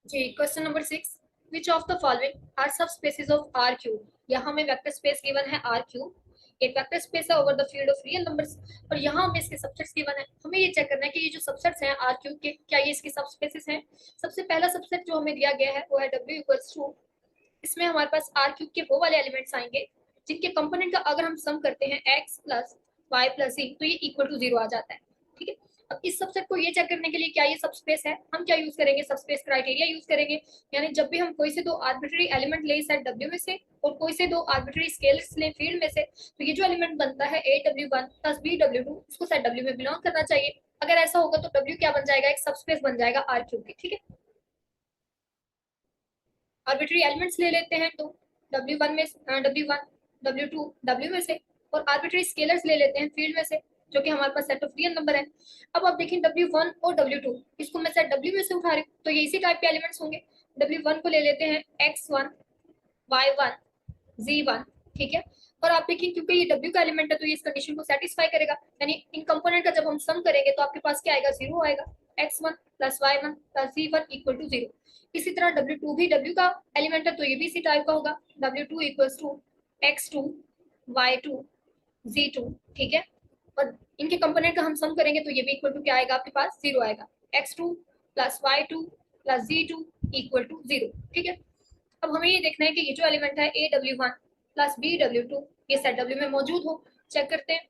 Ji, question number 6, which of the following are subspaces of R cube. यहाँ हमें vector space given है R cube, एक vector space है over the field of real numbers, और यहाँ हमें इसके सबसेट्स गिवन है। हमें ये चेक करना है कि ये जो सबसेट्स हैं आर क्यूब के, क्या ये इसके सब स्पेसिस हैं। सबसे पहला सबसेट जो हमें दिया गया है वो है डब्ल्यू इक्वल्स टू। इसमें हमारे पास आर क्यूब के वो वाले एलिमेंट्स आएंगे जिनके कंपोनेंट का अगर हम सम करते हैं एक्स प्लस वाई प्लस सी तो ये इक्वल टू जीरो आ जाता है। ठीक है, अब इस सबसेट को ये चेक करने के लिए क्या ये सबस्पेस है, हम क्या यूज करेंगे, सबस्पेस क्राइटेरिया यूज करेंगे। यानी जब भी हम कोई से दो आर्बिट्ररी एलिमेंट ले सेट डब्ल्यू में से और कोई से दो आर्बिट्ररी स्केलर्स ले फील्ड में से, तो ये जो एलिमेंट बनता है A W one plus B W two, इसको सेट डब्ल्यू में बिलोंग करना चाहिए। अगर ऐसा होगा तो डब्ल्यू क्या बन जाएगा, एक सबस्पेस बन जाएगा आर क्यूब की। ठीक है, आर्बिट्री एलिमेंट्स ले लेते हैं तो डब्ल्यू वन में W one W two W में से, और आर्बिट्री स्केलर्स ले लेते हैं फील्ड में से जो कि हमारे पास सेट ऑफ रियल नंबर है। अब आप देखें डब्ल्यू वन और डब्ल्यू टू, इसको मैं सेट डब्ल्यू में से उठा रही हूँ तो ये इसी टाइप के एलिमेंट्स होंगे। डब्ल्यू वन को ले लेते हैं एक्स वन वाई वन जी वन। ठीक है, और आप देखिए क्योंकि ये डब्ल्यू का एलिमेंट है तो ये इस कंडीशन को सेटिस्फाई करेगा, यानी इन कंपोनेंट का जब हम सम करेंगे तो आपके पास क्या आएगा, जीरो आएगा। X one plus y one plus z one equal to zero. इसी तरह डब्ल्यू टू भी डब्ल्यू का एलिमेंट है तो ये भी इसी टाइप का होगा, डब्ल्यू two equals to x two y two z two. ठीक है, और इनके कंपोनेंट का हम सम करेंगे तो ये भी इक्वल टू क्या आएगा, आपके पास जीरो आएगा। X two plus y two plus z two equal to zero. ठीक है, अब हमें ये देखना है कि ये जो एलिमेंट है A W one plus B W two ये सेट डब्ल्यू में मौजूद हो। चेक करते हैं,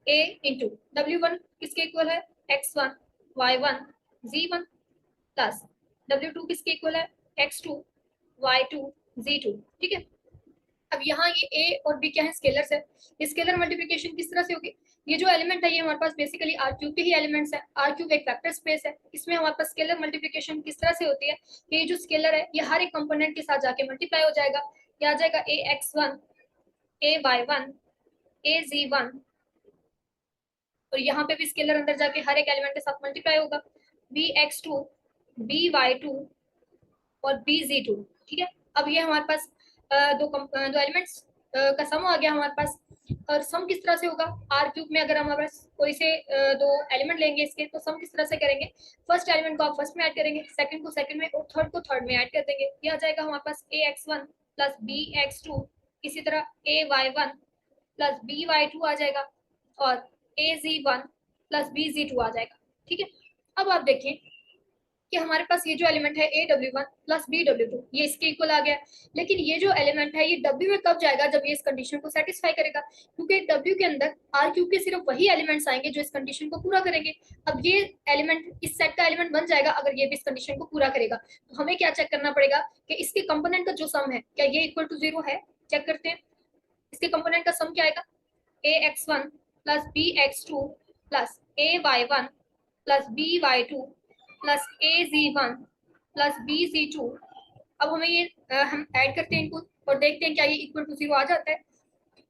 ए इंटू डब्ल्यू वन किसके इक्वल है, एक्स वन वाई वन जी वन प्लस डब्ल्यू टू किसके इक्वल है, x two y two z two. ठीक है, अब यहाँ ये ए और बी क्या है, स्केलर्स है। ये स्केलर मल्टीप्लिकेशन किस तरह से होगी, ये जो एलिमेंट है ये हमारे पास बेसिकली आर क्यूब के ही एलिमेंट्स है। आर क्यूब एक वेक्टर स्पेस है, इसमें हमारे पास स्केलर मल्टीप्लिकेशन किस तरह से होती है, ये जो स्केलर है ये हर एक कंपोनेंट के साथ जाके मल्टीप्लाई हो जाएगा। क्या आ जाएगा, a x one A y one A z one, और यहाँ पे भी स्केलर अंदर जाके हर एक एलिमेंट के साथ मल्टीप्लाई होगा। B x two b y two और बी जी टू। ठीक है, अब ये हमारे पास दो एलिमेंट्स का सम आ गया हमारे पास। और सम किस तरह से होगा, आर क्यूब में अगर हमारे पास कोई से दो एलिमेंट लेंगे इसके तो सम किस तरह से करेंगे, फर्स्ट एलिमेंट को आप फर्स्ट में ऐड करेंगे, सेकंड को सेकंड में और थर्ड को थर्ड में ऐड कर देंगे। ये आ जाएगा हमारे पास a x one plus b x two, इसी तरह a y one plus b y two आ जाएगा, और a z one plus b z two आ जाएगा। ठीक है, अब आप देखें कि हमारे पास ये जो एलिमेंट है A W one plus B W two ये इसके इक्वल आ गया, लेकिन ये जो एलिमेंट है ये डब्ल्यू में कब जाएगा, जब ये इस कंडीशन को सेटिस्फाई करेगा, क्योंकि डब्ल्यू के अंदर आर क्यूब के सिर्फ वही एलिमेंट्स आएंगे जो इस कंडीशन को पूरा करेंगे। अब ये एलिमेंट इस सेट का एलिमेंट बन जाएगा अगर ये भी इस कंडीशन को पूरा करेगा। तो हमें क्या चेक करना पड़ेगा कि इसके कंपोनेंट का जो सम है क्या ये इक्वल टू जीरो है। चेक करते हैं, इसके कंपोनेंट का सम क्या आएगा, a x one plus b x two plus a y one plus b y two plus a z one plus b z two. अब हमें ये हम ऐड करते हैं इनको और देखते हैं क्या ये इक्वल टू जीरो आ जाता है।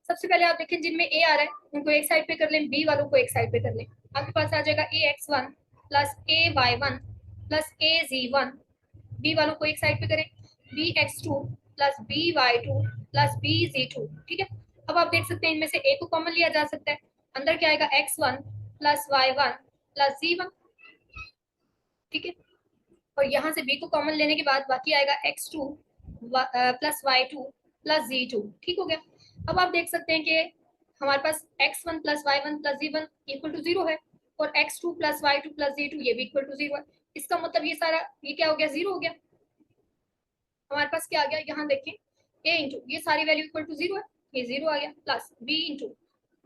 सबसे पहले आप देखें जिनमें ए आ रहा है उनको एक साइड पे कर लें, बी वालों को एक साइड पे कर लें। आपके पास आ जाएगा a x one plus a y one plus a z one, b वालों को एक साइड पे करें, b x two plus b y two plus b z two. ठीक है, अब आप देख सकते हैं इनमें से ए को कॉमन लिया जा सकता है, अंदर क्या आएगा, x one plus y one plus z one. ठीक है, और यहाँ से बी को कॉमन लेने के बाद बाकी आएगा x two plus y two plus z two. ठीक हो गया, अब आप देख सकते हैं कि हमारे पास x one plus y one plus z one equal to zero है, और x two plus y two plus z two ये भी इक्वल टू जीरो है। इसका मतलब ये सारा ये क्या हो गया, जीरो हो गया। हमारे पास क्या आ गया, यहाँ देखिए ए इंटू ये सारी वैल्यू इक्वल टू जीरो है, ये जीरो आ गया, प्लस बी इंटू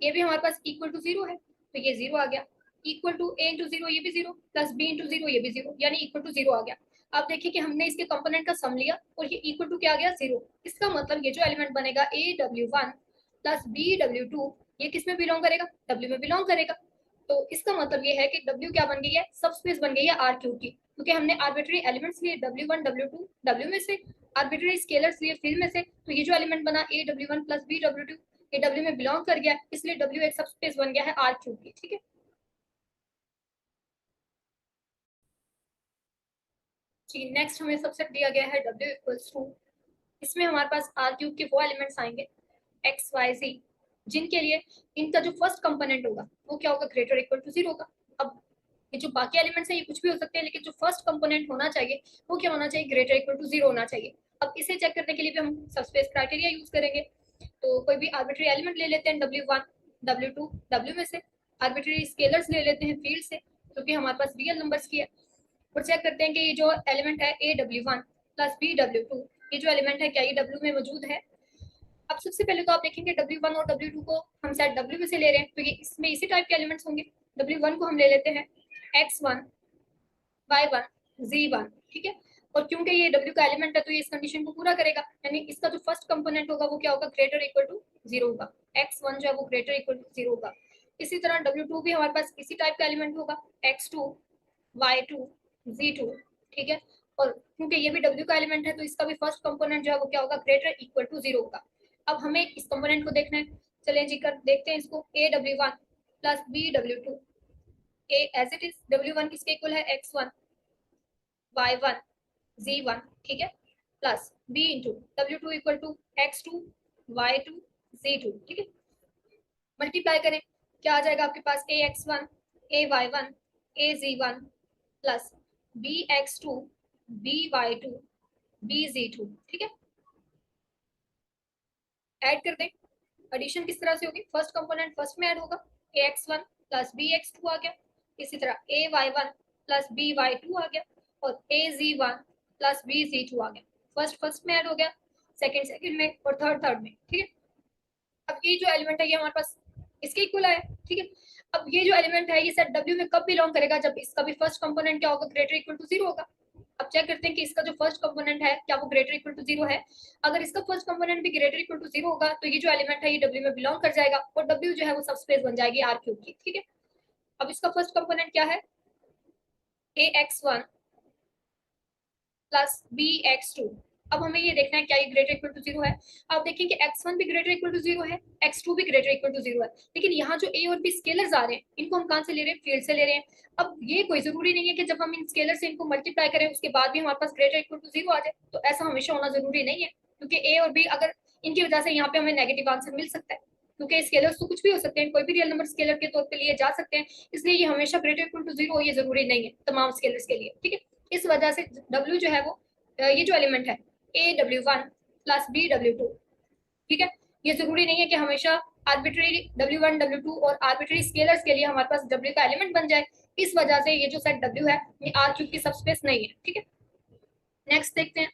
ये भी हमारे पास इक्वल टू जीरो है तो ये जीरो आ गया, equal to a into zero ये भी zero, plus b into zero ये भी जीरो, यानी इक्वल टू जीरो आ गया। आप देखिए कि हमने इसके कंपोनेंट का सम लिया और ये इक्वल टू क्या आ गया, जीरो। इसका मतलब ये जो एलिमेंट बनेगा A W one plus B W two ये किस में बिलोंग करेगा, डब्ल्यू में बिलोंग करेगा। तो इसका मतलब ये है कि डब्ल्यू क्या बन गई है, सब स्पेस बन गई है आर क्यूब की, क्योंकि हमने आर्बिट्री एलिमेंट्स लिए W one W two W में से, आर्बिट्री स्केलर्स लिए फील्ड में से, तो ये जो एलिमेंट बना A W one plus B W two ये डब्ल्यू में बिलोंग कर गया, इसलिए डब्ल्यू एक सब स्पेस बन गया है आर क्यूब की। ठीक है जी, नेक्स्ट हमें सबसेट दिया गया है डब्ल्यू इक्वल्स टू। इसमें हमारे पास आर क्यूब के वो एलिमेंट्स आएंगे एक्स वाई जी जिनके लिए इनका जो फर्स्ट कंपोनेंट होगा वो क्या होगा, ग्रेटर इक्वल टू जीरो होगा। अब ये जो बाकी एलिमेंट्स है ये कुछ भी हो सकते हैं, लेकिन जो फर्स्ट कंपोनेंट होना चाहिए वो क्या होना चाहिए, ग्रेटर इक्वल टू 0 होना चाहिए। अब इसे चेक करने के लिए भी हम सबस्पेस क्राइटेरिया यूज करेंगे। तो कोई भी आर्बिट्री एलिमेंट ले लेते हैं W1 W2 W में से, आर्बिट्री स्केलर्स ले लेते हैं फील्ड से क्योंकि हमारे पास रियल नंबर्स की है, और चेक करते हैं कि ये जो एलिमेंट है A W1 plus B W2, ये जो एलिमेंट है क्या ये W में मौजूद है। अब सबसे पहले तो आप देखेंगे W1 और W2 को हम सेट W में से ले रहे हैं, तो ये इसमें इसी टाइप के एलिमेंट्स होंगे। W1 को हम ले लेते हैं X1 Y1 Z1, ठीक है। और क्योंकि ये W का एलिमेंट है तो ये इस कंडीशन को पूरा करेगा, यानी इसका जो फर्स्ट कंपोनेंट होगा वो क्या होगा, ग्रेटर इक्वल टू 0 होगा। X1 जो है वो ग्रेटर इक्वल टू 0 होगा। इसी तरह W2 भी हमारे पास इसी टाइप का एलिमेंट होगा, X2 Y2 Z2, ठीक है। और क्योंकि ये भी W का एलिमेंट है तो इसका भी फर्स्ट कंपोनेंट जो है वो क्या होगा, ग्रेटर इक्वल टू 0 होगा। अब हमें इस कंपोनेंट को देखना है, चलिए जी कर देखते हैं इसको। A W1 plus B W2, a as it is W1 किसके इक्वल है, X1 Y1 Z1, ठीक है, plus B into W2 equal to X2 Y2 Z2, ठीक है। मल्टीप्लाई करें, क्या आ जाएगा आपके पास, AX1 AY1 AZ1 plus BX2 BY2 BZ2, ठीक है। ऐड कर दें, एडिशन किस तरह से होगी, फर्स्ट कंपोनेंट फर्स्ट में ऐड होगा, AX1 प्लस BX2 आ गया, इसी तरह AY1 प्लस BY2 आ गया, और AZ1 प्लस BZ2 आ गया। फर्स्ट फर्स्ट में ऐड हो गया, सेकंड सेकंड में, और थर्ड थर्ड में, ठीक है। अब ये जो एलिमेंट है ये हमारे पास इसके इक्वल है, ठीक है। अब ये जो एलिमेंट है ये सेट W में कब बिलोंग करेगा, जब इसका भी फर्स्ट कंपोनेंट क्या होगा, ग्रेटर इक्वल टू 0 होगा। अब चेक करते हैं कि इसका जो फर्स्ट कंपोनेंट है क्या वो ग्रेटर इक्वल टू 0 है। अगर इसका फर्स्ट कंपोनेंट भी ग्रेटर इक्वल टू 0 होगा तो ये जो एलिमेंट है ये W में बिलोंग कर जाएगा, और W जो है वो सबस्पेस बन जाएगी R³ की, ठीक है। अब इसका फर्स्ट कंपोनेंट क्या है, AX1 प्लस BX2। अब हमें ये देखना है क्या ये ग्रेटर इक्वल टू 0 है। अब देखिए कि X1 भी ग्रेटर इक्वल टू 0 है, X2 भी ग्रेटर इक्वल टू 0 है, लेकिन यहाँ जो A और B स्केलर्स आ रहे हैं इनको हम कहाँ से ले रहे हैं, फील्ड से ले रहे हैं। अब ये कोई जरूरी नहीं है कि जब हम इन स्केलर से इनको मल्टीप्लाई करें उसके बाद भी हमारे पास ग्रेटर इक्वल टू 0 आ जाए, तो ऐसा हमेशा होना जरूरी नहीं है, क्योंकि A और B अगर इनकी वजह से यहाँ पे हमें नेगेटिव आंसर मिल सकता है, क्योंकि स्केलर्स तो कुछ भी हो सकते हैं, कोई भी रियल नंबर स्केलर के तौर पे लिए जा सकते हैं, इसलिए ये हमेशा ग्रेटर इक्वल टू 0 ये जरूरी नहीं है तमाम स्केलर्स के लिए, ठीक है। इस वजह से W जो है वो ये जो एलिमेंट है AW1 प्लस BW2, ठीक है, ये जरूरी नहीं है कि हमेशा आर्बिट्री W1 W2 और आर्बिट्री स्केलर्स के लिए हमारे पास W का एलिमेंट बन जाए। इस वजह से ये जो सेट W है ये R³ की सबस्पेस नहीं है, ठीक है। नेक्स्ट देखते हैं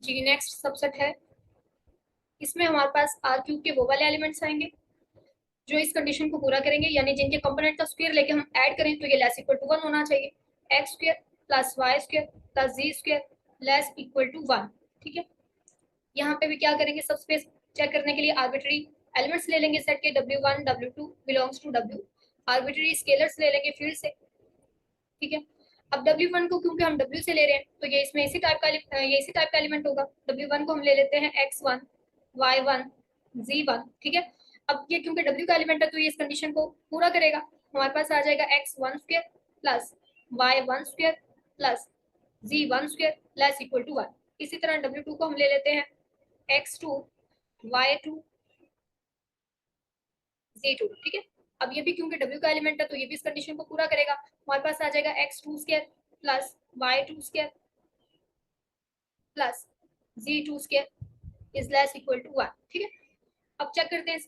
जी, नेक्स्ट सबसेट है, इसमें हमारे पास R³ के वो वाले एलिमेंट्स आएंगे जो इस कंडीशन को पूरा करेंगे, यानी जिनके कंपोनेंट का स्क्वायर लेके हम ऐड करें तो ये लेस इक्वल टू 1 होना चाहिए, x² plus y² plus z² less equal to 1, ठीक है। यहाँ पे भी क्या करेंगे, सबस्पेस चेक करने के लिए आर्बिट्री एलिमेंट्स ले लेंगे सेट के, W1 W2 belongs to W, arbitrary scalars ले लेंगे फील्ड से, ठीक है। अब W1 को क्योंकि हम W से ले रहे हैं तो ये इसमें इसी टाइप का एलिमेंट होगा। W1 को हम ले लेते हैं X1 Y1 Z1, ठीक है। अब ये क्योंकि W का एलिमेंट है तो ये इस कंडीशन को पूरा करेगा, हमारे पास आ जाएगा X1² plus Y1² plus Z1² less equal to 1। इसी तरह W2 को हम ले लेते हैं X2 Y2 Z2, ठीक है। अब ये भी क्योंकि W का एलिमेंट है तो ये भी इस कंडीशन को पूरा करेगा, हमारे पास आ जाएगा X2² plus Y2² plus Z2² is less equal to 1, ठीक है। अब चेक करते हैं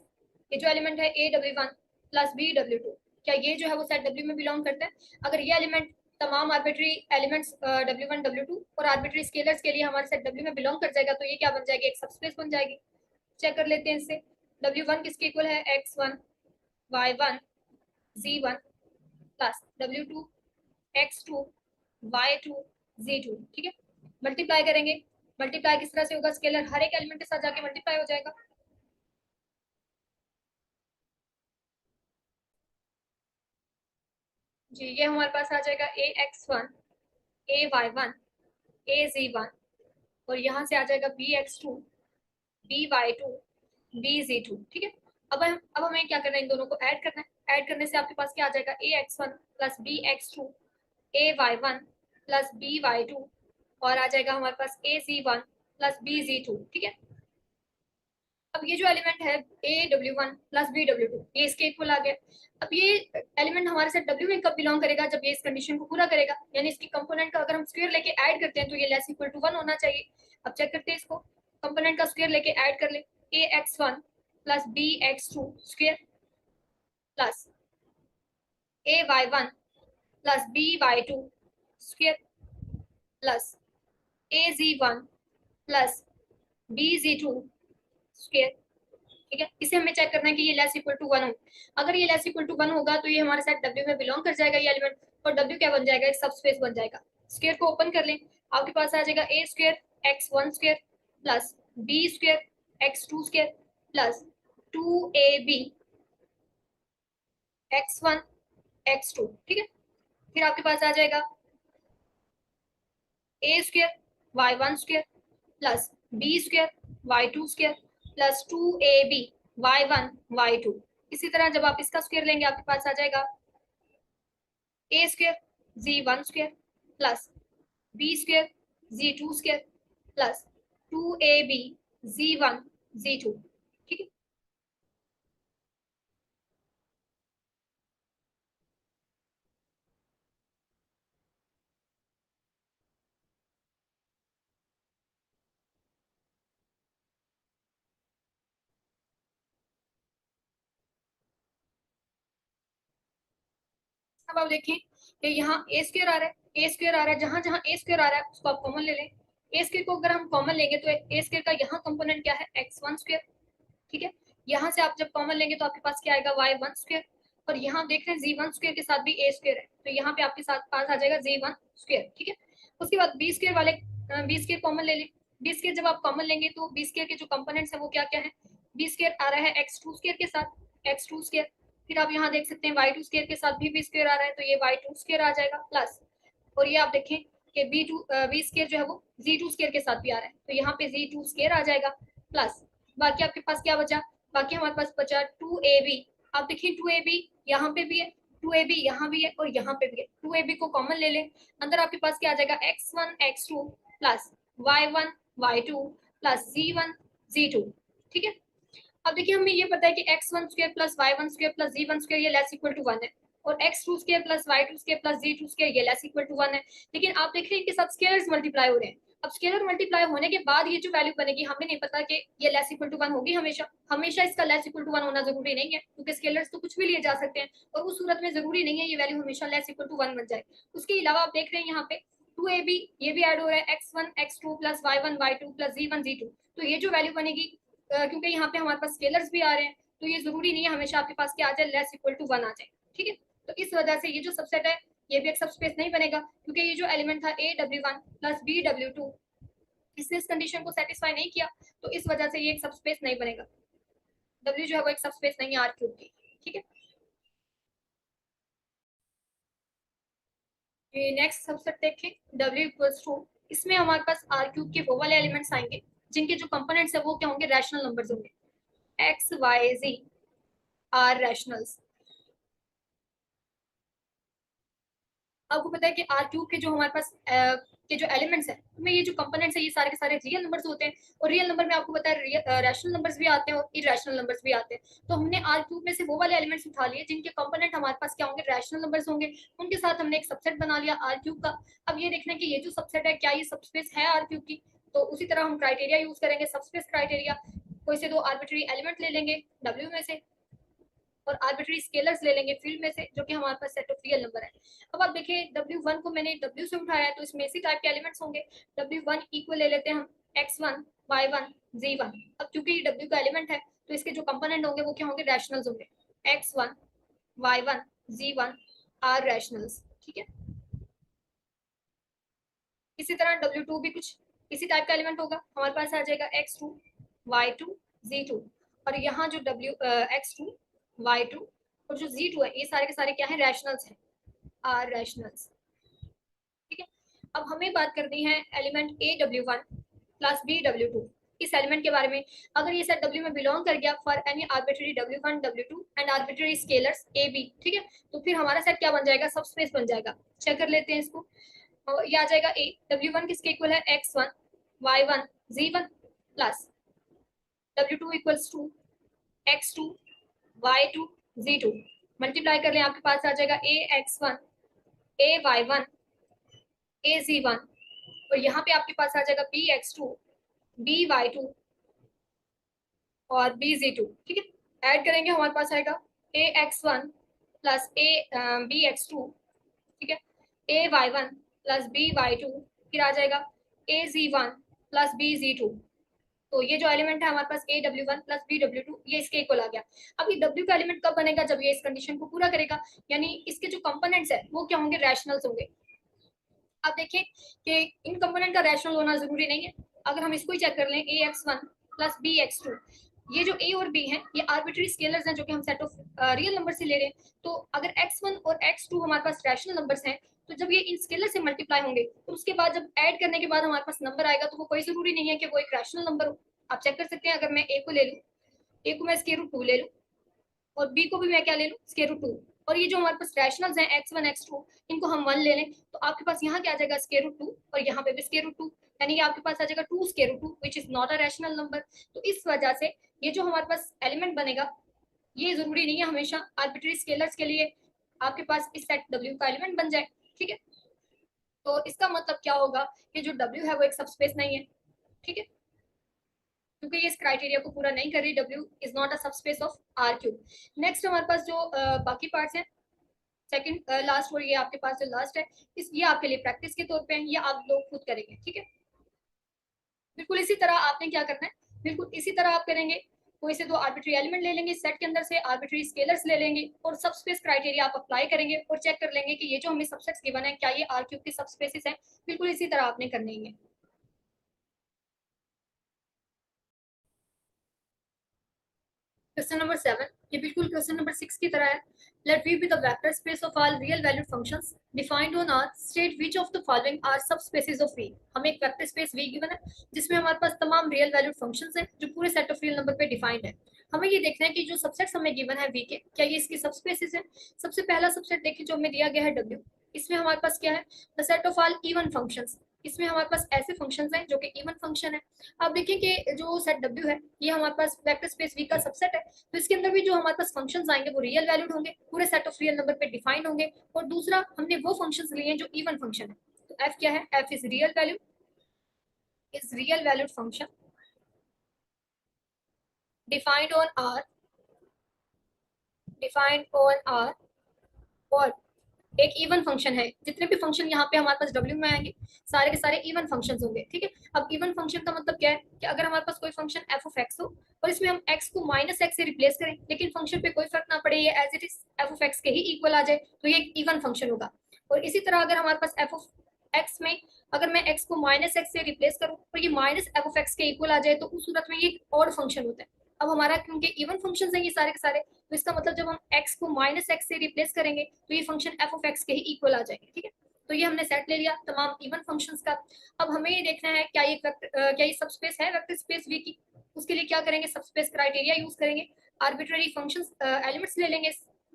ये जो एलिमेंट है AW1 प्लस BW2, क्या ये जो है वो सेट W में बिलोंग करता है। अगर ये एलिमेंट तमाम आर्बिट्री एलिमेंट्स W1 W2 और आर्बिट्री स्केलर्स के लिए हमारे सेट W में बिलोंग कर जाएगा तो ये क्या बन जाएगी, एक सबस्पेस बन जाएगी। चेक कर लेते हैं इससे, W1 किसके इक्वल है, X1 Y1 Z1 plus W2 X2 Y2 Z2, ठीक है। मल्टीप्लाई करेंगे, मल्टीप्लाई किस तरह से होगा, स्केलर हर एक एलिमेंट के साथ जाके मल्टीप्लाई हो जाएगा। जी, ये हमारे पास आ जाएगा AX1 AY1 AZ1, और यहाँ से आ जाएगा BX2 BY2 BZ2, ठीक है। अब हमें क्या करना है, इन दोनों को ऐड करना है। ऐड करने से आपके पास क्या आ जाएगा, AX1 plus BX2 AY1 plus BY2, और आ जाएगा हमारे पास AZ1 प्लस BZ2, ठीक है। अब ये जो एलिमेंट है A W1 plus B W2, ये इसके इक्वल आ गया। अब ये एलिमेंट हमारे साथ W में कब बिलोंग करेगा, जब ये इस कंडीशन को पूरा करेगा, यानी इसकी कंपोनेंट का अगर हम स्क्वायर लेके ऐड करते हैं तो ये लेस इक्वल टू 1 होना चाहिए। अब चेक करते हैं इसको, कंपोनेंट का स्क्वायर लेके ऐड कर ले, AX1 plus BX2 square plus AY1 plus BY2 square plus AZ1 plus BZ2 square. ठीक है, इसे हमें चेक करना है कि ये लेस इक्वल टू 1 हो। अगर ये लेस इक्वल टू 1 होगा तो ये हमारे साथ W में बिलोंग कर जाएगा ये एलिमेंट, और W क्या बन जाएगा, एक सबस्पेस बन जाएगा। स्क्वायर को ओपन कर लें, आपके पास आ जाएगा A square X1 square plus B square X2 square plus 2AB X1 X2। ठीक है, फिर आपके पास आ जाएगा A square Y1 square plus B square Y2 square plus 2AB Y1 Y2। इसी तरह जब आप इसका स्क्वायर लेंगे आपके पास आ जाएगा A square Z1 square plus B square Z2 square plus 2AB Z1 Z2। ठीक है, अब आप देखें कि यहाँ ए स्क्वायर आ रहा है, ए स्क्वायर आ रहा है, जहां जहां ए स्क्वायर आ रहा है उसको आप कॉमन ले लें। ए स्क्वायर को अगर हम कॉमन लेंगे तो ए स्क्वायर का यहाँ कंपोनेंट क्या है, X1 स्क्वायर। ठीक है, यहाँ से आप जब कॉमन लेंगे तो आपके पास क्या आएगा, Y1 स्क्वायर। और यहाँ देख रहे हैं Z1 स्क्वायर के साथ भी A स्क्वायर है, तो यहाँ पे आपके साथ पास आ जाएगा Z1 स्क्वायर। ठीक है, उसके बाद B स्क्वायर वाले B स्क्वायर कॉमन ले लें। B स्क्वायर जब आप कॉमन लेंगे तो B स्क्वायर के जो कंपोनेंट्स है वो क्या क्या है, B स्क्वायर आ रहा है X2 स्क्वायर के साथ, X2 स्क्वायर। फिर आप यहाँ देख सकते हैं Y2 स्क्वायर के साथ भी B स्क्वायर आ रहा है, तो ये Y2 स्क्वायर आ जाएगा प्लस। और ये आप देखें कि B स्क्वायर जो है वो Z2 स्क्वायर के साथ भी आ रहा है, तो यहाँ पे Z2 स्क्वायर आ जाएगा प्लस। बाकी आपके पास क्या बचा, बाकी हमारे पास बचा 2AB। आप देखिए 2AB यहाँ पे भी है, 2AB यहाँ भी है और यहाँ पे भी है, 2AB को कॉमन ले लें। अंदर आपके पास क्या आ जाएगा, X1 X2 plus Y1 Y2 plus Z1 Z2। ठीक है, अब देखिए हमें ये पता है कि x1 square plus y1 square plus z1 square ये लेस इक्वल टू 1 है, और x2 square plus y2 square plus z2 square ये लेस इक्वल टू 1 है। लेकिन आप देख रहे हैं इनके साथ स्केलर्स मल्टीप्लाई हो रहे हैं। अब स्केलर मल्टीप्लाई होने के बाद ये जो वैल्यू बनेगी हमें नहीं पता कि ये लेस इक्वल टू 1 होगी हमेशा। हमेशा इसका लेस इक्वल टू 1 होना जरूरी नहीं है, क्योंकि स्केलर्स तो कुछ भी लिए जा सकते हैं, और उस सूरत में जरूरी नहीं है ये वैल्यू हमेशा लेस इक्वल टू 1 बन जाए। उसके अलावा आप देख रहे हैं यहाँ पे 2ab ये भी ऐड हो रहा है, x1 x2 plus y1 y2 plus z1 z2। तो ये जो वैल्यू बनेगी, क्योंकि यहाँ पे हमारे पास स्केलर्स भी आ रहे हैं, तो ये जरूरी नहीं है हमेशा आपके पास क्या आ जाए, लेस इक्वल टू 1 आ जाए। ठीक है, तो इस वजह से ये जो सबसेट है ये भी एक सबस्पेस नहीं बनेगा, क्योंकि ये जो एलिमेंट था AW1 प्लस BW2 इसने इस कंडीशन को सेटिस्फाई नहीं किया, तो इस वजह से ये एक सबस्पेस नहीं बनेगा। W जो है वो एक सबस्पेस नहीं है R क्यूब की। ठीक है, नेक्स्ट सबसेट देखें W इक्वल्स टू, इसमें हमारे पास R क्यूब के वो वाले एलिमेंट्स आएंगे जिनके जो कंपोनेंट्स है वो क्या होंगे, रैशनल नंबर्स होंगे, X Y Z are rationals. आपको पता है कि आर क्यूब के जो हमारे पास के जो एलिमेंट्स हैं उनमें ये जो कंपोनेंट्स है ये सारे के सारे रियल नंबर्स होते हैं, और रियल नंबर में आपको पता है रैशनल नंबर्स भी आते हैं और इरेशनल नंबर्स भी आते हैं। तो हमने आर क्यूब में से वो वाले एलिमेंट्स उठा लिए जिनके कंपोनेंट हमारे पास क्या होंगे, रैशनल नंबर्स होंगे, उनके साथ हमने एक सबसेट बना लिया आर क्यूब का। अब ये देखना कि ये जो सबसेट है क्या ये सबस्पेस है आर क्यूब की, तो उसी तरह हम क्राइटेरिया यूज करेंगे, सबस्पेस क्राइटेरिया। कोई से दो आर्बिट्री एलिमेंट ले लेंगे डब्ल्यू में से, और आर्बिट्री स्केलर्स ले लेंगे फील्ड में से, जो कि हमारे पास सेट ऑफ रियल नंबर है। अब आप देखिए W1 को मैंने W से उठाया है, तो इसमें इसी टाइप के एलिमेंट्स होंगे। W1 इक्वल ले लेते हैं हम X1 Y1 Z1। अब क्योंकि ये W का एलिमेंट है तो इसके जो कंपोनेंट होंगे वो क्या होंगे, रैशनल्स होंगे, X1 Y1 Z1 are rationals. ठीक है, इसी तरह W2 भी कुछ इसी टाइप का एलिमेंट होगा, हमारे पास आ जाएगा X2 Y2 Z2। और यहाँ जो X2 Y2 और जो Z2 है ये सारे के सारे क्या है, रैशनल्स हैं, आर रैशनल्स। ठीक है, अब हमें बात करनी है एलिमेंट AW1 प्लस BW2, इस एलिमेंट के बारे में। अगर ये सेट W में बिलोंग कर गया for any arbitrary W1 W2 and arbitrary scalars AB, ठीक है, तो फिर हमारा सेट क्या बन जाएगा, सबस्पेस बन जाएगा। चेक कर लेते हैं इसको, ये आ जाएगा A W1 किसके इक्वल है, X1 Y1 Z1 plus W2 equals to X2 Y2 Z2, multiply कर लें आपके पास आ जाएगा AX1 AY1 AZ1, और यहाँ पे आपके पास आ जाएगा BX2 BY2 और BZ2। ठीक है, ऐड करेंगे हमारे पास आएगा AX1 प्लस BX2, ठीक है, AY1 प्लस BY2, फिर आ जाएगा AZ1 प्लस BZ2। तो ये जो एलिमेंट है हमारे पास AW1 प्लस BW2, ये इसके इक्वल आ गया। अब ये W का एलिमेंट कब बनेगा, जब ये इस कंडीशन को पूरा करेगा, यानी इसके जो कंपोनेंट्स है वो क्या होंगे, रैशनल्स होंगे। अब देखिए कि इन कंपोनेंट का रैशनल होना जरूरी नहीं है। अगर हम इसको ही चेक कर लें AX1 प्लस BX2, ये जो A और B हैं ये आर्बिट्री स्केलर्स हैं जो कि हम सेट ऑफ रियल नंबर से ले रहे हैं। तो अगर X1 और X2 हमारे पास रैशनल नंबर्स हैं, तो जब ये इन स्केलर से मल्टीप्लाई होंगे तो उसके बाद जब ऐड करने के बाद हमारे पास नंबर आएगा तो वो कोई जरूरी नहीं है कि वो एक रैशनल नंबर हो। आप चेक कर सकते हैं, अगर मैं A को ले लूँ, A को मैं स्क्वायर रूट 2 ले लूँ और B को भी मैं क्या ले लूँ, स्क्वायर रूट 2, और ये जो हमारे पास रैशनल्स हैं X1 X2 इनको हम 1 ले लें, तो आपके पास यहाँ क्या आ जाएगा, स्क्वायर रूट 2, और यहाँ पे भी स्क्वायर रूट 2, यानी कि आपके पास आ जाएगा 2 square root 2 which is not a rational number. तो इस वजह से ये जो हमारे पास एलिमेंट बनेगा ये जरूरी नहीं है हमेशा आर्बिट्री स्केलर्स के लिए आपके पास इस सेट W का एलिमेंट बन जाए। ठीक है, तो इसका मतलब क्या होगा कि जो W है वो एक सबस्पेस नहीं है। ठीक है, क्योंकि ये इस क्राइटेरिया को पूरा नहीं कर रही, W is not a subspace of R cube. Next हमारे पास जो बाकी पार्ट्स हैं, सेकंड लास्ट, और ये आपके पास जो लास्ट है इस ये आपके लिए प्रैक्टिस के तौर पे है, ये आप लोग खुद करेंगे। ठीक है, बिल्कुल इसी तरह आपने क्या करना है, बिल्कुल इसी तरह आप करेंगे। कोई से दो आर्बिट्री एलिमेंट ले लेंगे, सेट के अंदर से आर्बिट्री स्केलर्स ले लेंगे और सबस्पेस क्राइटेरिया आप अप्लाई करेंगे और चेक कर लेंगे कि ये जो हमें सबसेट्स गिवन है क्या ये आर क्यूब की सबस्पेसिस है। बिल्कुल इसी तरह आपने करने ही है। क्वेश्चन नंबर 7, ये बिल्कुल क्वेश्चन नंबर 6 की तरह है। Let V be the vector space of all real valued functions defined on R, state which of the following are subspaces of V। हमें एक वेक्टर स्पेस V गिवन है जिसमें हमारे पास तमाम रियल वैल्यूड फंक्शंस हैं जो पूरे सेट ऑफ रियल नंबर पे डिफाइंड है। हमें ये देखना है कि जो सबसेट्स हमें गिवन है V के, क्या ये इसकी सबस्पेसेस हैं। सबसे पहला सबसेट देखिए जो हमें दिया गया है W, इसमें हमारे पास क्या है, the set of all even functions. इसमें हमारे पास ऐसे फंक्शंस हैं जो कि इवन फंक्शन है। अब देखिए कि जो सेट W है ये हमारे पास वेक्टर स्पेस V का सबसेट है, तो इसके अंदर भी जो हमारे पास फंक्शंस आएंगे वो रियल वैल्यूड होंगे, पूरे सेट ऑफ रियल नंबर पे डिफाइंड होंगे। और दूसरा हमने वो फंक्शंस लिए हैं जो इवन फंक्शन है। तो f क्या है, f is real value, is real valued function defined on r, defined on r, और एक इवन फंक्शन है। जितने भी फंक्शन यहाँ पे हमारे पास W में आएंगे सारे के सारे इवन फंक्शंस होंगे। ठीक है, अब इवन फंक्शन का मतलब क्या है कि अगर हमारे पास कोई फंक्शन f ऑफ x हो और इसमें हम x को माइनस एक्स से रिप्लेस करें लेकिन फंक्शन पे कोई फर्क ना पड़े, ये as it is f of x के ही इक्वल आ जाए, तो ये एक इवन फंक्शन होगा। और इसी तरह अगर हमारे पास f ऑफ x में अगर मैं x को माइनस एक्स से रिप्लेस करूँ और ये माइनस f ऑफ x के इक्वल आ जाए तो उस सूरत में ये एक ऑड फंक्शन होता है। अब हमारा क्योंकि इवन फंक्शंस हैं ये सारे के सारे, तो इसका मतलब जब हम x को माइनस एक्स से रिप्लेस करेंगे तो ये फंक्शन f ऑफ x के ही इक्वल आ जाएंगे। ठीक है, तो ये हमने सेट ले लिया तमाम इवन फंक्शंस का। अब हमें ये देखना है क्या ये क्या ये सबस्पेस है वेक्टर स्पेस V की। उसके लिए क्या करेंगे, सबस्पेस क्राइटेरिया यूज करेंगे, आर्बिट्ररी फंक्शंस एलिमेंट्स ले लेंगे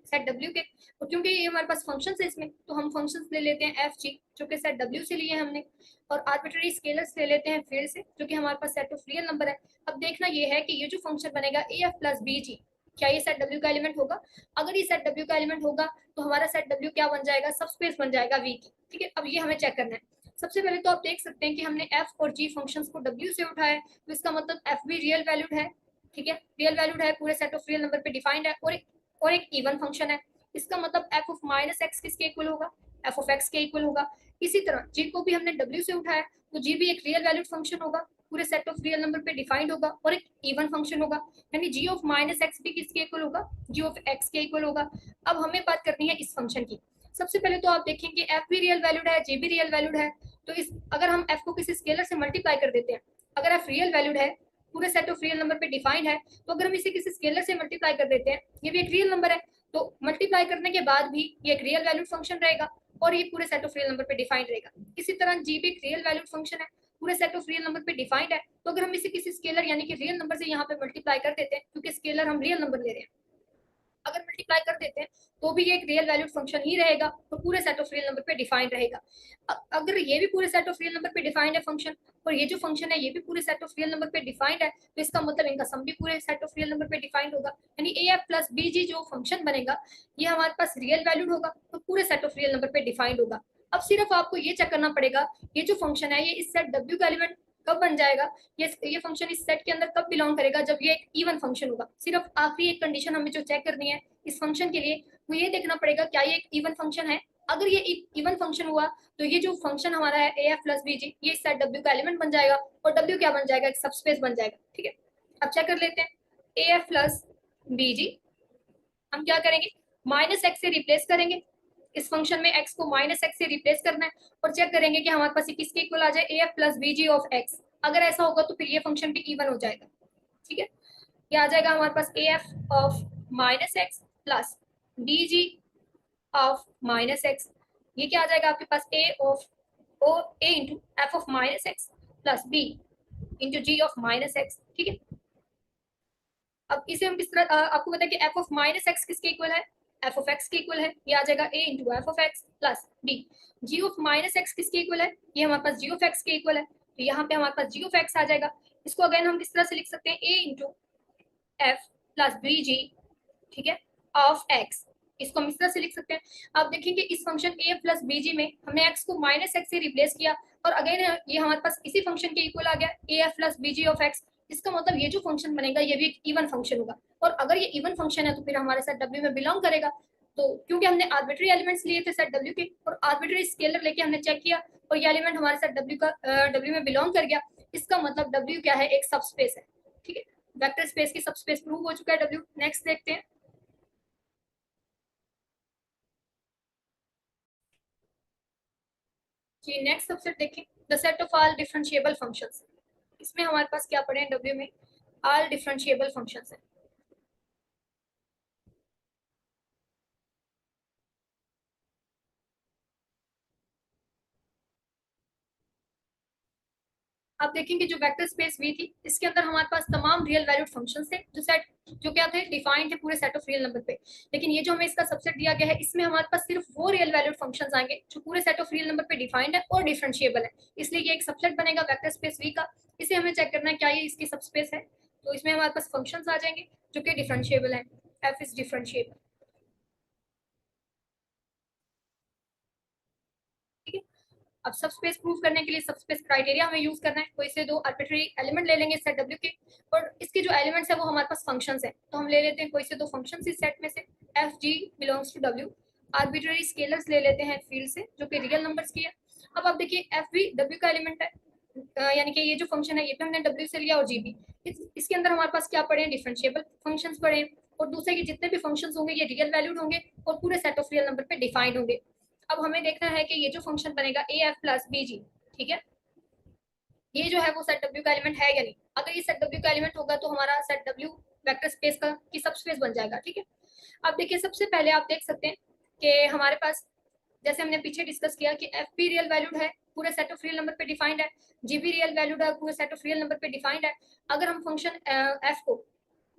सेट W के, और क्योंकि ये हमारे पास फंक्शंस है इसमें तो हम फंक्शंस ले लेते हैं एफ जी जो कि सेट W से लिए हैं हमने, और आर्बिट्ररी स्केलर्स ले लेते हैं फील्ड से जो कि हमारे पास सेट ऑफ रियल नंबर है। अब देखना ये है कि ये जो फंक्शन बनेगा ए एफ प्लस बी जी, क्या ये सेट W का एलिमेंट होगा। अगर ये सेट W का एलिमेंट होगा तो हमारा सेट W क्या बन जाएगा, सबस्पेस बन जाएगा V की। ठीक है, अब ये हमें चेक करना है। सबसे पहले तो आप देख सकते हैं कि हमने f और g फंक्शंस को W से उठाया, तो इसका मतलब f भी रियल वैल्यूड है। ठीक है, रियल वैल्यूड है, पूरे सेट ऑफ रियल नंबर पे डिफाइंड है, और एक इवन फंक्शन है। इसका मतलब f ऑफ माइनस एक्स किसके इक्वल होगा, f ऑफ x के इक्वल होगा। इसी तरह g को भी हमने W से उठाया तो g भी एक रियल वैल्यूड फंक्शन होगा, पूरे सेट ऑफ रियल नंबर पे डिफाइंड होगा और एक इवन फंक्शन होगा, यानी g ऑफ माइनस एक्स भी किसके इक्वल होगा, g ऑफ x के इक्वल होगा। अब हमें बात करनी है इस फंक्शन की। सबसे पहले तो आप देखेंगे f भी रियल वैल्यूड है, g भी रियल वैल्यूड है, तो इस अगर हम f को किसी स्केलर से मल्टीप्लाई कर देते हैं, अगर f रियल वैल्यूड है, पूरे सेट ऑफ रियल नंबर पे डिफाइंड है, तो अगर हम इसे किसी स्केलर से मल्टीप्लाई कर देते हैं, ये भी एक रियल नंबर है, तो मल्टीप्लाई करने के बाद भी ये एक रियल वैल्यूड फंक्शन रहेगा और ये पूरे सेट ऑफ रियल नंबर पे डिफाइंड रहेगा। इसी तरह जी भी एक रियल वैल्यूड फंक्शन है, पूरे सेट ऑफ रियल नंबर पे डिफाइंड है, तो अगर हम इसे किसी स्केलर यानी कि रियल नंबर से यहाँ पे मल्टीप्लाई कर देते हैं, क्योंकि स्केलर हम रियल नंबर ले रहे हैं, अगर मल्टीप्लाई कर देते हैं तो भी ये एक रियल वैल्यूड फंक्शन ही रहेगा और पूरे सेट ऑफ रियल नंबर पे डिफाइंड रहेगा। अगर ये भी पूरे सेट ऑफ रियल नंबर पे डिफाइंड है फंक्शन, और ये जो फंक्शन है ये भी पूरे सेट ऑफ रियल नंबर पे डिफाइंड है, तो इसका मतलब इनका सम भी पूरे सेट ऑफ रियल नंबर पे डिफाइंड होगा। यानी ए एफ प्लस बी जी जो फंक्शन बनेगा ये हमारे पास रियल वैल्यूड होगा और पूरे सेट ऑफ रियल नंबर पे डिफाइंड होगा। अब सिर्फ आपको ये चेक करना पड़ेगा ये जो फंक्शन है ये इस सेट डब्ल्यू का एलिमेंट कब बन जाएगा, ये फंक्शन इस सेट के अंदर कब बिलोंग करेगा, जब ये एक इवन फंक्शन होगा। सिर्फ आखिरी एक कंडीशन हमें जो चेक करनी है इस फंक्शन के लिए वो ये देखना पड़ेगा क्या ये एक इवन फंक्शन है। अगर ये इवन फंक्शन हुआ तो ये जो फंक्शन हमारा है ए एफ प्लस बी जी ये इस सेट डब्ल्यू का एलिमेंट बन जाएगा और डब्ल्यू क्या बन जाएगा, एक सबस्पेस बन जाएगा। ठीक है, अब चेक कर लेते हैं ए एफ प्लस बी जी हम क्या करेंगे, माइनस एक्स से रिप्लेस करेंगे। इस फंक्शन में x को माइनस एक्स से रिप्लेस करना है और चेक करेंगे कि हमारे पास किसके इक्वल आ जाए, a f plus b g of x. अगर ऐसा होगा तो फिर ये फंक्शन भी इवन हो जाएगा। ठीक है, ये आ जाएगा हमारे पास a f of minus x plus b g of minus x. ये क्या आ जाएगा आपके पास, a of o a into f of minus x plus b into g of minus x. ठीक है, अब इसे हम किस तरह आपको पता है कि एफ ऑफ माइनस एक्स किसके इक्वल है, एफ ऑफ एक्स के इक्वल है। ये आ जाएगा a into f of x plus b. G of minus x किसके इक्वल है, ये हमारे पास जी ऑफ एक्स के इक्वल है, तो यहाँ पे हमारे पास जी ऑफ एक्स आ जाएगा। इसको अगेन हम किस तरह से लिख सकते हैं, ए इंटू एफ प्लस बी जी, ठीक है, ऑफ एक्स। इसको हम इस तरह से लिख सकते हैं। आप देखेंगे इस फंक्शन ए प्लस बी जी में हमने एक्स को माइनस एक्स से रिप्लेस किया और अगेन ये हमारे पास इसी फंक्शन के इक्वल आ गया a f plus b g of x. इसका मतलब ये जो फंक्शन बनेगा ये भी एक इवन फंक्शन होगा और अगर ये इवन फंक्शन है तो फिर हमारे साथ डब्ल्यू में बिलोंग करेगा। तो क्योंकि हमने आर्बिट्री एलिमेंट्स लिए थे सेट डब्ल्यू के और आर्बिट्री स्केलर लेके हमने चेक किया और ये एलिमेंट हमारे साथ डब्ल्यू का डब्ल्यू में बिलोंग कर गया, इसका मतलब डब्ल्यू क्या है, एक सबस्पेस है। ठीक है, वेक्टर स्पेस की सबस्पेस प्रूव हो चुका है डब्ल्यू। नेक्स्ट देखते हैं कि नेक्स्ट सबसेट देखें, the set of all differentiable functions. इसमें हमारे पास क्या पढ़े हैं डब्ल्यू में, ऑल डिफरेंशिएबल फंक्शंस है। आप देखेंगे जो वेक्टर स्पेस वी थी इसके अंदर हमारे पास तमाम रियल वैल्यूड फंक्शंस थे जो सेट जो क्या थे, डिफाइंड थे पूरे सेट ऑफ रियल नंबर पे। लेकिन ये जो हमें इसका सबसेट दिया गया है इसमें हमारे पास सिर्फ वो रियल वैल्यूड फंक्शंस आएंगे जो पूरे सेट ऑफ रियल नंबर पे डिफाइंड है और डिफरेंशिएबल है, इसलिए ये एक सबसेट बनेगा वेक्टर स्पेस वी का। इसे हमें चेक करना है क्या ये इसकी सबस्पेस है, तो इसमें हमारे पास फंक्शंस आ जाएंगे जो कि डिफरेंशिएबल है। F is differentiable. ठीक है, अब सब स्पेस प्रूव करने के लिए सब स्पेस क्राइटेरिया हमें यूज करना है। कोई से दो आर्बिट्री एलिमेंट ले लेंगे सेट डब्ल्यू के और इसके जो एलिमेंट्स है वो हमारे पास फंक्शंस है, तो हम ले लेते हैं कोई से दो फंक्शंस इस सेट में से। एफ जी बिलोंग्स टू डब्ल्यू। आर्बिट्री स्केलर्स ले लेते हैं फील्ड से जो कि रियल नंबर्स की है। अब आप देखिए एफ भी डब्ल्यू का एलिमेंट है, यानी कि ये जो फंक्शन है ये भी हमने डब्ल्यू से लिया और जी भी। इसके अंदर हमारे पास क्या पड़े हैं, डिफरेंशिएबल फंक्शंस पड़े हैं और दूसरे के जितने भी फंक्शंस होंगे ये रियल वैल्यूड होंगे और पूरे सेट ऑफ रियल नंबर पे डिफाइंड होंगे। अब हमें देखना है कि ये जो फंक्शन बनेगा ए एफ प्लस बी जी, ठीक है, ये जो है वो सेट डब्ल्यू का एलिमेंट है या नहीं। अगर ये सेट डब्ल्यू का एलिमेंट होगा तो हमारा सेट डब्ल्यू वेक्टर स्पेस का की सब स्पेस बन जाएगा। ठीक है, अब देखिए सबसे पहले आप देख सकते हैं कि हमारे पास जैसे हमने पीछे डिस्कस किया कि एफ भी रियल वैल्यूड है पूरे सेट ऑफ रियल नंबर पे डिफाइंड है, जी भी रियल वैल्यूड है पूरे सेट ऑफ रियल नंबर पे डिफाइंड है। अगर हम फंक्शन एफ को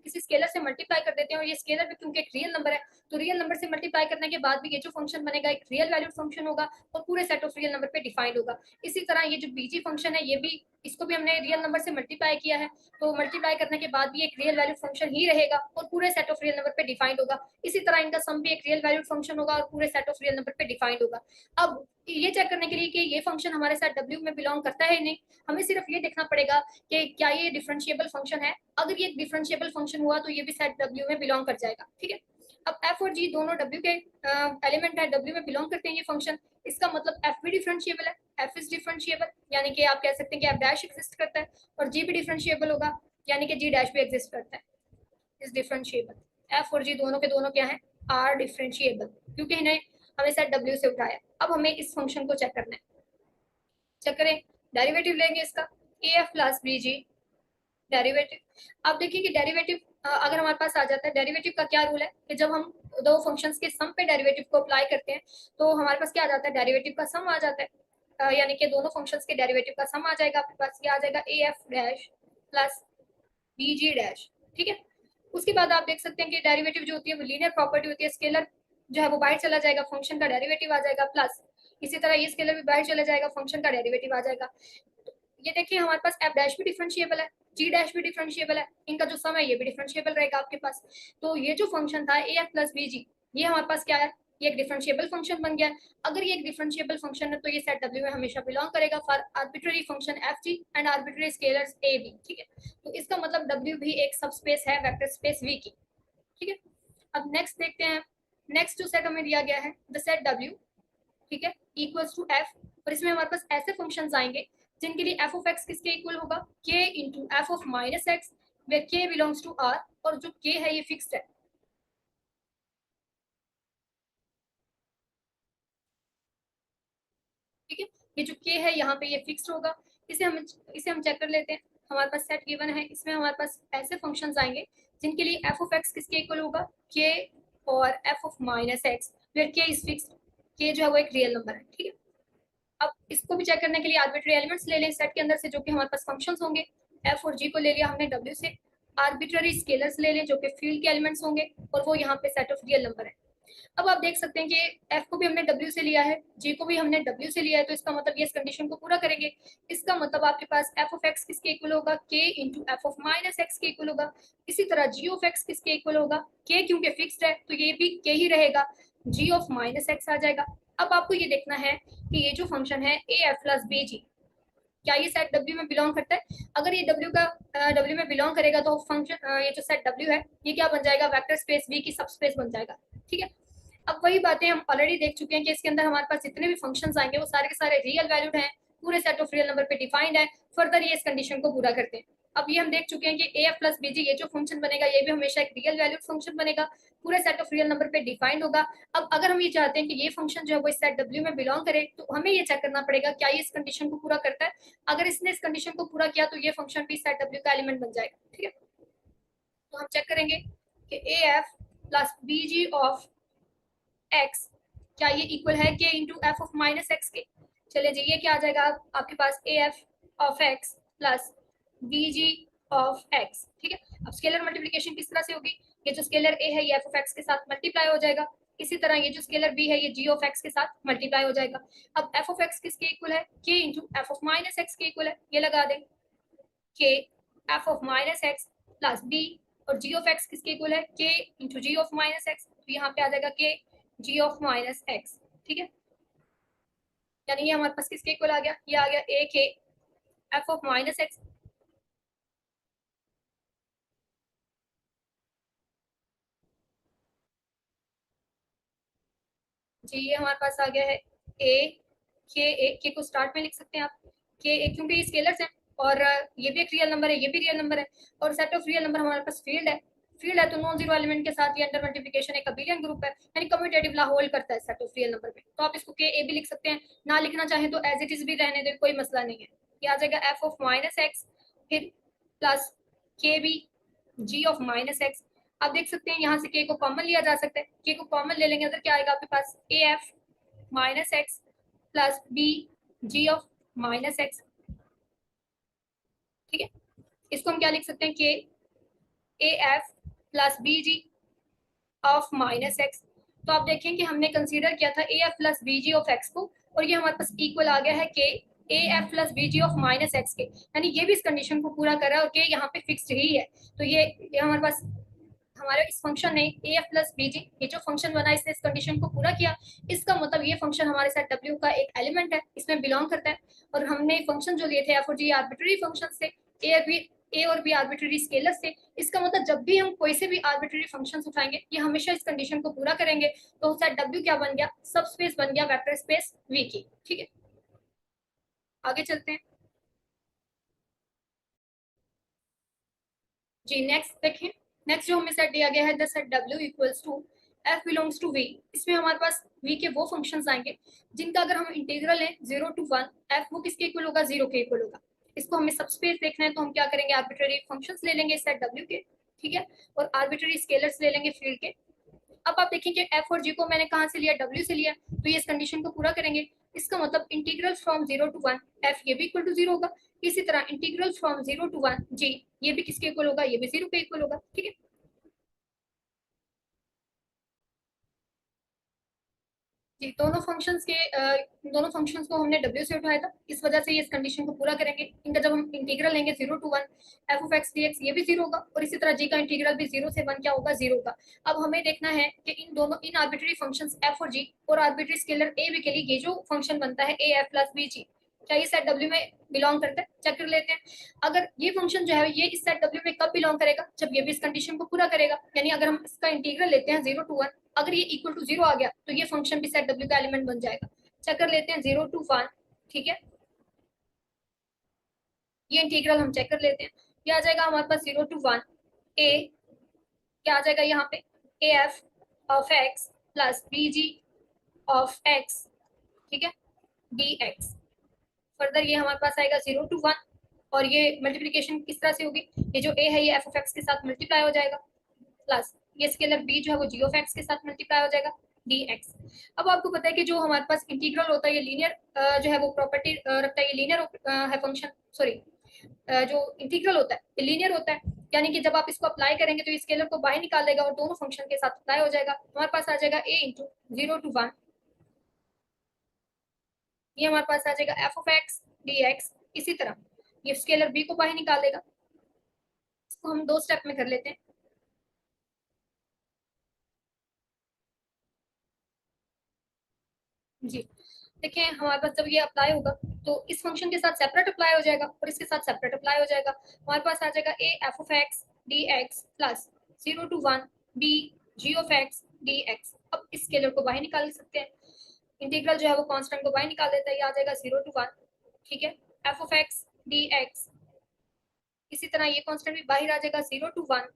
किसी स्केलर से मल्टीप्लाई कर देते हैं और ये स्केलर भी क्योंकि एक रियल नंबर है तो रियल नंबर से मल्टीप्लाई करने के बाद भी ये जो फंक्शन बनेगा एक रियल वैल्यूड फंक्शन होगा और पूरे सेट ऑफ रियल नंबर पे डिफाइंड होगा। इसी तरह ये जो बीजी फंक्शन है ये भी इसको भी हमने रियल नंबर से मल्टीप्लाई किया है तो मल्टीप्लाई करने के बाद भी एक रियल वैल्यूड फंक्शन ही रहेगा और पूरे सेट ऑफ रियल नंबर पे डिफाइंड होगा। इसी तरह इनका सम भी एक रियल वैल्यूड फंक्शन होगा और पूरे सेट ऑफ रियल नंबर पे डिफाइंड होगा। अब ये चेक करने के लिए कि ये फंक्शन हमारे साथ डब्ल्यू में बिलोंग करता है नहीं, हमें सिर्फ ये देखना पड़ेगा कि क्या ये डिफरेंशिएबल फंक्शन है। अगर ये डिफरेंशिएबल फंक्शन हुआ तो ये भी सेट डब्ल्यू में बिलोंग कर जाएगा। ठीक है, अब एफ और जी दोनों डब्ल्यू के एलिमेंट है, डब्ल्यू में बिलोंग करते हैं ये फंक्शन, इसका मतलब एफ भी डिफरेंशिएबल है, एफ इज डिफरेंशिएबल, यानी कि आप कह सकते हैं कि एफ डैश एग्जिस्ट करता है और जी भी डिफरेंशिएबल होगा यानी कि जी डैश भी एग्जिस्ट करता है, इज डिफरेंशिएबल। एफ और जी दोनों के दोनों क्या है, आर डिफरेंशिएबल, क्योंकि इन्हें हमें सेट डब्ल्यू से उठाया। अब हमें इस फंक्शन को चेक करना है, चेक करें, डेरिवेटिव लेंगे इसका a f plus b g derivative. आप देखिए कि डेरिवेटिव अगर हमारे पास आ जाता है, डेरिवेटिव का क्या रूल है कि जब हम दो फंक्शंस के सम पे डेरिवेटिव को अप्लाई करते हैं तो हमारे पास क्या आ जाता है, डेरिवेटिव का सम आ जाता है। यानी कि दोनों फंक्शंस के डेरिवेटिव का सम आ जाएगा, आपके पास क्या आ जाएगा, a f dash plus b g dash. ठीक है, उसके बाद आप देख सकते हैं कि डेरिवेटिव जो होती है वो लीनियर प्रॉपर्टी होती है, स्केलर जो है वो बाहर चला जाएगा, फंक्शन का डेरिवेटिव आ जाएगा, प्लस इसी तरह ये स्केलर भी बाहर चला जाएगा, फंक्शन का डेरिवेटिव आ जाएगा। ये देखिए हमारे पास एफ डैश भी डिफरेंशिएबल है, जी डैश भी डिफरेंशिएबल है, इनका जो सम है ये भी डिफरेंशिएबल रहेगा आपके पास। तो ये जो फंक्शन था ए एफ प्लस बी जी, ये हमारे पास क्या है, ये एक डिफरेंशिएबल फंक्शन बन गया है। अगर ये एक डिफरेंशिएबल फंक्शन है तो ये सेट डब्ल्यू में हमेशा बिलोंग करेगा for arbitrary function f g and arbitrary scalars a b. ठीक है, तो इसका मतलब डब्ल्यू भी एक सब स्पेस है वेक्टर स्पेस वी की। ठीक है, अब नेक्स्ट देखते हैं। नेक्स्ट जो सेट हमें दिया गया है द सेट डब्ल्यू, ठीक है, इक्वल्स टू एफ, और इसमें हमारे पास ऐसे फंक्शंस आएंगे जिनके लिए एफ ऑफ एक्स किसके इक्वल होगा, k into f of minus x, where k belongs to R, और जो के है ये फिक्स्ड है। ठीक है, ये जो के है यहाँ पे ये फिक्स्ड होगा। इसे हम चेक कर लेते हैं। हमारे पास सेट गिवन है, इसमें हमारे पास ऐसे फंक्शंस आएंगे जिनके लिए एफ ऑफ एक्स किसके इक्वल होगा, के और f of minus x, where k is fixed, k जो है वो एक रियल नंबर है। ठीक है, अब इसको भी चेक करने के लिए आर्बिट्री एलिमेंट्स ले लें सेट के अंदर से, जो कि हमारे पास फंक्शंस होंगे। एफ और जी को ले लिया हमने डब्ल्यू से। आर्बिट्ररी स्केलर्स ले लें जो कि फील्ड के एलिमेंट्स होंगे, और वो यहाँ पे सेट ऑफ रियल नंबर है। अब आप देख सकते हैं कि एफ को भी हमने डब्ल्यू से लिया है, जी को भी हमने डब्ल्यू से लिया है, तो इसका मतलब ये इस कंडीशन को पूरा करेंगे। इसका मतलब आपके पास एफ ऑफ एक्स किसके इक्वल होगा, k into f of minus x के इक्वल होगा। इसी तरह जी ऑफ एक्स किसके इक्वल होगा, के क्योंकि फिक्स्ड है तो ये भी के ही रहेगा, जी ऑफ माइनस एक्स आ जाएगा। अब आपको ये देखना है कि ये जो फंक्शन है ए एफ प्लस बी जी, क्या ये सेट डब्ल्यू में बिलोंग करता है। अगर ये डब्ल्यू में बिलोंग करेगा तो फंक्शन ये जो सेट डब्ल्यू है ये क्या बन जाएगा, वेक्टर स्पेस वी की सब स्पेस बन जाएगा। ठीक है, अब वही बातें हम ऑलरेडी देख चुके हैं कि इसके अंदर हमारे पास जितने भी फंक्शंस आएंगे वो सारे के सारे रियल वैल्यूड हैं, पूरे सेट ऑफ रियल नंबर पे डिफाइंड है। फर्दर ये इस कंडीशन को पूरा करते हैं। अब ये हम देख चुके हैं कि ए एफ प्लस बीजी ये जो फंक्शन बनेगा ये भी हमेशा एक रियल वैल्यूड फंक्शन बनेगा, पूरे सेट ऑफ रियल नंबर पे डिफाइंड होगा। अब अगर हम ये चाहते हैं कि ये फंक्शन जो है वो इस सेट डब्ल्यू में बिलोंग करे, तो हमें ये चेक करना पड़ेगा क्या ये इस कंडीशन को पूरा करता है। अगर इसने इस कंडीशन को पूरा किया तो ये फंक्शन भी सेट डब्ल्यू का एलिमेंट बन जाएगा। ठीक है, तो हम चेक करेंगे कि a f plus b g of x, क्या ये इक्वल है के into f of minus x के। चलिए जी, ये क्या आ जाएगा आपके पास a f of x plus b g of x. ठीक है, अब स्केलर मल्टीप्लीकेशन किस तरह से होगी, ये जो स्केलर ए है ये एफ ऑफ एक्स के साथ मल्टीप्लाई हो जाएगा, इसी तरह ये जो स्केलर बी है ये जी ऑफ एक्स के साथ मल्टीप्लाई हो जाएगा। अब एफ ऑफ एक्स किसके इक्वल है, के into f of minus x के इक्वल है, ये लगा दें, k f of minus x plus b, और जी ऑफ एक्स किसके इक्वल है, के into g of minus x, तो यहाँ पे आ जाएगा के जी ऑफ माइनस एक्स। ठीक है, यानी ये हमारे पास किसके इक्वल आ गया, ये आ गया ए के एफ ऑफ माइनस एक्स। जी ये हमारे पास आ गया है ए के को स्टार्ट में लिख सकते हैं आप, के ए क्योंकि ये स्केलर्स हैं, और ये भी एक रियल नंबर है, ये भी रियल नंबर है, और सेट ऑफ रियल नंबर हमारे पास फील्ड है। फील्ड है तो नॉन जीरो एलिमेंट के साथ ये अंडर मल्टीप्लिकेशन एक अबिलियन ग्रुप है, यानी कम्यूटेटिव ला होल्ड करता है सेट ऑफ रियल नंबर में। तो आप इसको के ए भी लिख सकते हैं, ना लिखना चाहें तो एज इट इज भी रहने दें, कोई मसला नहीं है। ये आ जाएगा एफ ऑफ माइनस एक्स, फिर plus k b g of minus x. आप देख सकते हैं यहाँ से के को कॉमन लिया जा सकता है, के को कॉमन ले लेंगे, अगर क्या आएगा आपके पास a f minus x plus b g of minus x. ठीक है, इसको हम क्या लिख सकते हैं, के a f plus b g of minus x. तो आप देखें कि हमने कंसीडर किया था a f plus b g of x को, और ये हमारे पास इक्वल आ गया है k a f plus b g of minus x के, यानी ये भी इस कंडीशन को पूरा कर रहा है, और के यहाँ पे फिक्स्ड ही है। तो ये हमारे पास हमारे इस फंक्शन ने ए एफ प्लस बी जी, ये जो फंक्शन बना इसने इस कंडीशन को पूरा किया। इसका मतलब ये फंक्शन हमारे साथ डब्ल्यू का एक एलिमेंट है, इसमें बिलोंग करता है। और हमने फंक्शन जो लिए थे एफ और जी आर्बिट्ररी फंक्शन से, ए और बी आर्बिट्ररी स्केलर से। इसका मतलब जब भी हम कोई से भी आर्बिट्ररी फंक्शन उठाएंगे ये हमेशा इस कंडीशन को पूरा करेंगे। तो सेट डब्ल्यू क्या बन गया, सब स्पेस बन गया वेक्टर स्पेस वी की। ठीक है, आगे चलते हैं जी। नेक्स्ट देखें, नेक्स्ट जो हमें सेट दिया गया है द सेट डब्ल्यू equals to f belongs to v. इसमें हमारे पास वी के वो फंक्शंस आएंगे जिनका अगर हम इंटीग्रल है 0 to 1, एफ वो किसके इक्वल होगा, 0 के इक्वल होगा। इसको हमें सब स्पेस देखना है तो हम क्या करेंगे, आर्बिट्ररी फंक्शंस ले लेंगे सेट डब्ल्यू के। ठीक है, और आर्बिट्ररी स्केलर्स ले लेंगे फील्ड के। अब आप देखें कि एफ और जी को मैंने कहाँ से लिया, डब्ल्यू से लिया, तो ये इस कंडीशन को पूरा करेंगे। इसका मतलब इंटीग्रल फ्रॉम 0 to 1 एफ ये भी इक्वल टू 0 होगा। इसी तरह इंटीग्रल फ्रॉम 0 to 1 जी, ये भी किसके इक्वल होगा, ये भी 0 के इक्वल होगा। ठीक है, जी, दोनों फंक्शंस को हमने W से उठाया था, इस वजह से ये इस कंडीशन को पूरा करेंगे। इनका जब हम इंटीग्रल लेंगे 0 to 1 F of x d x, ये भी 0 होगा, और इसी तरह जी का इंटीग्रल भी 0 से 1 क्या होगा, 0 होगा। अब हमें देखना है कि इन आर्बिट्री फंक्शंस एफ और जी और आर्बिट्री स्केलर ए बी के लिए ये जो फंक्शन बनता है ए एफ प्लस बी जी, क्या ये सेट W में बिलोंग करता है, चेक कर लेते हैं। अगर ये फंक्शन जो है ये इस सेट W में कब बिलोंग करेगा, जब ये भी इस कंडीशन को पूरा करेगा। यानी अगर हम इसका इंटीग्रल लेते हैं 0 to 1, अगर ये इक्वल टू 0 आ गया तो ये फंक्शन भी सेट W का एलिमेंट बन जाएगा। चेक कर लेते हैं 0 to 1, ठीक है, ये इंटीग्रल हम चेक कर लेते हैं। ये आ जाएगा हमारे पास 0 to 1 ए, क्या आ जाएगा यहाँ पे, a f of x plus b g of x, ठीक है, डी एक्स। फर्दर ये हमारे पास आएगा 0 to 1, और ये मल्टीप्लीकेशन किस तरह से होगी, ये जो ए है ये एफ ऑफ एक्स के साथ मल्टीप्लाई हो जाएगा, प्लस ये स्केलर बी जो है वो जी ऑफ एक्स के साथ मल्टीप्लाई हो जाएगा, डी एक्स। अब आपको पता है कि जो हमारे पास इंटीग्रल होता है ये लीनियर जो है वो प्रॉपर्टी रखता है, ये लीनियर है फंक्शन, सॉरी, जो इंटीग्रल होता है ये लीनियर होता है। यानी कि जब आप इसको अप्लाई करेंगे तो ये स्केलर को बाहर निकाल देगा और दोनों फंक्शन के साथ अप्लाई हो जाएगा। हमारे पास आ जाएगा ए इंटू 0 to 1, ये हमारे पास आ जाएगा f of x d x. इसी तरह ये स्केलर बी को बाहर निकाल देगा। इसको हम दो स्टेप में कर लेते हैं। जी, देखिए हमारे पास जब ये अप्लाई होगा तो इस फंक्शन के साथ सेपरेट अप्लाई हो जाएगा और इसके साथ सेपरेट अप्लाई हो जाएगा। हमारे पास आ जाएगा a f of x d x plus 0 to 1 b g of x d x. अब इस स्केलर को बाहर निकाल सकते हैं, इंटीग्रल जो है वो कांस्टेंट को बाहर निकाल देता है, ये आ जाएगा 0 to 1, ठीक है, f of x d x. इसी तरह ये कांस्टेंट भी बाहर आ जाएगा 0 to 1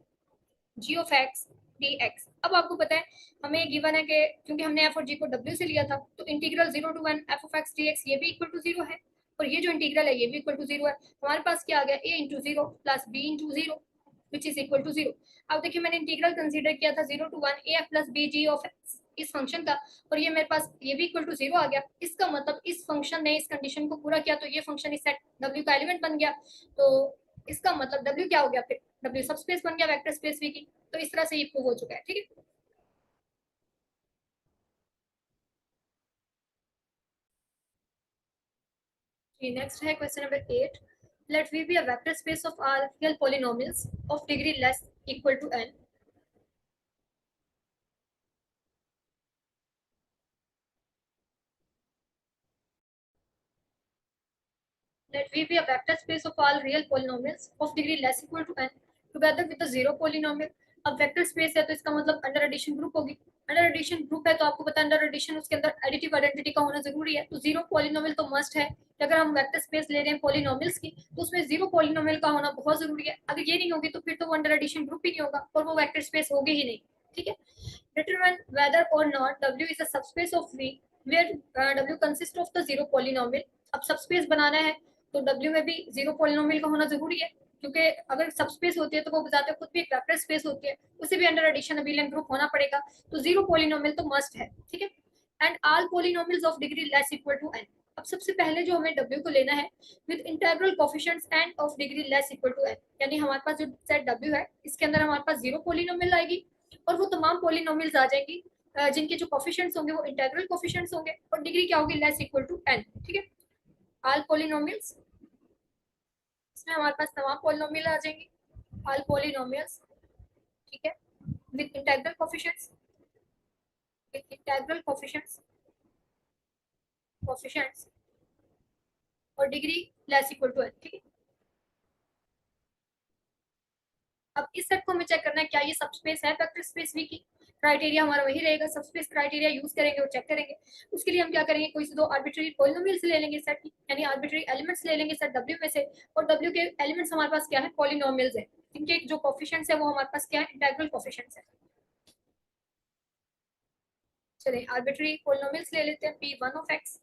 g of x d x. अब आपको पता है हमें गिवन है कि क्योंकि हमने एफ और जी को डब्ल्यू से लिया था तो integral 0 to 1 F of x d x ये भी इक्वल टू 0 है, और ये जो इंटीग्रल है ये भी इक्वल टू 0 है। हमारे पास क्या आ गया, a into 0 plus b into 0 which is equal to 0। अब देखिए मैंने इंटीग्रल कंसीडर किया था 0 to 1 a f plus b g of x इस फंक्शन का, और ये मेरे पास ये भी इक्वल टू 0 आ गया। इसका मतलब इस फंक्शन ने इस कंडीशन को पूरा किया तो ये फंक्शन इस सेट W का एलिमेंट बन गया। तो इसका मतलब W क्या हो गया, फिर W सब स्पेस बन गया वेक्टर स्पेस V की। तो इस तरह से ये प्रूव हो चुका है, ठीक है। नेक्स्ट है question number 8। Let V be a vector space of all real polynomials of degree less equal to n. Let V be a vector space of all real polynomials of degree less equal to n together with a zero polynomial. अब vector space है तो इसका मतलब under addition group होगी। Under addition group है तो आपको पता है अंडर एडिशन उसके अंदर एडिटिव आइडेंटिटी का होना जरूरी है, तो जीरो पॉलिनोमियल तो मस्ट है कि अगर हम वेक्टर स्पेस ले रहे हैं पॉलिनोमियल्स की तो उसमें जीरो पॉलिनोमियल का होना बहुत जरूरी है। अगर ये नहीं होगी तो फिर तो वो अंडर एडिशन ग्रुप ही नहीं होगा और वो वेक्टर स्पेस होगी ही नहीं, ठीक है। Determine whether or not W is a subspace of V where W consists of the zero polynomial. अब सबस्पेस बनाना है तो W में भी जीरो पॉलिनोमियल का होना जरूरी है, क्योंकि अगर सबस्पेस होती है तो वो बजाते खुद भी एक वेक्टर स्पेस होती है, उसे भी अंडर एडिशन अबेलियन ग्रुप होना पड़ेगा। तो जीरो पॉलिनोमियल तो मस्ट है, ठीक है। And all polynomials of degree less equal to n। अब सबसे पहले जो हमें W को लेना है with integral coefficients and of degree less equal to n, यानी हमारे पास जो सेट W है इसके अंदर हमारे पास जीरो पॉलिनोमियल आएगी और वो तमाम पॉलिनोमियल्स आ जाएगी जिनके जो कोफिशिएंट्स होंगे वो इंटीग्रल कोफिशिएंट्स होंगे और डिग्री क्या होगी, लेस इक्वल टू n, ठीक है। ऑल पॉलिनोमियल्स, इसमें हमारे पास तमाम पॉलिनोमियल आ जाएंगे, ऑल पॉलिनोमियल्स, ठीक है, with integral coefficients, with integral coefficients coefficients और degree less equal to n, ठीक है। अब इस सेट को हमें चेक करना है क्या ये सबस्पेस है वेक्टर स्पेस V की। क्राइटेरिया हमारा वही रहेगा, सबस्पेस क्राइटेरिया यूज करेंगे और चेक करेंगे। उसके लिए हम क्या करेंगे, कोई से दो आर्बिट्ररी पॉलिनोमियल्स ले लेंगे सेट की, यानी आर्बिट्ररी एलिमेंट्स ले लेंगे सेट W में से, और W के एलिमेंट्स हमारे पास क्या है, पॉलिनोमियल्स है, इनके जो कोफिशिएंट्स है वो हमारे पास क्या है, इंटीग्रल कोफिशिएंट्स है। चलिए आर्बिट्ररी पॉलिनोमियल्स ले लेते हैं, P1 ऑफ x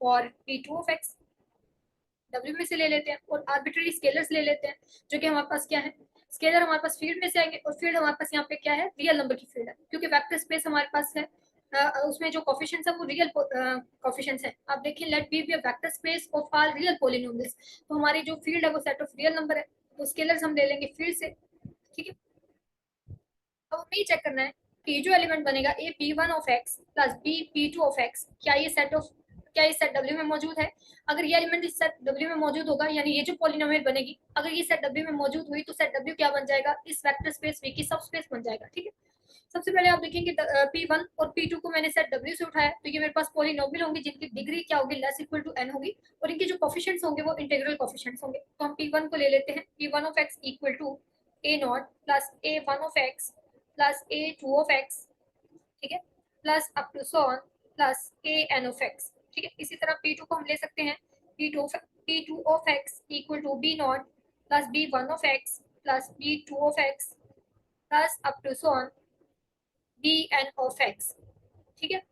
और P2 ऑफ x W में से ले लेते हैं, और आर्बिट्ररी स्केलर्स ले लेते हैं जो कि हमारे पास क्या है, स्केलर हमारे पास फील्ड में से आएंगे और फील्ड हमारे पास यहाँ पे क्या है, रियल नंबर की फील्ड है, क्योंकि वेक्टर स्पेस हमारे पास है उसमें जो कोफिशिएंट्स है वो रियल कोफिशिएंट्स है। आप देखिए let v be a vector space of all real polynomials, तो हमारी जो फील्ड है वो सेट ऑफ रियल नंबर है, तो स्केलर्स हम ले लेंगे फील्ड से, ठीक है। अब हमें ये चेक करना है ये जो एलिमेंट बनेगा ए p1 of x plus b p2 of x, क्या ये सेट W में मौजूद है? अगर ये एलिमेंट इस सेट W में मौजूद होगा, यानी ये जो पॉलिनोमियल बनेगी अगर ये सेट W में मौजूद हुई तो सेट W क्या बन जाएगा? इस वेक्टर स्पेस V की सब स्पेस बन जाएगा। ठीक है, सबसे पहले आप देखेंगे P1 और P2 को मैंने सेट W से उठाया, तो ये मेरे पास पॉलिनोमियल होंगे जिनकी डिग्री क्या होगी? लेस इक्वल टू n होगी, और इनके जो कोफिशिएंट्स होंगे वो इंटीग्रल कोफिशिएंट्स होंगे। तो हम P1 को ले लेते हैं, P1 of x equal to a0 plus a1 of x plus a2 of x, ठीक है, plus up to so on plus an of x। ठीक है, इसी तरह P2 को हम ले सकते हैं, P2 of x equal to b0 plus b1 of x plus b2 of x plus up to so on bn of x। ठीक है,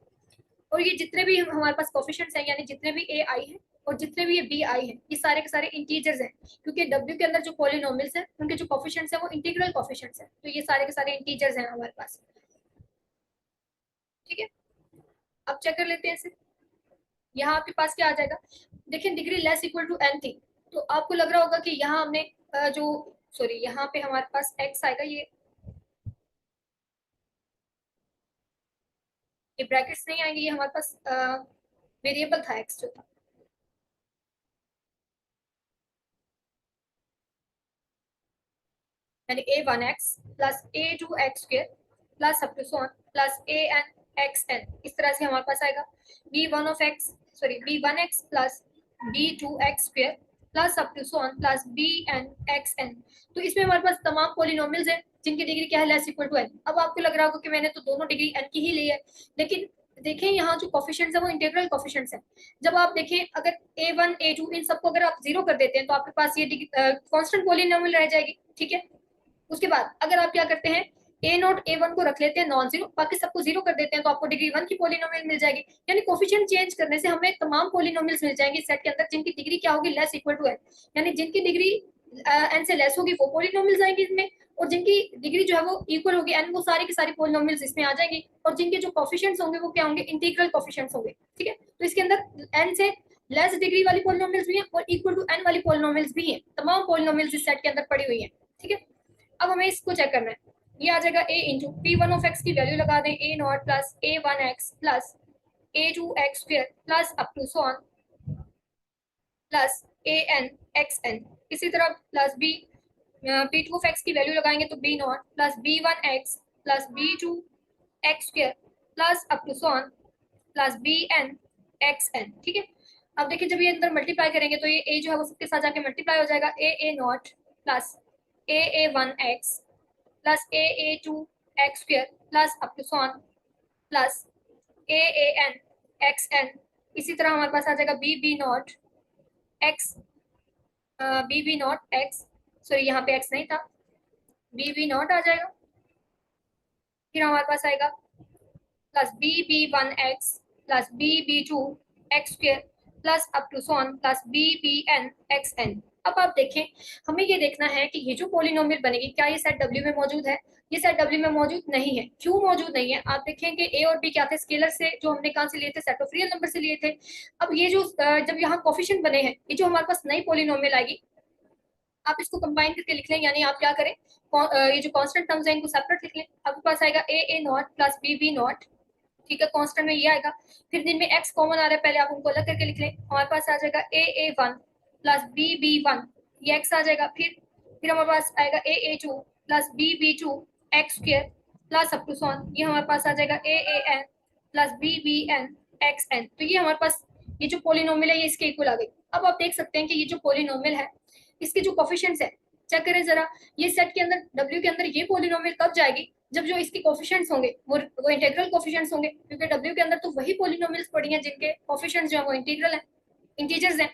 और ये जितने भी हमारे पास कोफिशिएंट्स हैं, यानी जितने भी a आई हैं और जितने भी ये b आई हैं, ये सारे के सारे इंटीजर्स हैं, क्योंकि w के अंदर जो पॉलिनोमियल्स हैं उनके जो कोफिशिएंट्स हैं वो इंटीग्रल कोफिशिएंट्स हैं, तो ये सारे के सारे इंटीजर्स हैं हमारे पास। ठीक है, अब चेक कर लेते हैं इसे। यहाँ आपके पास क्या आ जाएगा? देखिए degree less equal to n थी, तो आपको लग रहा होगा कि यहाँ हमने यहाँ पे हमारे पास x आएगा, ये ब्रैकेट्स नहीं आएंगे, ये हमारे पास वेरिएबल था x जो था। यानी a1x plus a2x square plus up to so on plus an इस तरह से हमारे पास आएगा b1x plus b2x square plus up to so on plus bnxn। तो इसमें हमारे पास तमाम पॉलिनोमियल्स हैं जिनकी डिग्री क्या है? Less equal to n। अब आपको लग रहा होगा कि मैंने तो दोनों डिग्री n की ही ली है, लेकिन देखें यहाँ जो कोफिशिएंट्स है वो इंटीग्रल कोफिशिएंट्स है। जब आप देखें अगर a1 a2 इन सबको अगर आप जीरो कर देते हैं तो आपके पास ये कांस्टेंट पॉलिनोमियल रह जाएगी। ठीक है, उसके बाद अगर आप क्या करते हैं, a0 a1 को रख लेते हैं नॉन जीरो, बाकी सबको जीरो कर देते हैं, तो आपको डिग्री 1 की पॉलिनोमियल मिल जाएगी। यानी कोफिशिएंट चेंज करने से हमें तमाम पॉलिनोमियल्स मिल जाएंगे सेट के अंदर जिनकी डिग्री क्या होगी? Less equal to n। यानी जिनकी डिग्री n से लेस होगी वो पॉलिनोमियल्स आएंगे इसमें, और जिनकी डिग्री जो है वो इक्वल होगी n, वो सारी की सारी पॉलिनोमियल्स इसमें आ जाएंगी, और जिनके जो कोफिशिएंट्स होंगे वो क्या होंगे? इंटीग्रल कोफिशिएंट्स होंगे। ठीक है, तो इसके अंदर n से लेस डिग्री वाली पॉलिनोमियल्स भी हैं और इक्वल टू n वाली पॉलिनोमियल्स भी हैं, तमाम पॉलिनोमियल्स इस सेट के अंदर पड़ी हुई हैं। ठीक है, अब हमें इसको चेक करना है, ये आ जाएगा a into p1 of x की वैल्यू लगा दें a0 plus a1x plus a2x square plus up to so on plus anxn। इसी तरह प्लस p2 ऑफ x की वैल्यू लगाएंगे तो b0 plus b1x plus b2x square plus up to so on plus bnxn। ठीक है, अब देखिए जब ये अंदर मल्टीप्लाई करेंगे तो ये a जो है वो सबके साथ जाके मल्टीप्लाई हो जाएगा, a0 plus a1x plus a2x square plus up to so on plus anxn। इसी तरह हमारे पास आ जाएगा b0 x b0 x, sorry यहाँ पे x नहीं था, b0 आ जाएगा, फिर हमारे पास आएगा plus b1x plus b2x square plus up to so on plus bnxn। अब आप देखें, हमें ये देखना है कि ये जो पॉलिनोमियल बनेगी क्या ये सेट W में मौजूद है? ये सेट W में मौजूद नहीं है। क्यों मौजूद नहीं है? आप देखें कि a और b क्या थे? स्केलर से, जो हमने कहाँ से लिए थे? सेट ऑफ रियल नंबर से लिए थे। अब ये जो जब यहाँ कोफिशिएंट बने हैं, ये जो हमारे पास नई पॉलिनोमियल आएगी, आप इसको कंबाइन करके लिख लें, यानी आप क्या करें, ये जो कांस्टेंट टर्म्स हैं इनको सेपरेट लिख लें। आपके पास आएगा a0 प्लस b0, ठीक है, कांस्टेंट में ये आएगा, फिर जिनमें x कॉमन आ रहा है पहले आप उनको अलग करके लिख लें। हमारे पास आ जाएगा a1 प्लस b1, ये x आ जाएगा, फिर हमारे पास आएगा a2 plus b2 x square plus up to so on, ये हमारे पास आ जाएगा an प्लस bbn xn। तो ये हमारे पास ये जो पॉलिनोमियल है ये इसके इक्वल आ गई। अब आप देख सकते हैं कि ये जो पॉलिनोमियल है इसके जो कोफिशिएंट्स है, चेक करें जरा, ये सेट के अंदर W के अंदर ये पॉलिनोमियल कब जाएगी? जब जो इसके कोफिशिएंट्स होंगे वो इंटीग्रल कोफिशिएंट्स होंगे, क्योंकि W के अंदर तो वही पॉलिनोमियल्स पड़ी हैं जिनके कोफिशिएंट्स जो है वो इंटीग्रल है, इंटीजर्स हैं।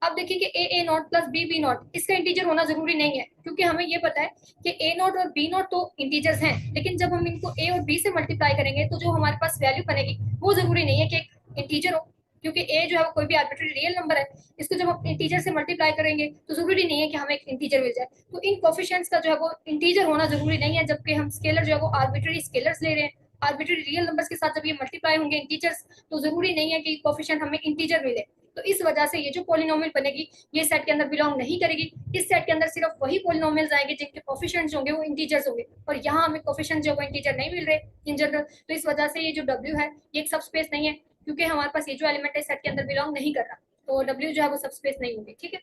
अब देखिए कि a0 प्लस b0 इसका इंटीजर होना जरूरी नहीं है, क्योंकि हमें ये पता है कि a0 और b0 तो इंटीजर्स हैं, लेकिन जब हम इनको a और b से मल्टीप्लाई करेंगे तो जो हमारे पास वैल्यू बनेगी वो जरूरी नहीं है कि एक इंटीजर हो, क्योंकि a जो है वो कोई भी आर्बिट्ररी रियल नंबर है, इसको जब हम इंटीजर से मल्टीप्लाई करेंगे तो जरूरी नहीं है कि हमें एक इंटीजर मिल जाए। तो इन कोफिशिएंट्स का जो है वो इंटीजर होना जरूरी नहीं है, जबकि हम स्केलर जो है वो आर्बिट्ररी स्केलर्स ले रहे हैं, आर्बिट्ररी रियल नंबर्स के साथ जब ये मल्टीप्लाई होंगे इंटीजर्स, तो जरूरी नहीं है कि कोफिशिएंट हमें इंटीजर मिले। तो इस वजह से ये जो पॉलिनोमियल बनेगी ये सेट के अंदर बिलोंग नहीं करेगी। इस सेट के अंदर सिर्फ वही पॉलिनोमियल्स आएंगे जिनके कोफिशिएंट्स होंगे वो इंटीजर्स होंगे, और यहाँ हमें कोफिशिएंट जो वो इंटीजर नहीं मिल रहे इन जनरल। तो इस वजह से ये जो W है ये एक सबस्पेस नहीं है, क्योंकि हमारे पास ये जो एलिमेंट है सेट के अंदर बिलोंग नहीं कर रहा, तो W जो है वो सबस्पेस नहीं होगी। ठीक है,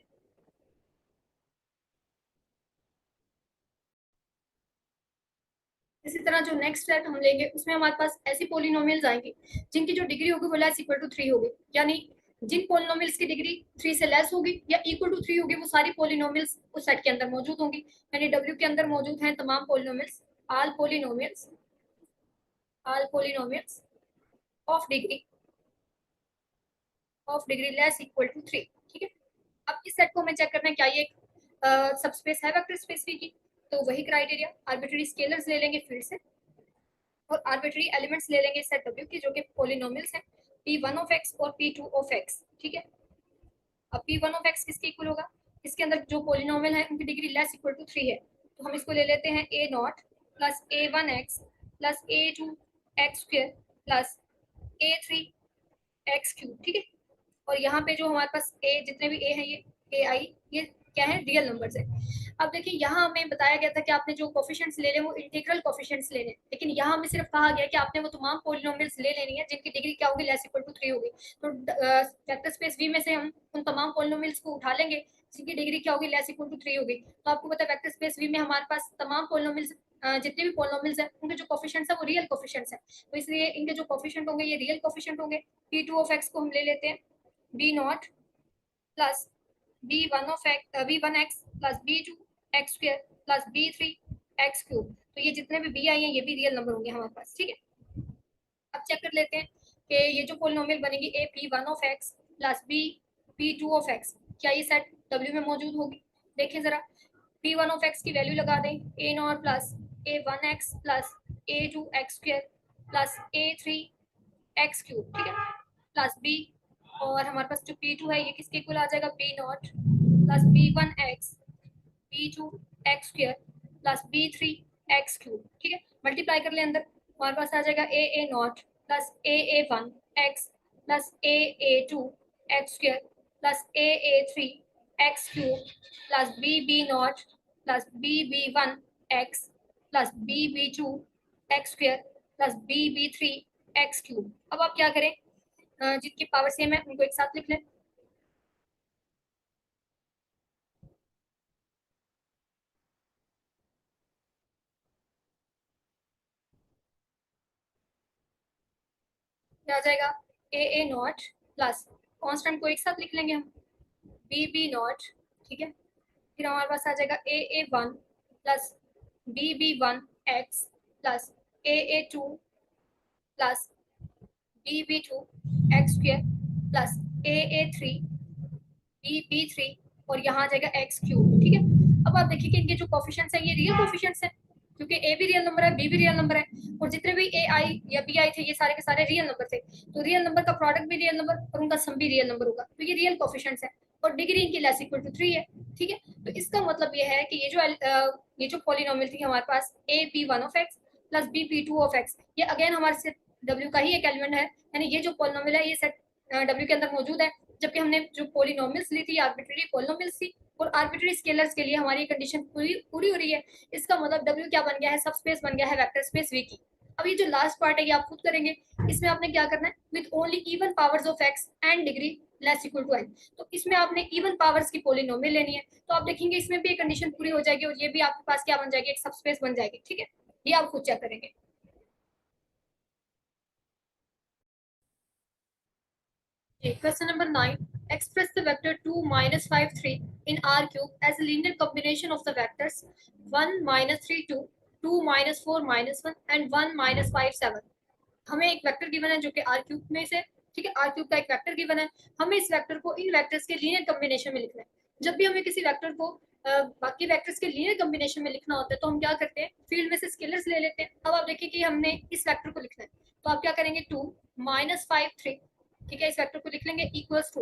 इसी तरह जो नेक्स्ट सेट हम लेंगे उसमें हमारे पास ऐसी पोलिनोमियल्स आएंगी जिनकी जो डिग्री होगी वो लेस इक्वल टू 3 होगी, यानी जिन पोलिनोमियल्स की डिग्री 3 से लेस होगी या इक्वल टू 3 होगी वो सारी पोलिनोमियल्स उस सेट के अंदर मौजूद होंगी। यानी डब्ल्यू के अंदर मौजूद हैं तमाम polynomials, all polynomials, all polynomials of degree less equal to 3। ठीक है, अब इस सेट को हमें चेक करना है क्या ये एक सबस्पेस है वेक्टर स्पेस की। तो वही क्राइटेरिया, आर्बिट्ररी स्केलर्स ले लेंगे फील्ड से और आर्बिट्ररी एलिमेंट्स ले लेंगे सेट W के जो कि पोलिनोमियल्स हैं P1 ऑफ x और P2 ऑफ x। ठीक है, अब P1 ऑफ x किसके इक्वल होगा, इसके अंदर जो पोलिनोमियल है उनकी डिग्री लेस इक्वल टू 3 है, तो हम इसको ले लेते हैं a not plus a1x plus a2x square plus a3x cube. ठीक है, और यहाँ पे जो हमारे पास a जितने भी a हैं ये ai ये क्या है, रियल नंबर्स है। अब देखिए यहाँ हमें बताया गया था कि आपने जो कोफिशिएंट्स ले लें वो इंटीग्रल कोफिशिएंट्स ले लें, लेकिन यहाँ हमें सिर्फ कहा गया कि आपने वो तमाम पॉलिनोमियल्स ले लेनी है जिनकी डिग्री क्या होगी, लेस इक्वल टू 3 होगी। तो वेक्टर स्पेस वी में से हम उन तमाम पॉलिनोमियल्स को उठा लेंगे जिनकी डिग्री क्या होगी, लेस इक्वल टू 3 होगी। तो आपको पता है वेक्टर स्पेस वी में हमारे पास तमाम पॉलिनोमियल्स जितने भी पॉलिनोमियल्स हैं उनके जो कोफिशिएंट्स हैं वो रियल कोफिशिएंट्स हैं, तो इसलिए इनके जो कोफिशिएंट होंगे ये रियल कोफिशिएंट होंगे। P2 ऑफ x को हम ले लेते हैं b not plus b1 x plus b2 x square plus b3 x cube. तो ये जितने भी b आई हैं ये भी रियल नंबर होंगे हमारे पास। ठीक है, अब चेक कर लेते हैं कि ये जो पोलिनोमियल बनेगी a p1 of x plus b p2 of x क्या ये सेट W में मौजूद होगी। देखें जरा, p1 ऑफ x की वैल्यू लगा दें a not plus a1x plus a2x square plus a3x cube. ठीक है, प्लस b, और हमारे पास जो P2 है ये किसके इक्वल आ जाएगा, B not plus B1x B2x square plus B3x cube. ठीक है, मल्टीप्लाई कर ले अंदर, हमारे पास आ जाएगा A not plus A1x plus A2x square plus A3x cube plus B not plus B1x plus B2x square plus B3x cube. अब आप क्या करें, जिनकी पावर सेम है उनको एक साथ लिख लें। आ जाएगा ए नॉट प्लस कांस्टेंट को एक साथ लिख लेंगे हम बी नॉट। ठीक है, फिर हमारे पास आ जाएगा A1 plus B1x plus A2 plus B2 x square plus A3 B3 और यहाँ आ जाएगा x क्यूब। ठीक है, अब आप देखिए कि इनके जो कोफिशिएंट्स हैं ये रियल कोफिशिएंट्स हैं, क्योंकि a भी रियल नंबर है, b भी रियल नंबर है, और जितने भी a आई या b आई थे ये सारे के सारे रियल नंबर थे। तो रियल नंबर का प्रोडक्ट भी रियल नंबर और उनका सम भी रियल नंबर होगा, तो ये रियल कोफिशिएंट्स है और डिग्री इनकी लेस इक्वल टू 3 है। ठीक है, तो इसका मतलब ये है कि ये जो पॉलिनोमियल थी हमारे पास a p1 of x plus b p2 of x, ये अगेन हमारे सेट w का ही एक एलिमेंट है, यानी ये जो पॉलिनोमियल है ये सेट w के अंदर मौजूद है। जबकि हमने जो पॉलिनोमियल्स ली थी आर्बिट्ररी पॉलिनोमियल्स थी, और आर्बिट्ररी स्केलर्स के लिए हमारी कंडीशन पूरी पूरी हो रही है। इसका मतलब W क्या बन गया है, सब स्पेस बन गया है वेक्टर स्पेस V की। अब ये जो लास्ट पार्ट है ये आप खुद करेंगे, इसमें आपने क्या करना है, with only even powers of x and degree less equal to n। तो इसमें आपने इवन पावर्स की पोलिनोमियल लेनी है, तो आप देखेंगे इसमें भी एक कंडीशन पूरी हो जाएगी और ये भी आपके पास क्या बन जाएगी, एक सब स्पेस बन जाएगी। ठीक है, ये आप खुद चेक करेंगे। Question number 9. Express the vector 2 minus 5 3 in R cube as a linear combination of the vectors 1 minus 3 2, 2 minus 4 minus 1 and 1 minus 5 7। हमें एक वेक्टर गिवन है जो कि R क्यूब में से, ठीक है, R क्यूब का एक वेक्टर गिवन है, हमें इस वेक्टर को इन वेक्टर्स के लीनियर कॉम्बिनेशन में लिखना है। जब भी हमें किसी वेक्टर को बाकी वेक्टर्स के लीनियर कॉम्बिनेशन में लिखना होता है तो हम क्या करते हैं, फील्ड में से स्केलर्स ले लेते हैं। अब आप देखिए कि हमने इस वेक्टर को लिखना है, तो आप क्या करेंगे, 2 minus 5 3, ठीक है, इस वेक्टर को लिख लेंगे इक्वल्स टू,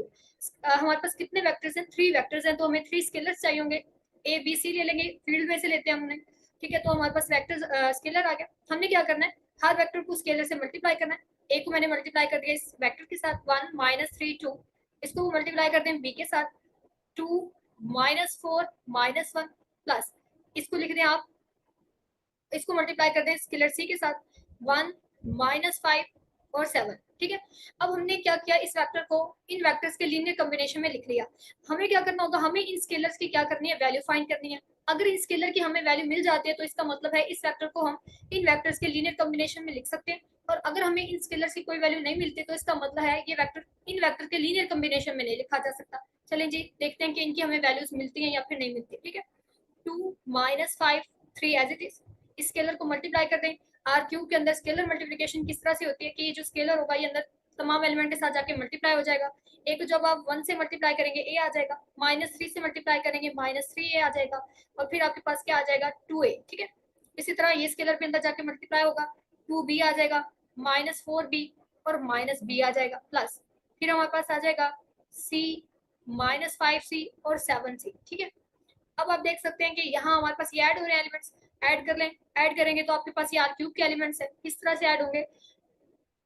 हमारे पास कितने वेक्टर्स हैं, 3 वेक्टर्स हैं, तो हमें 3 स्केलर्स चाहिए होंगे। ए बी सी ले लेंगे, फील्ड में से लेते हैं हमने, ठीक है, तो हमारे पास वेक्टर स्केलर आ गया। हमने क्या करना है, हर वेक्टर को स्केलर से मल्टीप्लाई करना है। ए को मैंने मल्टीप्लाई कर दिया इस वेक्टर के साथ 1 minus 3 2, इसको मल्टीप्लाई करते हैं बी के साथ, 2 -4 -1 प्लस इसको लिख दें आप, इसको मल्टीप्लाई करते हैं स्केलर सी के साथ, 1 -5 और 7। ठीक है, अब हमने क्या किया, इस वेक्टर को इन वेक्टर्स के लीनियर कॉम्बिनेशन में लिख लिया। हमें क्या करना होगा, हमें इन स्केलर्स की क्या करनी है, वैल्यू फाइंड करनी है। अगर इन स्केलर की हमें वैल्यू मिल जाती है तो इसका मतलब है इस वेक्टर को हम इन वेक्टर्स के लीनियर कॉम्बिनेशन में लिख सकते हैं। और अगर हमें इन स्केलर्स की कोई वैल्यू नहीं मिलती तो इसका मतलब है ये वेक्टर इन वेक्टर के लीनियर कॉम्बिनेशन में नहीं लिखा जा सकता। चलें जी देखते हैं कि इनकी हमें वैल्यूज मिलती हैं या फिर नहीं मिलती। ठीक है, 2 -5 3 एज इट इज, स्केलर को मल्टीप्लाई कर दें। आर क्यूब के अंदर स्केलर मल्टीप्लिकेशन किस तरह से होती है कि ये जो स्केलर होगा ये अंदर तमाम एलिमेंट के साथ जाके मल्टीप्लाई हो जाएगा। ए को जब आप 1 से मल्टीप्लाई करेंगे ए आ जाएगा, -3 से मल्टीप्लाई करेंगे -3 ए आ जाएगा, और फिर आपके पास क्या आ जाएगा 2a। ठीक है, इसी तरह ये स्केलर के अंदर जाके मल्टीप्लाई होगा, 2b आ जाएगा, -4b और -b आ जाएगा प्लस, फिर हमारे पास आ जाएगा c -5c और 7c। ठीक है, अब आप देख सकते हैं कि यहाँ हमारे पास ये ऐड हो रहे हैं एलिमेंट्स, ऐड कर लें, ऐड करेंगे तो आपके पास ये आर क्यूब के एलिमेंट्स है, किस तरह से ऐड होंगे,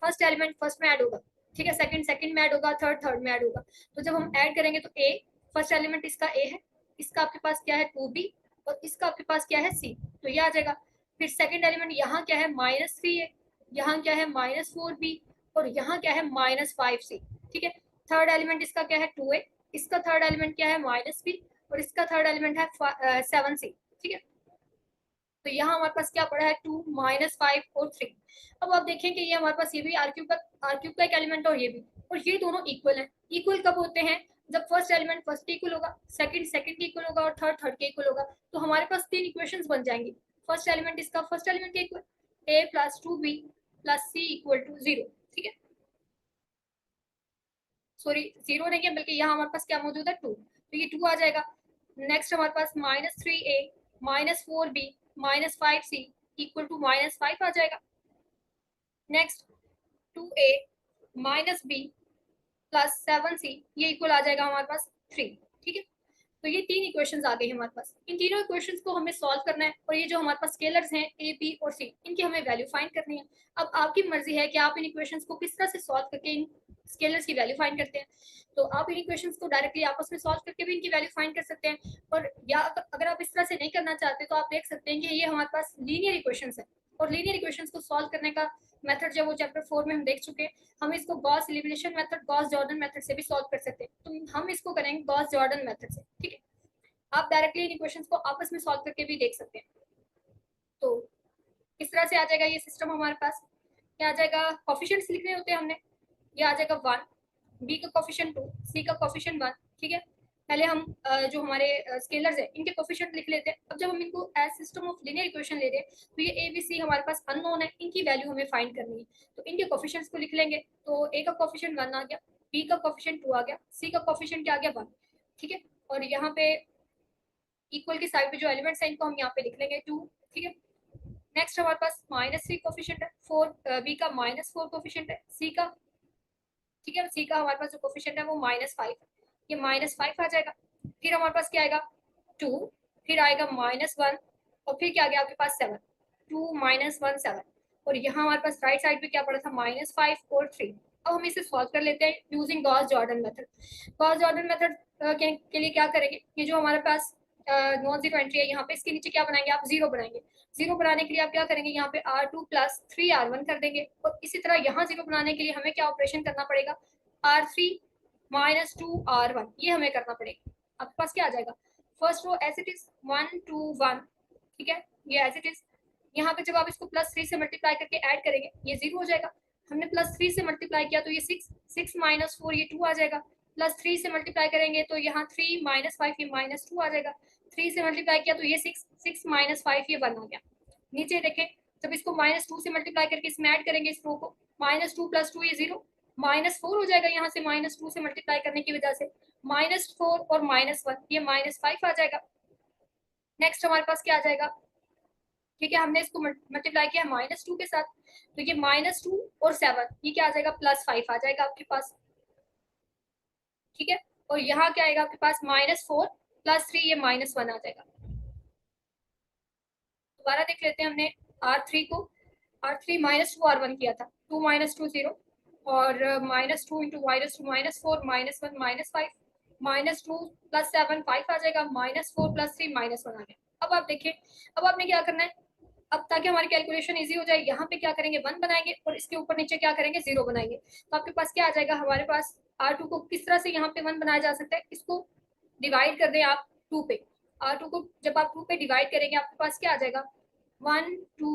फर्स्ट एलिमेंट फर्स्ट में ऐड होगा, ठीक है, सेकंड सेकंड में ऐड होगा, थर्ड थर्ड में ऐड होगा। तो जब हम ऐड करेंगे तो ए, फर्स्ट एलिमेंट इसका ए है, इसका आपके पास क्या है 2b और इसका आपके पास क्या है c, तो ये आ जाएगा। फिर सेकंड एलिमेंट यहाँ क्या है -3 है, यहाँ क्या है -4b और यहाँ क्या है -5c। ठीक है, थर्ड एलिमेंट इसका क्या है 2a, इसका थर्ड एलिमेंट क्या है -b और इसका थर्ड एलिमेंट है 7c। ठीक है, तो यहाँ हमारे पास क्या पड़ा है 2 -5 और 3। अब आप देखें कि ये हमारे पास ये भी आर क्यूब का एक एलिमेंट और ये भी, और ये दोनों इक्वल हैं। इक्वल कब होते हैं, जब फर्स्ट एलिमेंट फर्स्ट के इक्वल होगा, सेकंड सेकंड के इक्वल होगा और थर्ड थर्ड के इक्वल होगा। तो हमारे पास 3 इक्वेशंस बन जाएंगी, फर्स्ट एलिमेंट इसका फर्स्ट एलिमेंट के इक्वल, a + 2b + c = 0। ठीक है, सॉरी 0 नहीं है बल्कि यहाँ हमारे पास क्या मौजूद है 2, तो ये 2 आ जाएगा। नेक्स्ट हमारे पास -3a -4b -5c = -5 आ जाएगा। नेक्स्ट 2a -b + 7c ये इक्वल आ जाएगा हमारे पास 3। ठीक है, तो ये 3 इक्वेशंस आ गई हैं हमारे पास। इन तीनों इक्वेशंस को हमें सॉल्व करना है और ये जो हमारे पास स्केलर्स हैं a b और c इनकी हमें वैल्यू फाइंड करनी है। अब आपकी मर्जी है कि आप इन इक्वेशंस को किस तरह से सॉल्व करके इन स्केलर्स की वैल्यू फाइंड करते हैं। तो आप इन इक्वेशंस को डायरेक्टली आपस में सॉल्व करके भी इनकी वैल्यू फाइंड कर सकते हैं, और या अगर आप इस तरह से नहीं करना चाहते तो आप देख सकते हैं कि ये हमारे पास लीनियर इक्वेशंस है, और लीनियर इक्वेशंस को सॉल्व करने का मेथड जो वो चैप्टर 4 में हम देख चुके हैं। हम इसको Gauss elimination method, Gauss Jordan method से भी सॉल्व कर सकते हैं, तो हम इसको करेंगे गॉस जॉर्डन मेथड से। ठीक है, आप डायरेक्टली इन इक्वेशंस को आपस में सॉल्व करके भी देख सकते हैं। तो इस तरह से आ जाएगा ये सिस्टम हमारे पास, क्या आ जाएगा, कोफिशिएंट्स लिखने होते हैं हमने, ये आ जाएगा 1, बी का कोफिशिएंट 2, सी का कोफिशिएंट 1। ठीक है, पहले हम जो हमारे स्केलर्स हैं इनके कोफिशिएंट लिख लेते हैं। अब जब हम इनको as system of linear equation ले रहे हैं तो ये ए बी सी हमारे पास अननोन है, इनकी वैल्यू हमें फाइंड करनी है। तो इनके कोफिशिएंट्स को लिख लेंगे, तो ए का कोफिशिएंट 1 आ गया, बी का कोफिशिएंट 2 आ गया, सी का कोफिशिएंट क्या आ गया 1। ठीक है, और यहाँ पे इक्वल की साइड पे जो एलिमेंट्स हैं इनको हम यहाँ पे लिख लेंगे 2। ठीक है, नेक्स्ट हमारे पास -3 कोफिशिएंट है, 4 बी का -4 कोफिशिएंट है, सी का, ठीक है, सी का हमारे पास जो कोफिशिएंट है वो -5 है, ये -5 आ जाएगा। फिर हमारे पास क्या आएगा 2, फिर आएगा -1 और फिर क्या आ गया आपके पास 7, 2 -1 7, और यहाँ हमारे पास राइट साइड पे क्या पड़ा था -5 और 3। अब हम इसे सॉल्व कर लेते हैं using Gauss Jordan method. Gauss Jordan method के लिए क्या करेंगे, ये जो हमारे पास नॉन जीरो एंट्री है यहाँ पे इसके नीचे क्या बनाएंगे आप 0 बनाएंगे। 0 बनाने के लिए आप क्या करेंगे, यहाँ पे R2 + 3R1 कर देंगे, और इसी तरह यहाँ 0 बनाने के लिए हमें क्या ऑपरेशन करना पड़ेगा, R3 - 2R1 ये हमें करना पड़ेगा। आपके पास क्या आ जाएगा, first row as it is 1 2 1। ठीक है, ये एज इट इज, यहाँ पे जब आप इसको +3 से मल्टीप्लाई करके ऐड करेंगे ये 0 हो जाएगा। हमने +3 से मल्टीप्लाई किया तो ये 6, 6 - 4 ये 2 आ जाएगा, +3 से मल्टीप्लाई करेंगे तो यहाँ 3 - 5 ये -2 आ जाएगा, 3 से मल्टीप्लाई किया तो ये 6, 6 - 5 ये 1 आ गया। नीचे देखें, जब इसको -2 से मल्टीप्लाई करके इसमें ऐड करेंगे इस रो को, -2 + 2 ये 0, -4 हो जाएगा यहाँ से -2 से मल्टीप्लाई करने की वजह से, -4 और -1 ये -5 आ जाएगा। नेक्स्ट हमारे पास क्या आ जाएगा, ठीक है, हमने इसको मल्टीप्लाई किया -2 के साथ, तो ये -2 और 7 ये क्या आ जाएगा +5 आ जाएगा आपके पास। ठीक है, और यहाँ क्या आएगा आपके पास -4 + 3 ये -1 आ जाएगा। दोबारा देख लेते हैं, हमने R3 को R3 -2 R1 किया था, 2 - 2 0, और -2 इंटू वाई रेस टू -4 -1 -5 -2 + 7 5 आ जाएगा, -4 + 3 -1 आ गया। अब आप देखिए, अब आपने क्या करना है, अब ताकि हमारी कैलकुलेशन इजी हो जाए, यहाँ पे क्या करेंगे 1 बनाएंगे और इसके ऊपर नीचे क्या करेंगे 0 बनाएंगे। तो आपके पास क्या आ जाएगा, हमारे पास R2 को किस तरह से यहाँ पे 1 बनाया जा सकता है, इसको डिवाइड कर दें आप 2 पे। R2 को जब आप 2 पे डिवाइड करेंगे आपके पास क्या आ जाएगा 1 2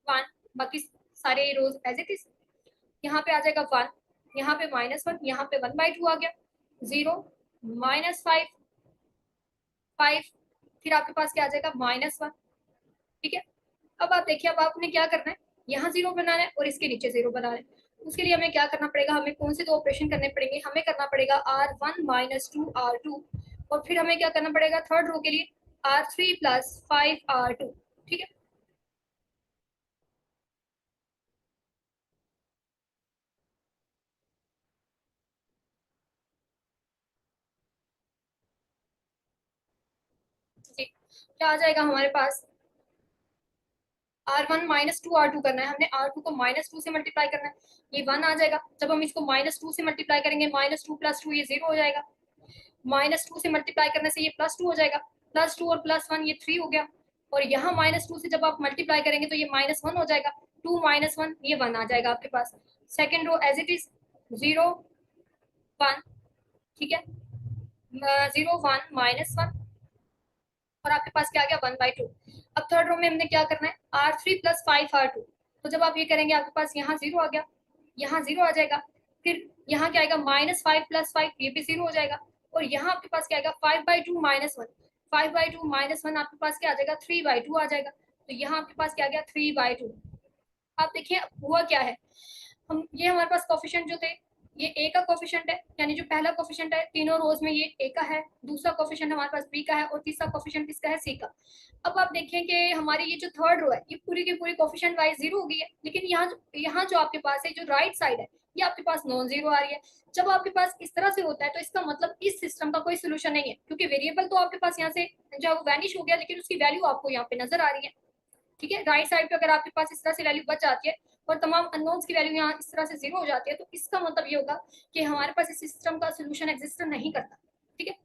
1, बाकी सारे रोज एज इट इज। यहाँ पे आ जाएगा 1, यहाँ पे -1, यहाँ पे 1/2 आ गया, 0 -5 5, फिर आपके पास क्या आ जाएगा -1। ठीक है, अब आप देखिए, अब आपने क्या करना है, यहाँ 0 बनाना है और इसके नीचे 0 बनाना है। उसके लिए हमें क्या करना पड़ेगा, हमें कौन से 2 ऑपरेशन करने पड़ेंगे, हमें करना पड़ेगा R1 -2 R2, और फिर हमें क्या करना पड़ेगा थर्ड रो के लिए R3 + 5 R2। ठीक है, जी क्या आ जाएगा हमारे पास, R1 -2 R2 करना है, हमने R2 को -2 से मल्टीप्लाई करना है, ये 1 आ जाएगा। जब हम इसको -2 से मल्टीप्लाई करेंगे, -2 + 2 ये 0 हो जाएगा, -2 से मल्टीप्लाई करने से ये +2 हो जाएगा, +2 और +1 ये 3 हो गया, और यहाँ -2 से जब आप मल्टीप्लाई करेंगे तो ये -1 हो जाएगा, 2 -1 ये 1 आ जाएगा आपके पास। Second row as it is 0 1, ठीक है, 0 1 -1, और आपके पास क्या आ गया 1/2। अब थर्ड रो में हमने क्या करना है R3 + 5 R2, तो जब आप ये करेंगे आपके पास यहाँ 0 आ गया, यहाँ 0 आ जाएगा, फिर यहाँ क्या आएगा -5 + 5, ये भी 0 हो जाएगा, और यहाँ आपके पास क्या आएगा 5/2 -1, 5/2 -1 आपके पास क्या आ जाएगा 3/2 आ जाएगा, तो यहाँ आपके पास क्या आ गया 3/2। आप देखिए हुआ क्या है, हम ये हमारे पास कोफिशिएंट जो थे, ये ए का कोफिशिएंट है, यानी जो पहला कोफिशिएंट है तीनों रोज में ये ए का है, दूसरा कोफिशिएंट हमारे पास बी का है, और तीसरा कोफिशिएंट किसका है सी का। अब आप देखें कि हमारी ये जो थर्ड रो है ये पूरी की पूरी कोफिशिएंट वाइज 0 हो गई है, लेकिन यहाँ जो आपके पास है जो राइट साइड है ये आपके पास नॉन जीरो आ रही है। जब आपके पास इस तरह से होता है तो इसका मतलब इस सिस्टम का कोई सोल्यूशन नहीं है, क्योंकि वेरिएबल तो आपके पास यहाँ से जो है वो वैनिश हो गया, लेकिन उसकी वैल्यू आपको यहाँ पे नजर आ रही है। ठीक है, राइट साइड पे अगर आपके पास इस तरह से वैल्यू बच जाती है और तमाम अननोन्स की वैल्यू यहाँ इस तरह से 0 हो जाती है, तो इसका मतलब ये होगा कि हमारे पास इस सिस्टम का सोल्यूशन एग्जिस्ट नहीं करता। ठीक है,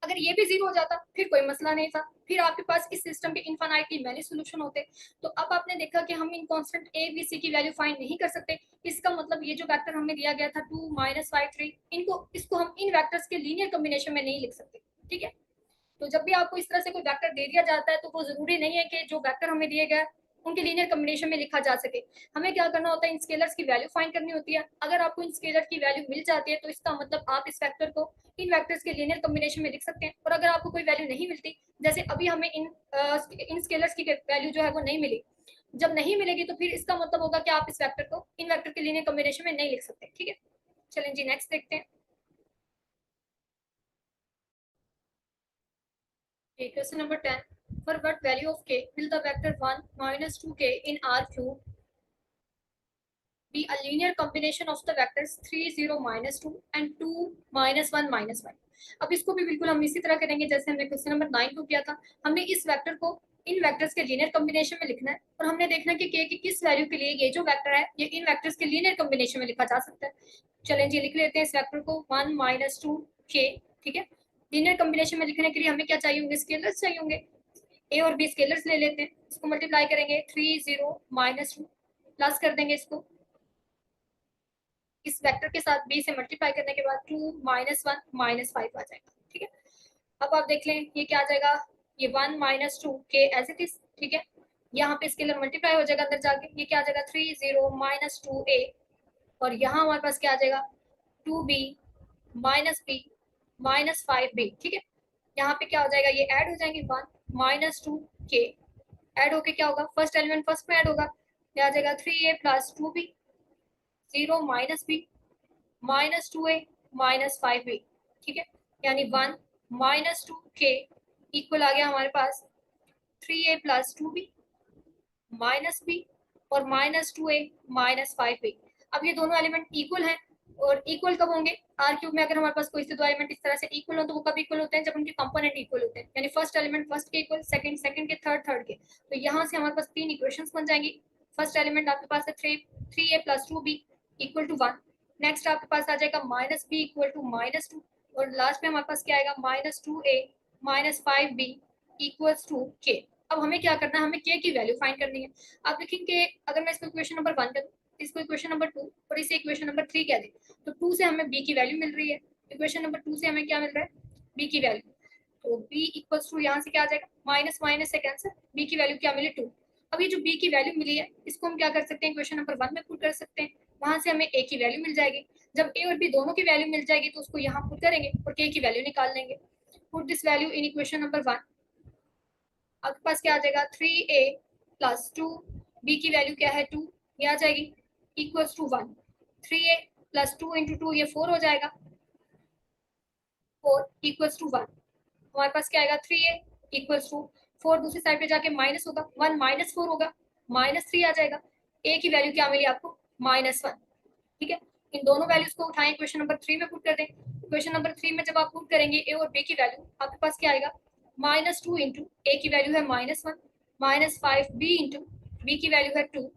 अगर ये भी 0 हो जाता फिर कोई मसला नहीं था, फिर आपके पास इस सिस्टम के इनफाइनाइटली मैनी सोल्यूशन होते। तो अब आपने देखा कि हम इन कांस्टेंट ए बी सी की वैल्यू फाइंड नहीं कर सकते, इसका मतलब ये जो वेक्टर हमें दिया गया था 2 -5 3, इनको इसको हम इन वेक्टर्स के लीनियर कॉम्बिनेशन में नहीं लिख सकते। ठीक है, तो जब भी आपको इस तरह से कोई वेक्टर दे दिया जाता है तो वो जरूरी नहीं है कि जो वेक्टर हमें दिए गए उनके लीनियर कॉम्बिनेशन में लिखा जा सके। हमें क्या करना होता है, इन स्केलर्स की वैल्यू फाइंड करनी होती है। अगर आपको इन स्केलर की वैल्यू मिल जाती है तो इसका मतलब आप इस वेक्टर को इन वेक्टर्स के लीनियर कॉम्बिनेशन में लिख सकते हैं, और अगर आपको कोई वैल्यू नहीं मिलती, जैसे अभी हमें इन स्केलर्स की वैल्यू जो है वो नहीं मिली, जब नहीं मिलेगी तो फिर इसका मतलब होगा कि आप इस वेक्टर को इन वेक्टर के लीनियर कॉम्बिनेशन में नहीं लिख सकते। ठीक है, चलें जी नेक्स्ट देखते हैं। Okay, question number 10. For what value of k will the vector 1 -2k in R cube be a linear combination of the vectors 3 0 -2 and 2 -1 -1? अब इसको भी बिल्कुल हम इसी तरह करेंगे जैसे हमने क्वेश्चन नंबर 9 को किया था। हमने इस वेक्टर को इन वेक्टर्स के लीनियर कॉम्बिनेशन में लिखना है, और हमने देखना है कि k की किस वैल्यू के लिए ये जो वेक्टर है ये इन वेक्टर्स के लीनियर कॉम्बिनेशन में लिखा जा सकता है। चलें जी लिख लेते हैं इस वेक्टर को 1 -2k। ठीक है, लीनियर कॉम्बिनेशन में लिखने के लिए हमें क्या चाहिए होंगे, स्केलर्स चाहिए होंगे। ए और बी स्केलर्स ले लेते हैं, इसको मल्टीप्लाई करेंगे 3 0 -2, प्लस कर देंगे इसको इस वेक्टर के साथ बी से मल्टीप्लाई करने के बाद 2 -1 -5 आ जाएगा। ठीक है, अब आप देख लें ये क्या आ जाएगा, ये 1 -2k एज इट इज। ठीक है, यहाँ पे स्केलर मल्टीप्लाई हो जाएगा अंदर जाके, ये क्या आ जाएगा 3 0 -2a, और यहाँ हमारे पास क्या आ जाएगा 2b -b -5b। ठीक है, यहाँ पे क्या हो जाएगा, ये ऐड हो जाएंगे 1 -2k, ऐड होके क्या होगा, फर्स्ट एलिमेंट फर्स्ट में ऐड होगा, क्या आ जाएगा 3a + 2b, 0 -b -2a -5b। ठीक है, यानी 1 -2k इक्वल आ गया हमारे पास 3a + 2b -b और -2a -5b। अब ये दोनों एलिमेंट इक्वल हैं, और इक्वल कब होंगे, आर क्यूब में अगर हमारे पास कोई से दो एलिमेंट इस तरह से इक्वल हो तो वो कब इक्वल होते हैं, जब उनके कंपोनेंट इक्वल होते हैं, यानी फर्स्ट एलिमेंट फर्स्ट के इक्वल, सेकंड सेकंड के, थर्ड थर्ड के। तो यहाँ से हमारे पास तीन इक्वेशंस बन जाएंगी। फर्स्ट एलिमेंट आपके पास है 3a प्लस 2b इक्वल टू 1। नेक्स्ट आपके पास आ जाएगा minus b equal to minus 2, और लास्ट में हमारे पास क्या आएगा minus 2a minus 5b equals to k। अब हमें क्या करना है, हमें k की वैल्यू फाइंड करनी है। आप देखेंगे अगर मैं इसको इक्वेशन नंबर 1 करूँ, इसको इक्वेशन नंबर 2 और इसे इक्वेशन नंबर 3 कह दें, तो 2 से हमें b की वैल्यू मिल रही है, इक्वेशन नंबर 2 से हमें क्या मिल रहा है b की वैल्यू। तो b इक्वल्स टू यहाँ से क्या आ जाएगा, माइनस माइनस से कैंसिल, b की वैल्यू क्या मिली 2। अब ये जो b की वैल्यू मिली है इसको हम क्या कर सकते हैं, इक्वेशन नंबर 1 में पुट कर सकते हैं, वहां से हमें a की वैल्यू मिल जाएगी। जब a और b दोनों की वैल्यू मिल जाएगी तो उसको यहाँ पुट करेंगे और k की वैल्यू निकाल लेंगे। Put this value in equation number 1, आपके पास क्या आ जाएगा 3a प्लस 2, b की वैल्यू क्या है 2, ये आ जाएगी equals to 1। 3a plus 2 into 2 ये 4 हो जाएगा, 4 इक्वल्स टू 1। हमारे पास क्या आएगा 3a इक्वल्स टू 4, दूसरी साइड पे जाके माइनस होगा, 1 माइनस 4 होगा, माइनस 3 आ जाएगा। a की वैल्यू क्या मिली आपको -1। ठीक है, इन दोनों वैल्यूज को उठाएं क्वेश्चन नंबर 3 में पुट कर दें। क्वेश्चन नंबर 3 में जब आप पुट करेंगे a और b की वैल्यू, आपके पास क्या आएगा -2 इंटू a की वैल्यू है -1 माइनस 5b इंटू b की वैल्यू है 2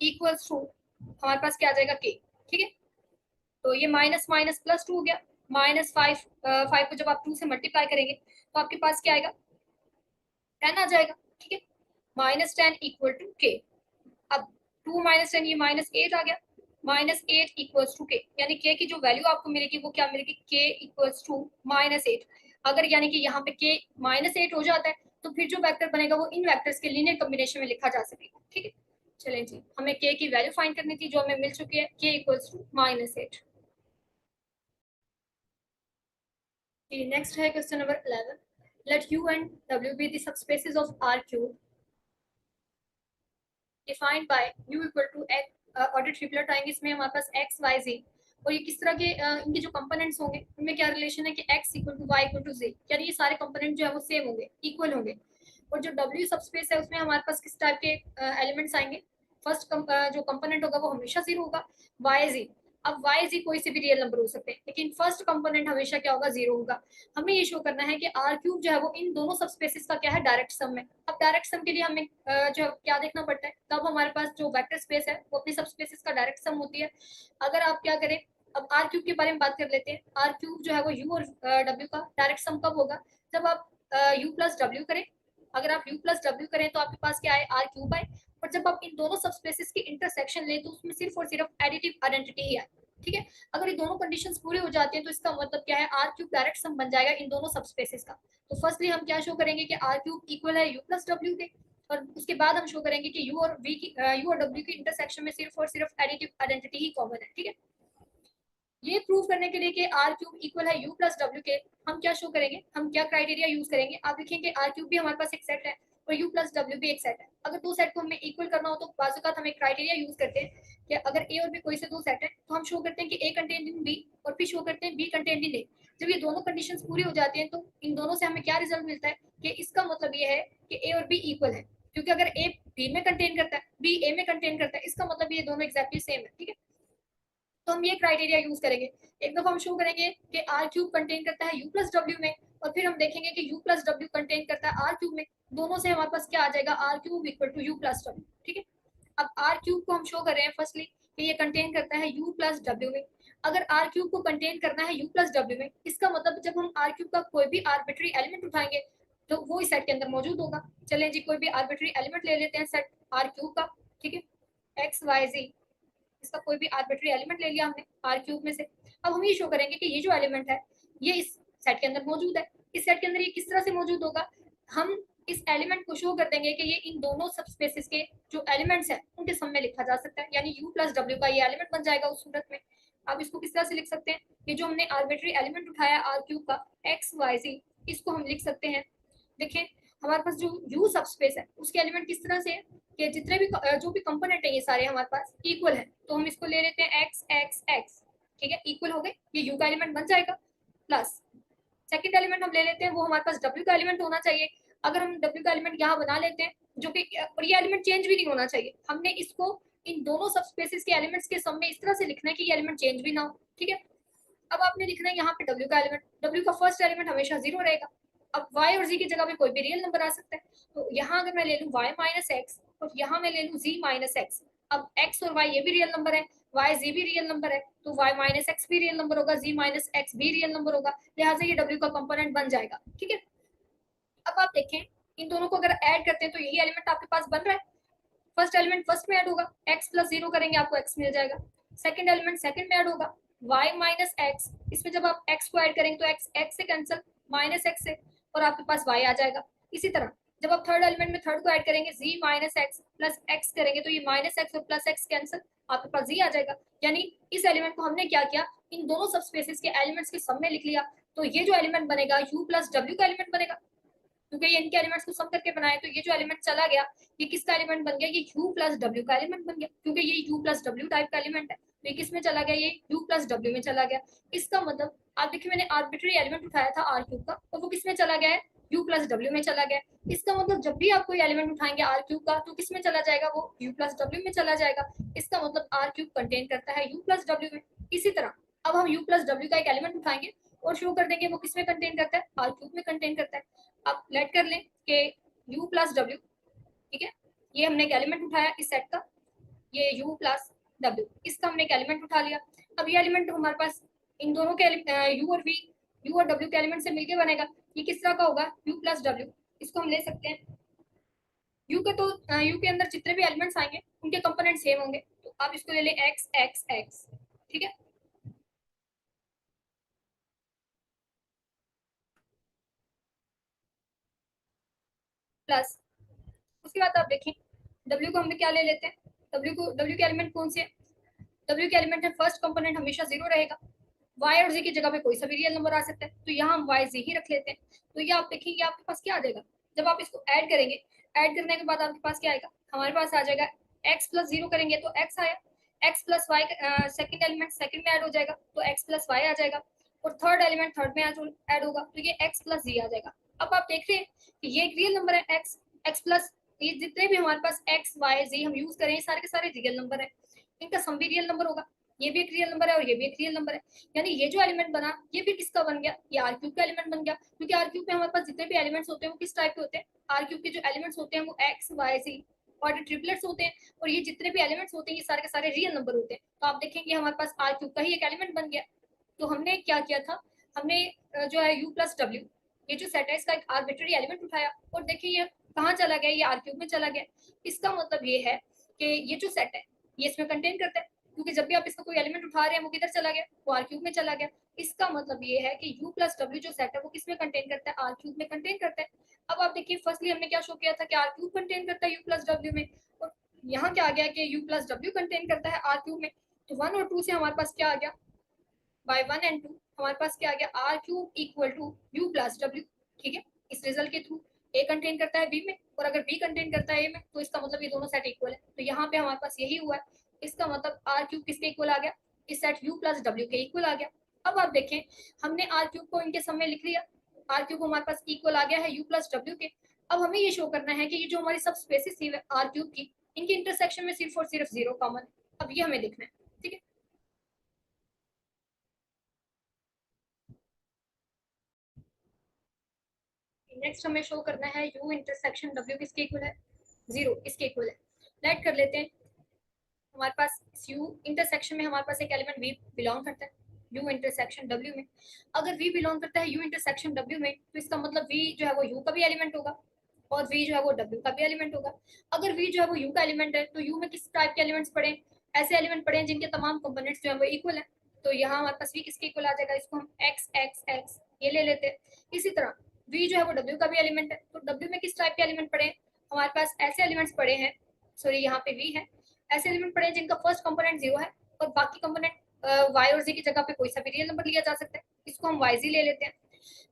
इक्वल्स टू हमारे पास क्या आ जाएगा k। ठीक है, तो ये माइनस माइनस प्लस 2 हो गया, -5, 5 को जब आप 2 से मल्टीप्लाई करेंगे तो आपके पास क्या आएगा 10 आ जाएगा। ठीक है, -10 इक्वल टू के। अब 2 -10 ये -8 आ गया, -8 इक्वल्स टू के, यानी के की जो वैल्यू आपको मिलेगी वो क्या मिलेगी के इक्वल्स टू -8। अगर यानी कि यहाँ पे के -8 हो जाता है तो फिर जो वेक्टर बनेगा वो इन वेक्टर्स के लीनियर कॉम्बिनेशन में लिखा जा सकेगा। ठीक है, चलें जी, हमें के की वैल्यू फाइंड करनी थी जो हमें मिल चुकी है, के इक्वल्स टू -8। नेक्स्ट है question number 11, let u and w be the subspaces of R cube defined by u equal to x, order triplet आएंगे इसमें हमारे पास x y z, और ये किस तरह के इनके जो कंपोनेंट्स होंगे उनमें क्या रिलेशन है कि x equal to y equal to z, यानी ये सारे कंपोनेंट जो है वो सेम होंगे, इक्वल होंगे। और जो w सबस्पेस है उसमें हमारे पास किस टाइप के एलिमेंट्स आएंगे, फर्स्ट जो कंपोनेंट होगा वो हमेशा जीरो होगा, वाई जी। अब वाई जी कोई से भी रियल नंबर हो सकते हैं, लेकिन फर्स्ट कंपोनेंट हमेशा क्या होगा जीरो होगा। हमें ये शो करना है कि आर क्यूब जो है वो इन दोनों सबस्पेसेस का क्या है डायरेक्ट सम है। अब डायरेक्ट सम के लिए हमें जो क्या देखना पड़ता है, तब हमारे पास जो वेक्टर स्पेस है वो अपनी सबस्पेसेस का डायरेक्ट सम होती है। अगर आप क्या करें, अब आर क्यूब के बारे में बात कर लेते हैं। आर क्यूब जो है वो यू और डब्ल्यू का डायरेक्ट सम कब होगा, जब आप यू प्लस डब्ल्यू करें। अगर आप u प्लस डब्ल्यू करें तो आपके पास क्या आए आर क्यूब आए, और जब आप इन दोनों सबस्पेसेस की इंटरसेक्शन लें तो उसमें सिर्फ और सिर्फ एडिटिव आइडेंटिटी ही आए। ठीक है, अगर ये दोनों कंडीशंस पूरे हो जाते हैं तो इसका मतलब क्या है आर क्यूब डायरेक्ट सम बन जाएगा इन दोनों सबस्पेसेस का। तो फर्स्टली हम क्या शो करेंगे कि आर क्यूब इक्वल है यू प्लस डब्ल्यू के, और उसके बाद हम शो करेंगे कि यू और वी की यू और डब्ल्यू की इंटरसेक्शन में सिर्फ और सिर्फ एडिटिव आइडेंटिटी ही कॉमन है। ठीक है, ये प्रूव करने के लिए कि आर क्यूब इक्वल है यू प्लस डब्ल्यू के, हम क्या शो करेंगे, हम क्या क्राइटेरिया यूज करेंगे। आप देखेंगे आर क्यूब भी हमारे पास एक सेट है और यू प्लस डब्ल्यू भी एक सेट है। अगर दो सेट को हमें इक्वल करना हो तो बाजुकात हम एक क्राइटेरिया यूज करते हैं कि अगर ए और बी कोई से दो सेट है तो हम शो करते हैं कि ए कंटेंट इन बी, और फिर शो करते हैं बी कंटेंट इन ए। जब ये दोनों कंडीशंस पूरी हो जाती हैं तो इन दोनों से हमें क्या रिजल्ट मिलता है कि इसका मतलब ये है कि ए और बी इक्वल है, क्योंकि अगर ए बी में कंटेन करता है बी ए में कंटेन करता है, इसका मतलब ये दोनों एक्जैक्टली सेम है। ठीक है, तो हम ये क्राइटेरिया यूज करेंगे। एक दफा हम शो करेंगे कि आर क्यूब कंटेन करता है यू प्लस डब्ल्यू में, और फिर हम देखेंगे कि यू प्लस डब्ल्यू कंटेन करता है आर क्यूब में। दोनों से हमारे पास क्या आ जाएगा r cube equal to u plus डब्ल्यू। ठीक है, अब आर क्यूब को हम शो कर रहे हैं फर्स्टली कि ये कंटेन करता है यू प्लस डब्ल्यू में। अगर आर क्यूब को कंटेन करना है यू प्लस डब्ल्यू में, इसका मतलब जब हम आर क्यूब का कोई भी आर्बिट्री एलिमेंट उठाएंगे तो वो इस सेट के अंदर मौजूद होगा। चलें जी, कोई भी आर्बिट्री एलिमेंट ले लेते हैं सेट आर क्यूब का। ठीक है, एक्स वाई जी, इसका कोई भी आर्बिट्री एलिमेंट ले लिया हमने आर क्यूब में से। अब हम ये शो करेंगे कि ये जो एलिमेंट है ये इस सेट के अंदर मौजूद है। इस सेट के अंदर ये किस तरह से मौजूद होगा, हम इस एलिमेंट को शो कर देंगे कि ये इन दोनों सबस्पेसेस के जो एलिमेंट्स हैं उनके सम में लिखा जा सकता है, यानी u प्लस डब्ल्यू का ये एलिमेंट बन जाएगा उस सूरत में। अब इसको किस तरह से लिख सकते हैं, ये जो हमने आर्बिट्री एलिमेंट उठाया आर क्यूब का एक्स वाई जी, इसको हम लिख सकते हैं। देखें हमारे पास जो u सबस्पेस है उसके एलिमेंट किस तरह से है कि जितने भी जो भी कंपोनेंट है ये सारे हमारे पास इक्वल है, तो हम इसको ले लेते हैं एक्स एक्स एक्स। ठीक है, इक्वल हो गए, ये u का एलिमेंट बन जाएगा। प्लस सेकंड एलिमेंट हम ले लेते हैं, वो हमारे पास w का एलिमेंट होना चाहिए। अगर हम w का एलिमेंट यहाँ बना लेते हैं जो कि, और ये एलिमेंट चेंज भी नहीं होना चाहिए, हमने इसको इन दोनों सबस्पेसेस के एलिमेंट्स के सम में इस तरह से लिखना है कि ये एलिमेंट चेंज भी ना हो। ठीक है, अब आपने लिखना है यहाँ पे w का एलिमेंट, w का फर्स्ट एलिमेंट हमेशा जीरो रहेगा, अब y और z की जगह पे कोई भी रियल नंबर आ सकता है, तो यहाँ अगर मैं ले लूँ y माइनस एक्स और यहाँ मैं ले लूँ z माइनस एक्स, अब x और y ये भी रियल नंबर है, y z भी रियल नंबर है, तो y माइनस एक्स भी रियल नंबर होगा, z माइनस एक्स भी रियल नंबर होगा, लिहाजा ये w का कंपोनेंट बन जाएगा। ठीक है, अब आप देखें इन दोनों को अगर ऐड करते हैं तो यही एलिमेंट आपके पास बन रहा है। फर्स्ट एलिमेंट फर्स्ट में ऐड होगा, x प्लस जीरो करेंगे आपको x मिल जाएगा। सेकंड एलिमेंट सेकंड में ऐड होगा, y माइनस एक्स, इसमें जब आप x को ऐड करेंगे तो x से कैंसिल, माइनस एक्स से, और आपके पास y आ जाएगा। इसी तरह जब आप थर्ड एलिमेंट में थर्ड को ऐड करेंगे z minus x plus x करेंगे तो ये माइनस एक्स और प्लस एक्स कैंसिल, आपके पास z आ जाएगा। यानी इस एलिमेंट को हमने क्या किया, इन दोनों सब स्पेसिस के एलिमेंट्स के सम में लिख लिया, तो ये जो एलिमेंट बनेगा u प्लस w का एलिमेंट बनेगा, क्योंकि ये इनके एलिमेंट्स को सम करके बनाए, तो ये जो एलिमेंट चला गया ये किसका एलिमेंट बन गया, ये u प्लस w का एलिमेंट बन गया, क्योंकि ये u प्लस w टाइप का एलिमेंट है, तो ये किस में चला गया, ये u प्लस w में चला गया। इसका मतलब आप देखिए मैंने आर्बिट्री एलिमेंट उठाया था r क्यूब का, तो वो किस में चला गया है, u प्लस w में चला गया। इसका मतलब जब भी आप कोई एलिमेंट उठाएंगे r क्यूब का तो किस में चला जाएगा, वो u प्लस w में चला जाएगा। इसका मतलब r क्यूब कंटेन करता है u प्लस w में। इसी तरह अब हम u प्लस w का एक एलिमेंट उठाएंगे और शो कर देंगे वो किस में कंटेन करता है, r क्यूब में कंटेन करता है। आप लेट कर लें कि u प्लस w, ठीक है, ये हमने एक एलिमेंट उठाया इस सेट का, ये u प्लस w, इसका हमने एक एलिमेंट उठा लिया। अब ये एलिमेंट हमारे पास इन दोनों के u और w के एलिमेंट से मिलके बनेगा, ये किस तरह का होगा, u प्लस w। इसको हम ले सकते हैं u के, तो u के अंदर जितने भी एलिमेंट्स आएंगे उनके कंपोनेंट सेम होंगे, तो आप इसको ले लें x x x, ठीक है, प्लस उसके बाद आप देखें w को हमने क्या ले लेते हैं, w के एलिमेंट कौन से हैं, w के एलिमेंट है फर्स्ट कंपोनेंट हमेशा जीरो रहेगा, y और z की जगह पे कोई सा भी रियल नंबर आ सकता है, तो यहाँ हम y z ही रख लेते हैं। तो ये आप देखेंगे आपके पास क्या आ जाएगा, जब आप इसको ऐड करेंगे, ऐड करने के बाद आपके पास क्या आएगा, हमारे पास आ जाएगा x प्लस जीरो करेंगे तो x आया, x plus y second element second में ऐड हो जाएगा तो x प्लस वाई आ जाएगा, और थर्ड एलिमेंट थर्ड में ऐड होगा तो ये x प्लस जी आ जाएगा। अब आप देख रहे हैं कि ये एक रियल नंबर है x प्लस, ये जितने भी हमारे पास x y z हम यूज करें सारे के सारे रियल नंबर है, इनका सम भी रियल नंबर होगा, ये भी एक रियल नंबर है और ये भी एक रियल नंबर है। यानी ये जो एलिमेंट बना ये भी किसका बन गया, ये आर क्यूब का एलिमेंट बन गया, क्योंकि आर क्यूब में हमारे पास जितने भी एलिमेंट्स होते हैं वो किस टाइप के होते हैं, आर क्यूब के जो एलिमेंट्स होते हैं वो एक्स वाई सी और ट्रिपलेट्स होते हैं, और ये जितने भी एलिमेंट्स होते हैं ये सारे के सारे रियल नंबर होते हैं। तो आप देखेंगे हमारे पास आर क्यूब का ही एक एलिमेंट बन गया। तो हमने क्या किया था, हमने जो है u प्लस डब्ल्यू, ये जो सेट है इसका एक आर्बिट्ररी एलिमेंट उठाया और देखिए ये कहाँ चला गया, ये आर क्यूब में चला गया। इसका मतलब ये है कि ये जो सेट है ये इसमें कंटेन करता है, क्योंकि जब भी आप इसका कोई एलिमेंट उठा रहे हैं वो किधर चला गया, वो आर क्यूब में चला गया। इसका मतलब ये है कि u प्लस डब्ल्यू जो सेट है वो किसमें कंटेन करता है, आर क्यूब में कंटेन करता है। अब आप देखिए फर्स्टली हमने क्या शो किया था कि आर क्यूब कंटेन करता है u प्लस डब्ल्यू में, और यहाँ क्या आ गया कि u प्लस डब्ल्यू कंटेन करता है आर क्यूब में। तो 1 और 2 से हमारे पास क्या आ गया, बाय 1 एंड 2 हमारे पास क्या आ गया, r cube equal to u plus डब्ल्यू। ठीक है, इस रिजल्ट के थ्रू a कंटेन करता है b में और अगर b कंटेन करता है a में, तो इसका मतलब ये दोनों सेट इक्वल है। तो यहाँ पे हमारे पास यही हुआ है, इसका मतलब आर क्यूब किसके इक्वल आ गया, इस सेट u प्लस डब्ल्यू के इक्वल आ गया। अब आप देखें हमने आर क्यूब को इनके सम में लिख लिया, आर क्यूब हमारे पास इक्वल आ गया है u प्लस डब्ल्यू के। अब हमें ये शो करना है कि ये जो हमारी सब स्पेसिस थी आर क्यूब की, इनके इंटरसेक्शन में सिर्फ और सिर्फ जीरो कॉमन है। अब ये हमें देखना है, ठीक है। नेक्स्ट हमें शो करना है u इंटरसेक्शन w किसके इक्वल है, जीरो, इसके इक्वल है। लेट कर लेते हैं हमारे पास u इंटरसेक्शन में हमारे पास एक एलिमेंट v बिलोंग करता है u इंटरसेक्शन w में। अगर v बिलोंग करता है u इंटरसेक्शन w में तो इसका मतलब v जो है वो u का भी एलिमेंट होगा और v जो है वो w का भी एलिमेंट होगा। अगर v जो है वो u का एलिमेंट है तो u में किस टाइप के एलिमेंट्स पड़े, ऐसे एलिमेंट पड़े हैं जिनके तमाम कंपोनेंट्स जो है वो इक्वल है। तो यहाँ हमारे पास v किसके इक्वल आ जाएगा, इसको हम x x x ये ले लेते हैं। इसी तरह v जो है वो w का भी एलिमेंट है, तो w में किस टाइप के एलिमेंट पड़े हैं, हमारे पास ऐसे एलिमेंट्स पड़े हैं, सॉरी यहाँ पे v है, ऐसे एलिमेंट पड़े हैं जिनका फर्स्ट कंपोनेंट जीरो है और बाकी कंपोनेंट y और z की जगह पे कोई सा भी रियल नंबर लिया जा सकता है, इसको हम yz ले लेते हैं।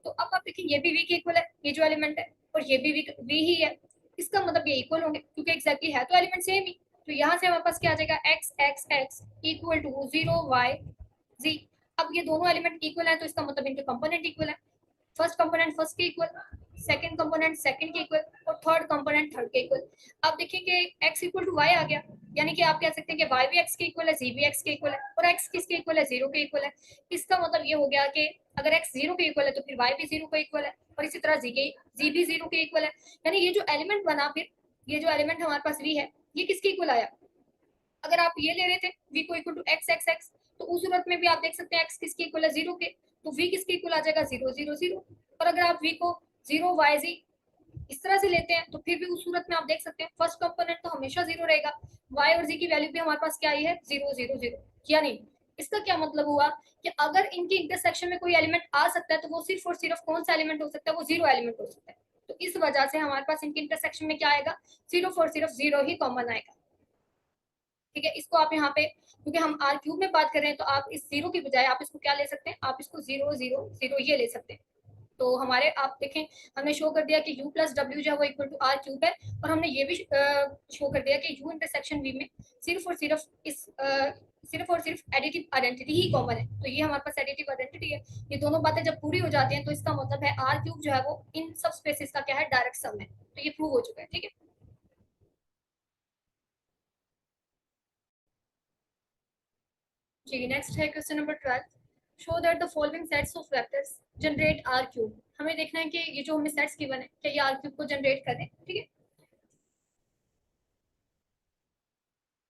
तो अब आप देखिए ये भी v के इक्वल है, ये जो एलिमेंट है, और ये भी v ही है, इसका मतलब ये इक्वल होंगे क्योंकि एग्जैक्टली है तो एलिमेंट सेम ही। तो यहाँ से हमारे पास क्या आ जाएगा, x x x equal to zero y z। अब ये दोनों एलिमेंट इक्वल है तो इसका मतलब इनके कंपोनेंट इक्वल है, फर्स्ट कंपोनेंट फर्स्ट के इक्वल, सेकंड कंपोनेंट सेकंड के इक्वल और थर्ड कंपोनेंट थर्ड के इक्वल। अब देखिए कि x इक्वल टू वाई आ गया, यानी कि आप कह सकते हैं कि y भी x के इक्वल है, z भी x के इक्वल है और x किसके इक्वल है, 0 के इक्वल है। इसका मतलब ये हो गया कि अगर x 0 के इक्वल है तो फिर y भी 0 के इक्वल है और इसी तरह z भी 0 के इक्वल है। यानी ये जो एलिमेंट बना, फिर ये जो एलिमेंट हमारे पास v है ये किसके इक्वल आया। अगर आप ये ले रहे थे v को equal to x x x, तो उस सूरत में भी आप देख सकते हैं x किसके इक्वल है, 0 के, तो v किसके इक्वल आ जाएगा, 0 0 0। और अगर आप v को 0 y z इस तरह से लेते हैं तो फिर भी उस सूरत में आप देख सकते हैं फर्स्ट कंपोनेंट तो हमेशा 0 रहेगा, y और z की वैल्यू भी हमारे पास क्या आई है, 0 0 0, या नहीं। इसका क्या मतलब हुआ कि अगर इनके इंटरसेक्शन में कोई एलिमेंट आ सकता है तो वो सिर्फ और सिर्फ कौन सा एलिमेंट हो सकता है, वो 0 एलिमेंट हो सकता है। तो इस वजह से हमारे पास इनके इंटरसेक्शन में क्या आएगा, सिर्फ और सिर्फ 0 ही कॉमन आएगा। ठीक है, इसको आप यहाँ पे, क्योंकि हम आर क्यूब में बात कर रहे हैं तो आप इस 0 की बजाय आप इसको क्या ले सकते हैं, आप इसको 0 0 0 ये ले सकते हैं। तो हमारे आप देखें हमने शो कर दिया कि u प्लस डब्ल्यू जो है वो इक्वल टू आर क्यूब है, और हमने ये भी शो कर दिया कि u इंटरसेक्शन v में सिर्फ और सिर्फ एडिटिव आइडेंटिटी ही कॉमन है। तो ये हमारे पास एडिटिव आइडेंटिटी है। ये दोनों बातें जब पूरी हो जाती हैं तो इसका मतलब है आर क्यूब जो है वो इन सब स्पेसिस का क्या है, डायरेक्ट सम है। तो ये प्रूव हो चुका है। ठीक है, जी नेक्स्ट है question number 12। Show that the following sets of vectors generate r cube. हमें देखना है कि ये जो हमें सेट्स गिवन है क्या ये आर क्यूब को जनरेट कर रहे हैं। ठीक है,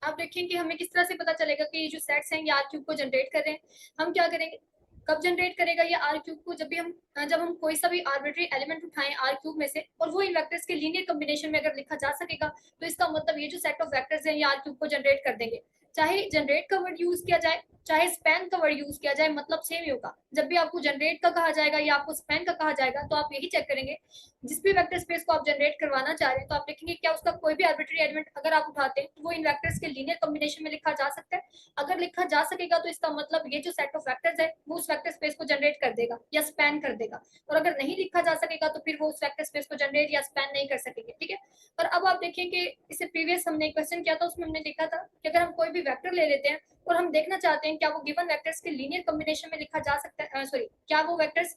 आप देखें कि हमें किस तरह से पता चलेगा कि ये जो सेट्स हैं ये आर क्यूब को जनरेट कर रहे हैं। हम क्या करेंगे, कब जनरेट करेगा ये आर क्यूब को, जब हम कोई सा भी आर्बिट्री एलिमेंट उठाएं आर क्यूब में से और वो इन वेक्टर्स के लीनियर कॉम्बिनेशन में अगर लिखा जा सकेगा तो इसका मतलब ये जो सेट ऑफ वेक्टर्स हैं ये आर क्यूब को जनरेट कर देंगे। चाहे जनरेट का वर्ड यूज किया जाए चाहे स्पैन का वर्ड यूज किया जाए, मतलब सेम ही होगा। जब भी आपको जनरेट का कहा जाएगा या आपको स्पैन का कहा जाएगा तो आप यही चेक करेंगे जिस भी वेक्टर स्पेस को आप जनरेट करवाना चाह रहे हैं तो आप देखेंगे क्या उसका कोई भी आर्बिट्री एलिमेंट अगर आप उठाते हैं तो वो इन वेक्टर्स के लीनियर कॉम्बिनेशन में लिखा जा सकता है। अगर लिखा जा सकेगा तो इसका मतलब ये जो सेट ऑफ वेक्टर्स है वो उस वेक्टर स्पेस को जनरेट कर देगा या स्पैन कर देगा। और अगर नहीं लिखा जा सकेगा तो फिर वो उस वेक्टर स्पेस को जनरेट या स्पैन नहीं कर सकेंगे। ठीक है, और अब आप देखें कि इससे प्रीवियस हमने क्वेश्चन किया था उसमें हमने देखा था कि अगर हम कोई भी वेक्टर ले लेते हैं और हम देखना चाहते हैं क्या वो गिवन वेक्टर्स के लीनियर कॉम्बिनेशन में लिखा जा सकता है, सॉरी क्या वो वेक्टर्स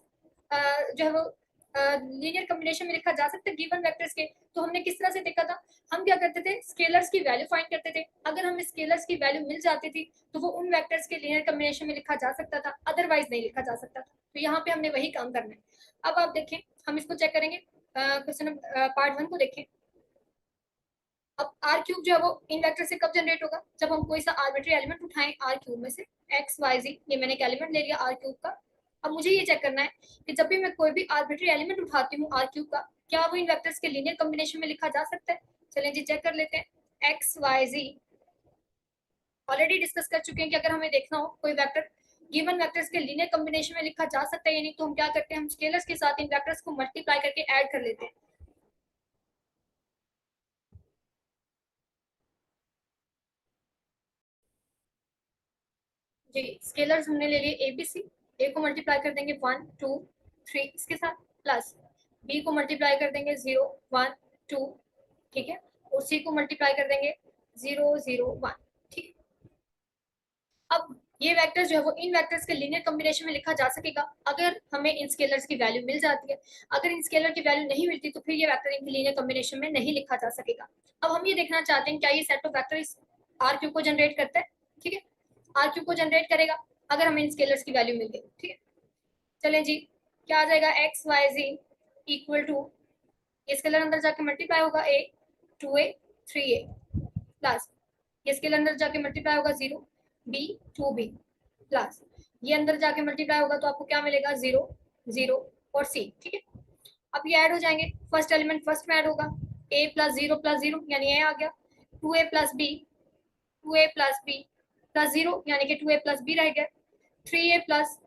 जो है वो लीनियर कॉम्बिनेशन में लिखा जा सकता है गिवन वेक्टर्स के, तो हमने किस तरह से देखा था, हम क्या करते थे स्केलर्स की वैल्यू फाइंड करते थे। अगर हमें स्केलर्स की वैल्यू मिल जाती थी तो वो उन वेक्टर्स के लीनियर कॉम्बिनेशन में लिखा जा सकता था, अदरवाइज नहीं लिखा जा सकता था। तो यहाँ पे हमने वही काम करना है। अब आप देखें हम इसको चेक करेंगे, क्वेश्चन पार्ट 1 को देखें। अब आर क्यूब जो है वो इन वेक्टर से कब जनरेट होगा, जब हम कोई सा आर्बिट्री एलिमेंट उठाएं आर क्यूब में से एक्स वाई जी, ये मैंने एक एलिमेंट ले लिया आर क्यूब का। अब मुझे ये चेक करना है कि जब भी मैं कोई भी आर्बिट्री एलिमेंट उठाती हूँ आर क्यूब का क्या वो इन वेक्टर्स के लीनियर कॉम्बिनेशन में लिखा जा सकता है। चलें जी चेक कर लेते हैं। एक्स वाई जी ऑलरेडी डिस्कस कर चुके हैं कि अगर हमें देखना हो कोई वेक्टर गिवन वेक्टर्स के लीनियर कॉम्बिनेशन में लिखा जा सकता है या नहीं, तो हम क्या करते हैं, हम स्केलर्स के साथ इन वेक्टर्स को मल्टीप्लाई करके ऐड कर लेते हैं। जी स्केलर्स हमने ले लिए एबीसी, ए को मल्टीप्लाई कर देंगे 1 2 3 इसके साथ, प्लस बी को मल्टीप्लाई कर देंगे 0 1 2, ठीक है, और सी को मल्टीप्लाई कर देंगे 0 0 1। ठीक है, अब ये वेक्टर्स जो है वो इन वेक्टर्स के लीनियर कॉम्बिनेशन में लिखा जा सकेगा अगर हमें इन स्केलर्स की वैल्यू मिल जाती है। अगर इन स्केलर की वैल्यू नहीं मिलती तो फिर ये वेक्टर इन लीनियर कॉम्बिनेशन में नहीं लिखा जा सकेगा। अब हम ये देखना चाहते हैं क्या ये सेट ऑफ वेक्टर इस आर क्यूब को जनरेट करता है। ठीक है, आर क्यूब को जनरेट करेगा अगर हमें इन स्केलर्स की वैल्यू मिल गई। ठीक है, चलें जी क्या आ जाएगा, x y z equal to, ये स्केलर अंदर जाके मल्टीप्लाई होगा ए 2a 3a, प्लस ये स्केलर अंदर जाके मल्टीप्लाई होगा 0 b 2b, प्लस ये अंदर जाके मल्टीप्लाई होगा तो आपको क्या मिलेगा 0 0 और c। ठीक है, अब ये ऐड हो जाएंगे, फर्स्ट एलिमेंट फर्स्ट में ऐड होगा, a प्लस 0 प्लस 0 यानी a आ गया, 2a plus b 2a plus b plus 0 यानी कि 2a प्लस b रह गया, 3a प्लस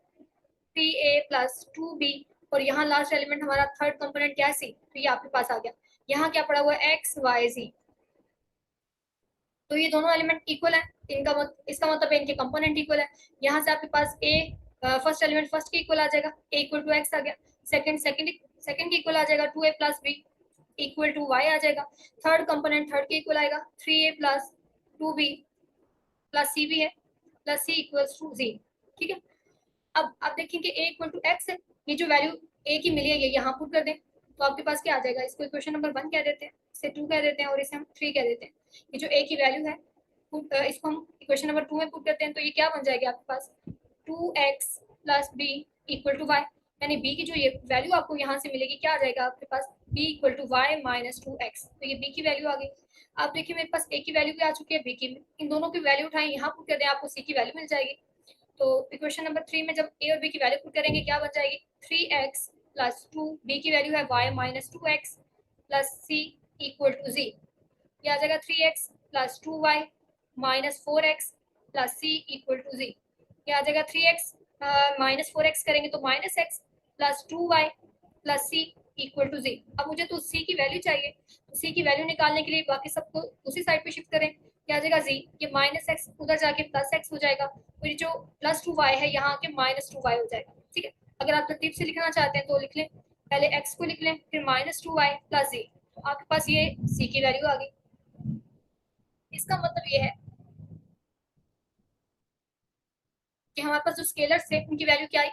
3a प्लस 2b, और यहाँ लास्ट एलिमेंट हमारा थर्ड कंपोनेंट क्या है c, तो ये आपके पास आ गया। यहाँ क्या पड़ा हुआ है एक्स वाई जी, तो ये दोनों एलिमेंट इक्वल है, इसका मतलब है इनके कंपोनेंट इक्वल है। यहाँ से आपके पास ए फर्स्ट एलिमेंट फर्स्ट के इक्वल आ जाएगा, ए इक्वल टू एक्स आ गया, सेकंड सेकंड सेकंड के इक्वल आ जाएगा 2a plus b equal to y आ जाएगा, थर्ड कंपोनेंट थर्ड के इक्वल आएगा 3a प्लस 2b प्लस सी भी है plus c equals to z. ठीक है, अब आप देखें कि a इक्वल टू एक्स है, ये जो वैल्यू a की मिली है ये यहाँ पुट कर दें, तो आपके पास क्या आ जाएगा, इसको इक्वेशन नंबर 1 कह देते हैं, इसे 2 कह देते हैं और इसे हम 3 कह देते हैं। ये जो ए की वैल्यू है इसको हम इक्वेशन नंबर 2 में पुट करते हैं, तो ये क्या बन जाएगी आपके पास 2x plus b equal to y, यानी बी की जो ये वैल्यू आपको यहाँ से मिलेगी क्या आ जाएगा आपके पास b equal to y minus 2x। तो ये b की वैल्यू आ गई। आप देखिए मेरे पास a की वैल्यू भी आ चुकी है, b की, इन दोनों की वैल्यू उठाएं यहाँ पुट कर दें, आपको c की वैल्यू मिल जाएगी। तो इक्वेशन नंबर 3 में जब a और b की वैल्यू पुट करेंगे क्या बन जाएगी 3x प्लस 2, b की वैल्यू है y minus 2x plus c equal to z। ये आ जाएगा 3x plus 2y minus 4x plus c equal to z। ये आ जाएगा 3x माइनस 4x करेंगे तो minus x plus 2y plus c equal to z। अब मुझे तो c की वैल्यू चाहिए, तो c की वैल्यू निकालने के लिए बाकी सबको उसी साइड पे शिफ्ट करें, क्या आ जाएगा z, ये माइनस x उधर जाके प्लस x हो जाएगा, फिर जो प्लस 2y है यहाँ आके माइनस 2y हो जाएगा। ठीक है, अगर आप तरतीब से लिखना चाहते हैं तो लिख लें, पहले x को लिख लें फिर माइनस 2y प्लस z, तो आपके पास ये c की वैल्यू आ गई। इसका मतलब ये है कि हमारे पास जो स्केलर्स थे उनकी वैल्यू क्या आई,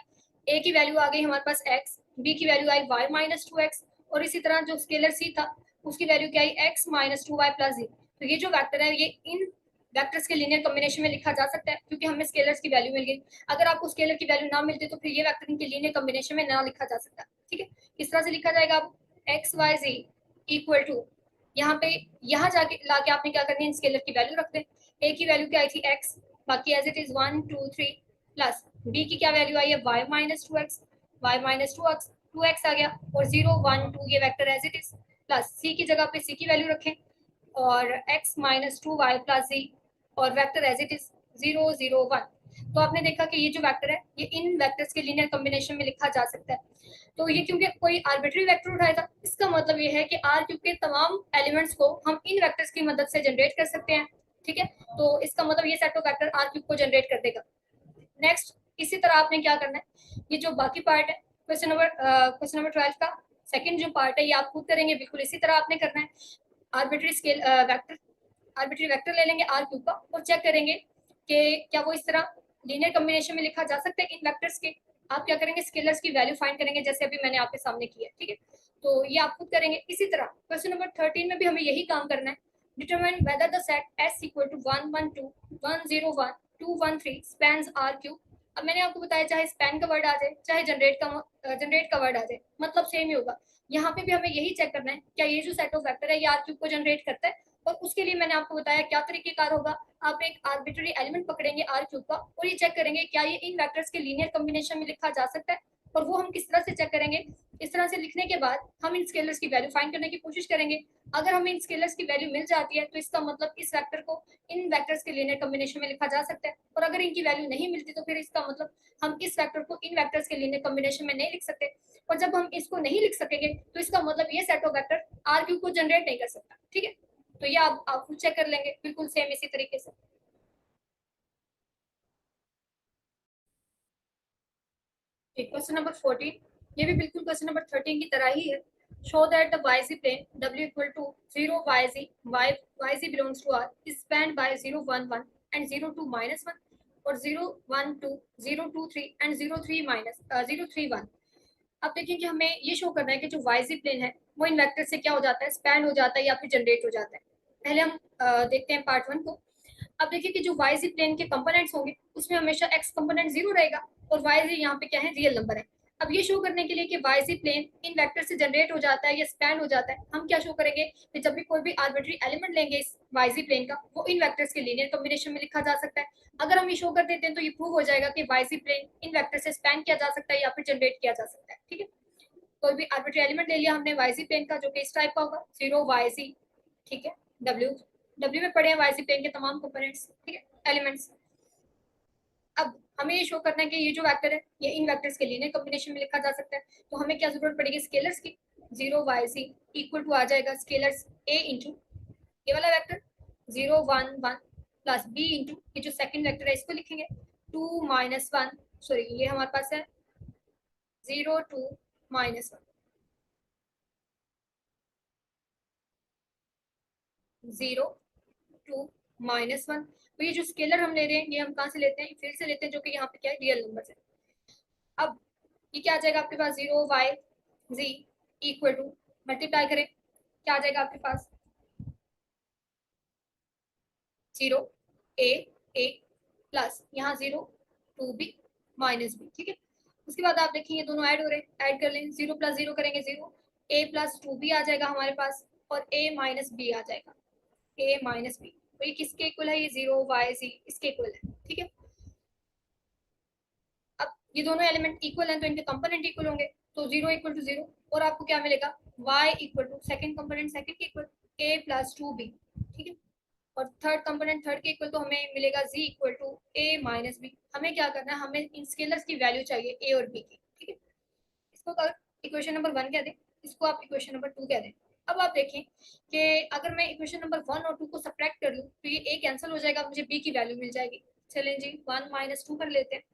a की वैल्यू आ गई हमारे पास x, b की वैल्यू आई y माइनस 2x, और इसी तरह जो स्केलर c था उसकी वैल्यू क्या आई x minus 2y plus z। तो ये जो वेक्टर है ये इन वेक्टर्स के लीनियर कॉम्बिनेशन में लिखा जा सकता है क्योंकि हमें स्केलर्स की वैल्यू मिल गई। अगर आपको स्केलर की वैल्यू ना मिलती तो फिर ये वेक्टर इनके लीनियर कॉम्बिनेशन में ना लिखा जा सकता। ठीक है, किस तरह से लिखा जाएगा, अब x y z equal to, यहाँ पे यहाँ जाके लाके आपने क्या करनी है, स्केलर की वैल्यू रख दें। a की वैल्यू क्या आई थी x, बाकी as it is 1 2 3 plus b की क्या वैल्यू आई है y minus 2x, y minus 2x आ गया, और 0 1 2 ये vector as it is, plus c की जगह पे c की वैल्यू रखें और x minus 2y plus z, और वेक्टर एज इट इज 0 0 1। तो आपने देखा कि ये जो वेक्टर है ये इन वेक्टर्स के लीनियर कॉम्बिनेशन में लिखा जा सकता है। तो ये क्योंकि कोई आर्बिट्री वेक्टर उठाया था, इसका मतलब ये है कि आर क्यूब के तमाम एलिमेंट्स को हम इन वेक्टर्स की मदद से जनरेट कर सकते हैं। ठीक है, तो इसका मतलब ये set of vector r cube को जनरेट कर देगा। नेक्स्ट इसी तरह आपने क्या करना है, ये जो बाकी पार्ट है क्वेश्चन नंबर 12 का सेकंड जो पार्ट है ये आप खुद करेंगे, बिल्कुल इसी तरह आपने करना है। Arbitrary scale vector, arbitrary vector ले लेंगे आर क्यूब का और चेक करेंगे कि क्या वो इस तरह लीनियर कॉम्बिनेशन में लिखा जा सकता है इन वेक्टर्स के। आप क्या करेंगे, स्केलर्स की वैल्यू फाइंड करेंगे जैसे अभी मैंने आपके सामने किया। ठीक है, तो ये आप खुद करेंगे। इसी तरह क्वेश्चन नंबर 13 में भी हमें यही काम करना है, determine whether the set s equal to 1 1 2 1 0 1 2 1 3 spans r cube. अब मैंने आपको बताया चाहे स्पैन का वर्ड आ जाए चाहे जनरेट का वर्ड आ जाए, मतलब सेम ही होगा। यहाँ पे भी हमें यही चेक करना है क्या ये जो सेट ऑफ वेक्टर है ये आर क्यूब को जनरेट करता है, और उसके लिए मैंने आपको बताया क्या तरीकेकार होगा। आप एक आर्बिट्ररी एलिमेंट पकड़ेंगे आर क्यूब का और ये चेक करेंगे क्या ये इन वेक्टर्स के लीनियर कॉम्बिनेशन में लिखा जा सकता है, और वो हम किस तरह से चेक करेंगे। इस तरह से लिखने के बाद हम इन स्केलर्स की वैल्यू फाइंड करने की कोशिश करेंगे। अगर हमें इन स्केलर्स की वैल्यू मिल जाती है तो इसका मतलब इस वेक्टर को इन वेक्टर्स के लीनियर कॉम्बिनेशन में लिखा जा सकता है, और अगर इनकी वैल्यू नहीं मिलती तो फिर इसका मतलब हम इस वेक्टर को इन वेक्टर्स के लीनियर कॉम्बिनेशन में नहीं लिख सकते, और जब हम इसको नहीं लिख सकेंगे तो इसका मतलब ये set of vector r cube को जनरेट नहीं कर सकता। ठीक है, तो ये आप खुद चेक कर लेंगे बिल्कुल सेम इसी तरीके से। क्वेश्चन नंबर 14, ये भी बिल्कुल क्वेश्चन नंबर 13 की तरह ही है। Show that the yz plane w equal to 0 yz belongs to r is spanned by 0 1 1 and 0 2 minus 1 और 0 1 2 0 2 3 and 0 3 minus 0 3 1। अब देखिए कि हमें ये शो करना है कि जो yz प्लेन है वो इन वेक्टर से क्या हो जाता है, स्पैन हो जाता है या फिर जनरेट हो जाता है। पहले हम देखते हैं पार्ट 1 को। अब देखिए कि जो वाई जी प्लेन के कंपोनेंट्स होंगे उसमें हमेशा एक्स कंपोनेंट जीरो रहेगा और वाई जी यहाँ पे क्या है, रियल नंबर है। अब ये शो करने के लिए कि वाई जी प्लेन इन वेक्टर से जनरेट हो जाता है या स्पैन हो जाता है, हम क्या शो करेंगे कि जब भी कोई भी आर्बिट्री एलिमेंट लेंगे इस वाई जी प्लेन का वो इन वेक्टर्स के लीनियर कॉम्बिनेशन में लिखा जा सकता है। अगर हम ये शो कर देते हैं तो ये प्रूव हो जाएगा कि वाई जी प्लेन इन वेक्टर से स्पैन किया जा सकता है या फिर जनरेट किया जा सकता है। ठीक है, कोई भी आर्बिट्री एलिमेंट ले लिया हमने वाई जी प्लेन का जो कि इस टाइप का होगा 0 वाई जी। ठीक है, डब्ल्यू डब्ल्यू में पढ़े हैं वाई जी प्लेन के तमाम कंपोनेंट्स। ठीक है, एलिमेंट्स। अब हमें ये शो करना है कि ये जो वेक्टर है ये इन वेक्टर्स के लीनियर कॉम्बिनेशन में लिखा जा सकता है, तो हमें क्या जरूरत पड़ेगी, स्केलर्स की। 0 वाई जी इक्वल टू आ जाएगा स्केलर्स ए इंटू ये वाला वेक्टर 0 1 1 प्लस बी इंटू ये जो सेकंड वेक्टर है इसको लिखेंगे 2 माइनस 1, सॉरी ये हमारे पास है 0 2 माइनस 1 0 2 माइनस 1। तो ये जो स्केलर हम ले रहे हैं ये हम कहाँ से लेते हैं, फील्ड से लेते हैं जो कि यहाँ पे क्या है, रियल नंबर है। अब ये क्या आ जाएगा आपके पास 0 Y z equal to multiply करें, क्या आ जाएगा आपके पास 0 ए ए प्लस यहाँ 0 2b माइनस बी, ठीक है। उसके बाद आप देखिए ये दोनों ऐड हो रहे हैं, ऐड कर लें, 0 प्लस 0 करेंगे 0, a प्लस 2b आ जाएगा हमारे पास और a माइनस बी आ जाएगा, a माइनस बी। तो ये किसके इक्वल है, ये 0 y z इसके इक्वल है, ठीक है। अब ये दोनों एलिमेंट इक्वल हैं तो इनके कंपोनेंट इक्वल होंगे, तो 0 इक्वल टू 0 और आपको क्या मिलेगा y equal to second component second के इक्वल a प्लस 2b, ठीक है। और थर्ड कंपोनेंट थर्ड के इक्वल तो हमें मिलेगा z equal to a minus b. हमें क्या करना है, हमें इन स्केलर्स की वैल्यू चाहिए a और b की, ठीक है। इसको इक्वेशन नंबर 1 कह दें, इसको आप इक्वेशन नंबर 2 कह दें। अब आप देखें कि अगर मैं इक्वेशन नंबर 1 और 2 को सब्ट्रैक्ट कर लूँ तो ये a कैंसिल हो जाएगा, मुझे b की वैल्यू मिल जाएगी। चलें जी 1 माइनस 2 कर लेते हैं,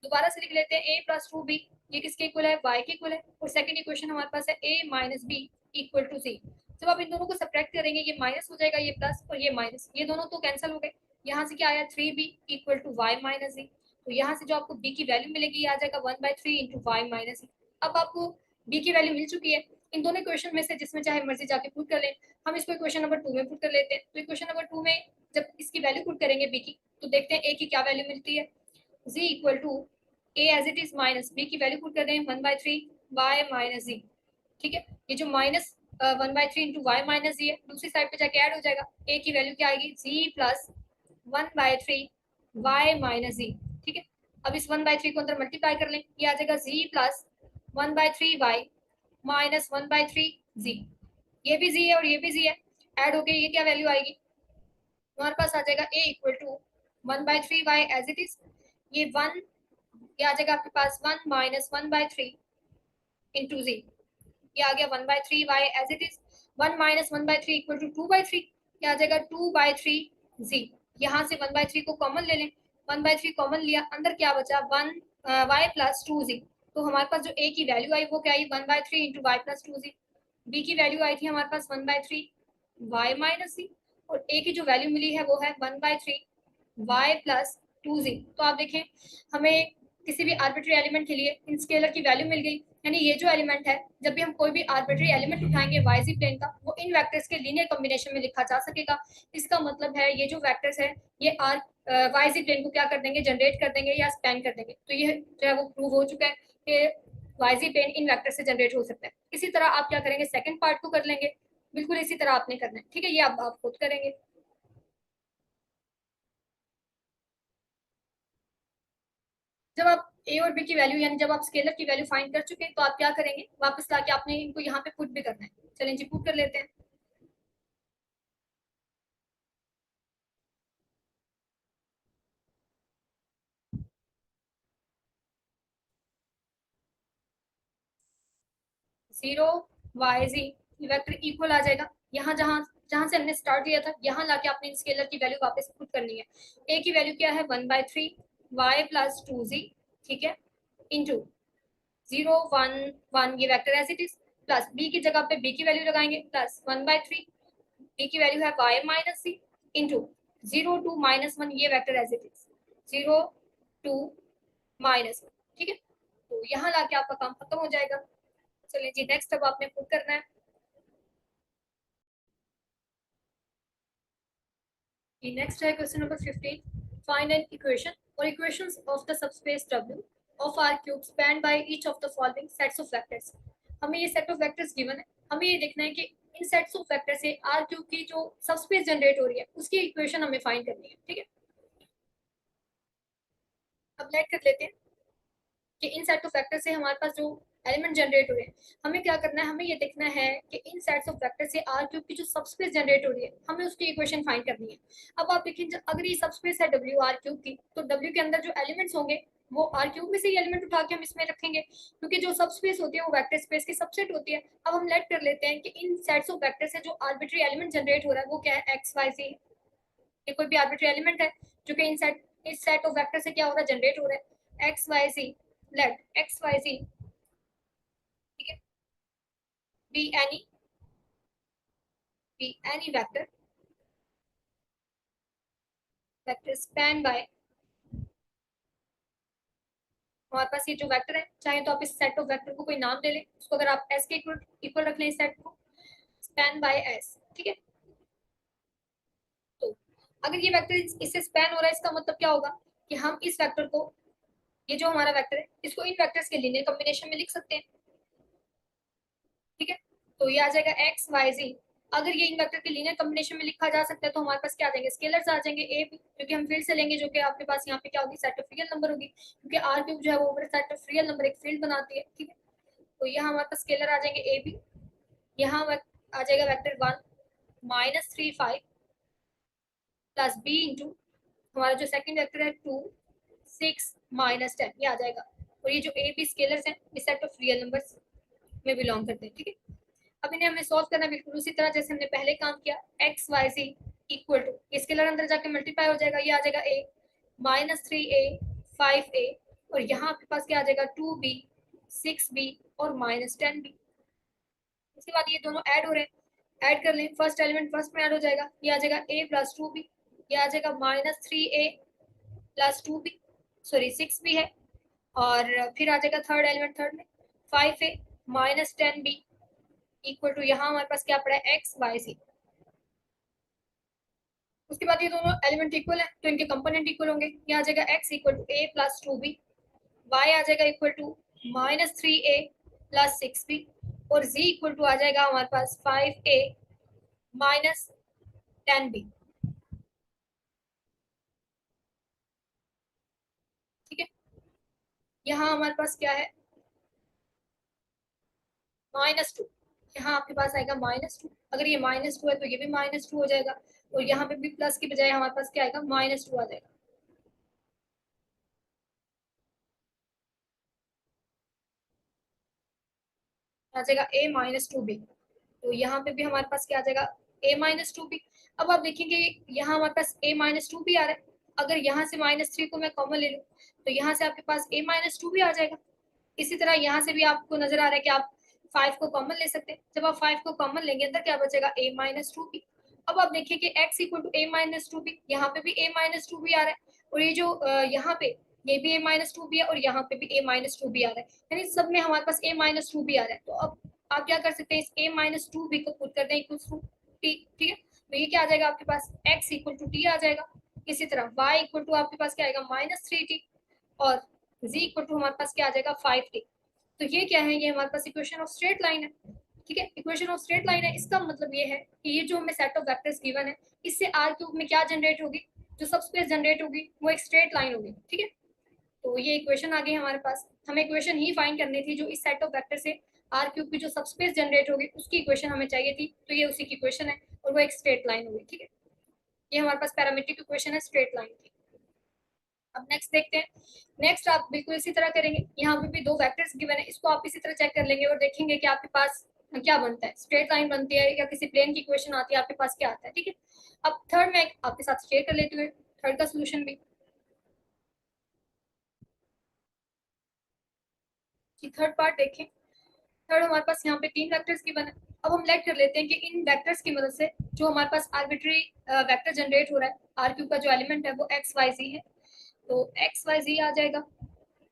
दोबारा से लिख लेते हैं a प्लस 2b, ये किसके इक्वल है, y के इक्वल है। और सेकंड इक्वेशन हमारे पास है a minus b equal to c। जब आप इन दोनों को सब्ट्रैक्ट करेंगे ये माइनस हो जाएगा, ये प्लस और ये माइनस, ये दोनों तो कैंसिल हो गए। यहाँ से क्या आया 3b equal to y minus z। तो यहाँ से जो आपको b की वैल्यू मिलेगी ये आ जाएगा 1/3 इंटू वाई माइनस z। अब आपको b की वैल्यू मिल चुकी है इन दोनों इक्वेशन में से, जिसमें चाहे मर्जी जाके पुट कर लें। हम इसको इक्वेशन नंबर 2 में पुट कर लेते हैं। तो इक्वेशन नंबर 2 में जब इसकी वैल्यू पुट करेंगे b की, तो देखते हैं a की क्या वैल्यू मिलती है, z equal to a as it is minus b की वैल्यू पुट कर दें 1/3 y माइनस z, ठीक है। ये जो माइनस 1/3 इंटू वाई माइनस जी है दूसरी साइड पे जाके ऐड हो जाएगा, a की वैल्यू क्या आएगी z प्लस 1/3 वाई माइनस जी, ठीक है। अब इस 1/3 को अंदर मल्टीप्लाई कर लें, ये आ जाएगा z प्लस 1/3 वाई माइनस 1/3 जी। ये भी z है और ये भी z है, ऐड हो गई, ये क्या वैल्यू आएगी हमारे पास आ जाएगा a equal to 1/3 y as it is, ये 1, ये आ जाएगा आपके पास 1 माइनस 1/3 इंटू जी, ये आ गया 1/3 y as it is. 1 minus 1/3 equal to 2/3, ये आ जाएगा 2/3 जी। यहाँ से 1/3 को कॉमन ले लें, 1/3 कॉमन लिया, अंदर क्या बचा 1 वाई प्लस 2 जी। तो हमारे पास जो a की वैल्यू आई वो क्या आई 1/3 इंटू वाई प्लस 2 जी। b की वैल्यू आई थी हमारे पास 1/3 वाई माइनस सी, और a की जो वैल्यू मिली है वो है 1/3 वाई प्लस 2 जी। तो आप देखें हमें किसी भी आर्बिट्री एलिमेंट के लिए इन स्केलर की वैल्यू मिल गई, यानी ये जो एलिमेंट है जब भी हम कोई भी आर्बिट्री एलिमेंट उठाएंगे वाईजी प्लेन का, वो इन वेक्टर्स के लीनियर कॉम्बिनेशन में लिखा जा सकेगा। इसका मतलब है ये जो वेक्टर्स है ये आर वाईजी प्लेन को क्या कर देंगे, जनरेट कर देंगे या स्पैन कर देंगे। तो ये जो है वो प्रूव हो चुका है कि वाईजी प्लेन इन वेक्टर से जनरेट हो सकता है। इसी तरह आप क्या करेंगे, सेकंड पार्ट को कर लेंगे, बिल्कुल इसी तरह आपने करना है, ठीक है। ये आप खुद करेंगे। जब आप ए और बी की वैल्यू यानी जब आप स्केलर की वैल्यू फाइंड कर चुके हैं तो आप क्या करेंगे, वापस लाके आपने इनको यहाँ पे पुट भी करना है। चलें जी पुट कर लेते हैं। 0 y z वेक्टर इक्वल आ जाएगा, यहाँ जहाँ जहाँ से हमने स्टार्ट किया था यहाँ लाके आपने स्केलर की वैल्यू वापस पुट करनी है। ए की वैल्यू क्या है 1/3 वाई प्लस 2 जी, ठीक है, इंटू 0 1 1 ये vector as it is, plus b की जगह पे बी की वैल्यू लगाएंगे प्लस 1/3, बी की वैल्यू है वाई माइनस सी, इंटू 0 2 -1 ये वेक्टर एज इट इज 0 2 -1, ठीक है। तो यहाँ लाके आपका काम खत्म हो जाएगा। चलिए जी नेक्स्ट अब आपने पुट करना है। नेक्स्ट है question number 15, find an equation और equations of the subspace W of R cube span by each of the following sets of vectors. हमें ये सेट ऑफ वेक्टर्स गिवन है, हमें ये देखना है कि इन सेट्स ऑफ वेक्टर से R क्यूब की जो सबस्पेस जनरेट हो रही है उसकी इक्वेशन हमें फाइंड करनी है, ठीक है। अब लेट कर लेते हैं कि इन सेट ऑफ वेक्टर से हमारे पास जो एलिमेंट जनरेट हो रहे हैं, हमें क्या करना है, हमें ये देखना है कि इन सेट्स ऑफ वेक्टर से आर क्यूब की जो सबस्पेस जनरेट हो रही है हमें उसकी इक्वेशन फाइंड करनी है। अब आप देखिए अगर ये सबस्पेस है डब्ल्यू आर क्यूब की, तो डब्ल्यू के अंदर जो एलिमेंट्स होंगे वो आर क्यूब में से ही एलिमेंट उठा के हम इसमें रखेंगे, क्योंकि जो सबस्पेस होती है वो वेक्टर स्पेस की सबसेट होती है। अब हम लेट कर लेते हैं कि इन सेट्स ऑफ वेक्टर से जो आर्बिट्री एलिमेंट जनरेट हो रहा है वो क्या है एक्स वाई सी, ये कोई भी आर्बिट्री एलिमेंट है जो कि इस सेट ऑफ वेक्टर से क्या हो रहा है, जनरेट हो रहा है x y c. Let x y c, ठीक है, be any vector span by हमारे पास ये जो वेक्टर है, चाहे तो आप इस सेट ऑफ वेक्टर को कोई नाम दे लें, उसको अगर आप एस के इक्वल रख लें इस सेट को, स्पैन बाय एस, ठीक है। तो अगर ये वेक्टर इससे स्पैन हो रहा है, इसका मतलब क्या होगा कि हम इस वेक्टर को, ये जो हमारा वेक्टर है, इसको इन वेक्टर्स के लीनियर कॉम्बिनेशन में लिख सकते हैं, ठीक है। तो ये आ जाएगा एक्स वाई जी। अगर ये इन वेक्टर के लीनियर कॉम्बिनेशन में लिखा जा सकता है तो हमारे पास क्या आ जाएंगे, स्केलर्स आ जाएंगे ए बी, क्योंकि हम फील्ड से लेंगे, जो कि आपके पास यहाँ पे क्या होगी, सेट ऑफ रियल नंबर होगी, क्योंकि आर क्यूब जो है वो सेट ऑफ रियल नंबर एक फील्ड बनाती है, ठीक है। तो यहाँ हमारे पास स्केलर आ जाएंगे ए बी, यहाँ आ जाएगा वेक्टर 1 -3 5 प्लस बी इंटू हमारा जो सेकंड वेक्टर है 2 6 -10, ये आ जाएगा। और ये जो ए बी स्केलर्स हैं इस सेट ऑफ रियल नंबर्स में बिलोंग करते हैं, ठीक है। अब इन्हें हमें सॉल्व करना बिल्कुल उसी तरह जैसे हमने पहले काम किया, x y c equal to, ये स्केलर अंदर जाके मल्टीप्लाई हो जाएगा, ये आ जाएगा ए -3a 5a, और यहाँ आपके पास क्या आ जाएगा 2b 6b और -10b। उसके बाद ये दोनों ऐड हो रहे हैं, ऐड कर लें, फर्स्ट एलिमेंट फर्स्ट में ऐड हो जाएगा, ये आ जाएगा a प्लस 2b, ये आ जाएगा -3a प्लस 2b, सॉरी 6b है, और फिर आ जाएगा थर्ड एलिमेंट थर्ड में 5a -10b इक्वल टू, यहाँ हमारे पास क्या पड़ा है एक्स वाई सी। उसके बाद ये दोनों एलिमेंट इक्वल है तो इनके कंपोनेंट इक्वल होंगे, ये आ जाएगा x equal to a plus 2b, y आ जाएगा equal to -3a plus 6b, और z इक्वल टू आ जाएगा हमारे पास 5a -10b, ठीक है। यहाँ हमारे पास क्या है -2, यहाँ आपके पास आएगा -2, अगर ये -2 है तो ये भी -2 हो जाएगा, और यहाँ पे भी प्लस की बजाय हमारे पास क्या आएगा -2 आ जाएगा, आ जाएगा a -2b। तो यहाँ पे भी हमारे पास क्या आ जाएगा a-2b। अब आप देखेंगे यहाँ हमारे पास a-2b आ रहा है, अगर यहाँ से -3 को मैं कॉमन ले लूँ तो यहाँ से आपके पास a-2b आ जाएगा। इसी तरह यहाँ से भी आपको नजर आ रहा है कि आप 5 को कॉमन ले सकते हैं, जब आप 5 को कॉमन लेंगे अंदर क्या बचेगा a-2b। अब आप देखिए कि x इक्वल टू a-2b, यहाँ पे भी a-2b आ रहा है, और ये जो यहाँ पे ये भी a-2b है, और यहाँ पे भी a-2b आ रहा है, यानी सब में हमारे पास a-2b आ रहा है। तो अब आप क्या कर सकते हैं, इस a-2b को पुट कर दें इक्वल टू t, ठीक है। तो ये क्या आ जाएगा आपके पास x इक्वल टू t आ जाएगा। इसी तरह y इक्वल टू आपके पास क्या आएगा -3t, और z इक्वल टू हमारे पास क्या आ जाएगा 5t। तो ये क्या है, ये हमारे पास इक्वेशन ऑफ स्ट्रेट लाइन है, ठीक है। इक्वेशन ऑफ स्ट्रेट लाइन है, इसका मतलब ये है कि ये जो हमें सेट ऑफ वेक्टर्स गिवन है, इससे आर क्यूब में क्या जनरेट होगी, जो सबस्पेस जनरेट होगी वो एक स्ट्रेट लाइन होगी, ठीक है। तो ये इक्वेशन आ गई हमारे पास, हमें इक्वेशन ही फाइंड करनी थी जो इस सेट ऑफ वेक्टर से आर क्यूब की जो सबस्पेस जनरेट होगी उसकी इक्वेशन हमें चाहिए थी, तो ये उसी की इक्वेशन है, और वो एक स्ट्रेट लाइन होगी, ठीक है। ये हमारे पास पैरामीट्रिक इक्वेशन है स्ट्रेट लाइन की। अब नेक्स्ट देखते हैं, नेक्स्ट आप बिल्कुल इसी तरह करेंगे, यहाँ पे भी दो वेक्टर्स गिवन है, इसको आप इसी तरह चेक कर लेंगे और देखेंगे कि आपके पास क्या बनता है, स्ट्रेट लाइन बनती है या किसी प्लेन की इक्वेशन आती है, आपके पास क्या आता है, ठीक है। अब थर्ड में आपके साथ शेयर कर लेते हुए थर्ड का सोल्यूशन भी, कि थर्ड पार्ट देखें। थर्ड हमारे पास यहाँ पे तीन वेक्टर्स की बना। अब हम लेट कर लेते हैं कि इन वेक्टर्स की मदद से जो हमारे पास आर्बिट्री वेक्टर जनरेट हो रहा है, आर क्यू का जो एलिमेंट है वो एक्स वाई जी है, तो एक्स वाई जी आ जाएगा,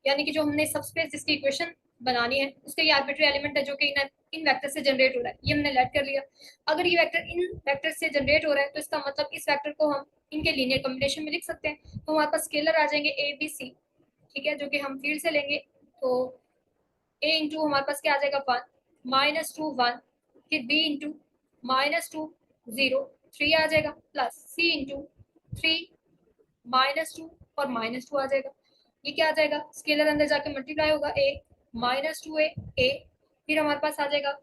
यानी कि जो हमने सबस्पेस जिसकी इक्वेशन बनानी है उसका ये आर्बिट्री एलिमेंट है जो कि इन वेक्टर से जनरेट हो रहा है, ये हमने लेट कर लिया। अगर ये वेक्टर इन वेक्टर से जनरेट हो रहा है तो इसका मतलब इस वेक्टर को हम इनके लीनियर कॉम्बिनेशन में लिख सकते हैं, तो हमारे पास स्केलर आ जाएंगे ए बी सी, ठीक है, जो कि हम फील्ड से लेंगे। तो ए इंटू हमारे पास क्या आ जाएगा 1 -2 1, फिर बी इंटू -2 0 3 आ जाएगा, प्लस सी इंटू 3 -2 और -2 आ जाएगा। ये क्या आ जाएगा, स्केलर अंदर जाके मल्टीप्लाई होगा, ए -2a ए, फिर हमारे पास आ जाएगा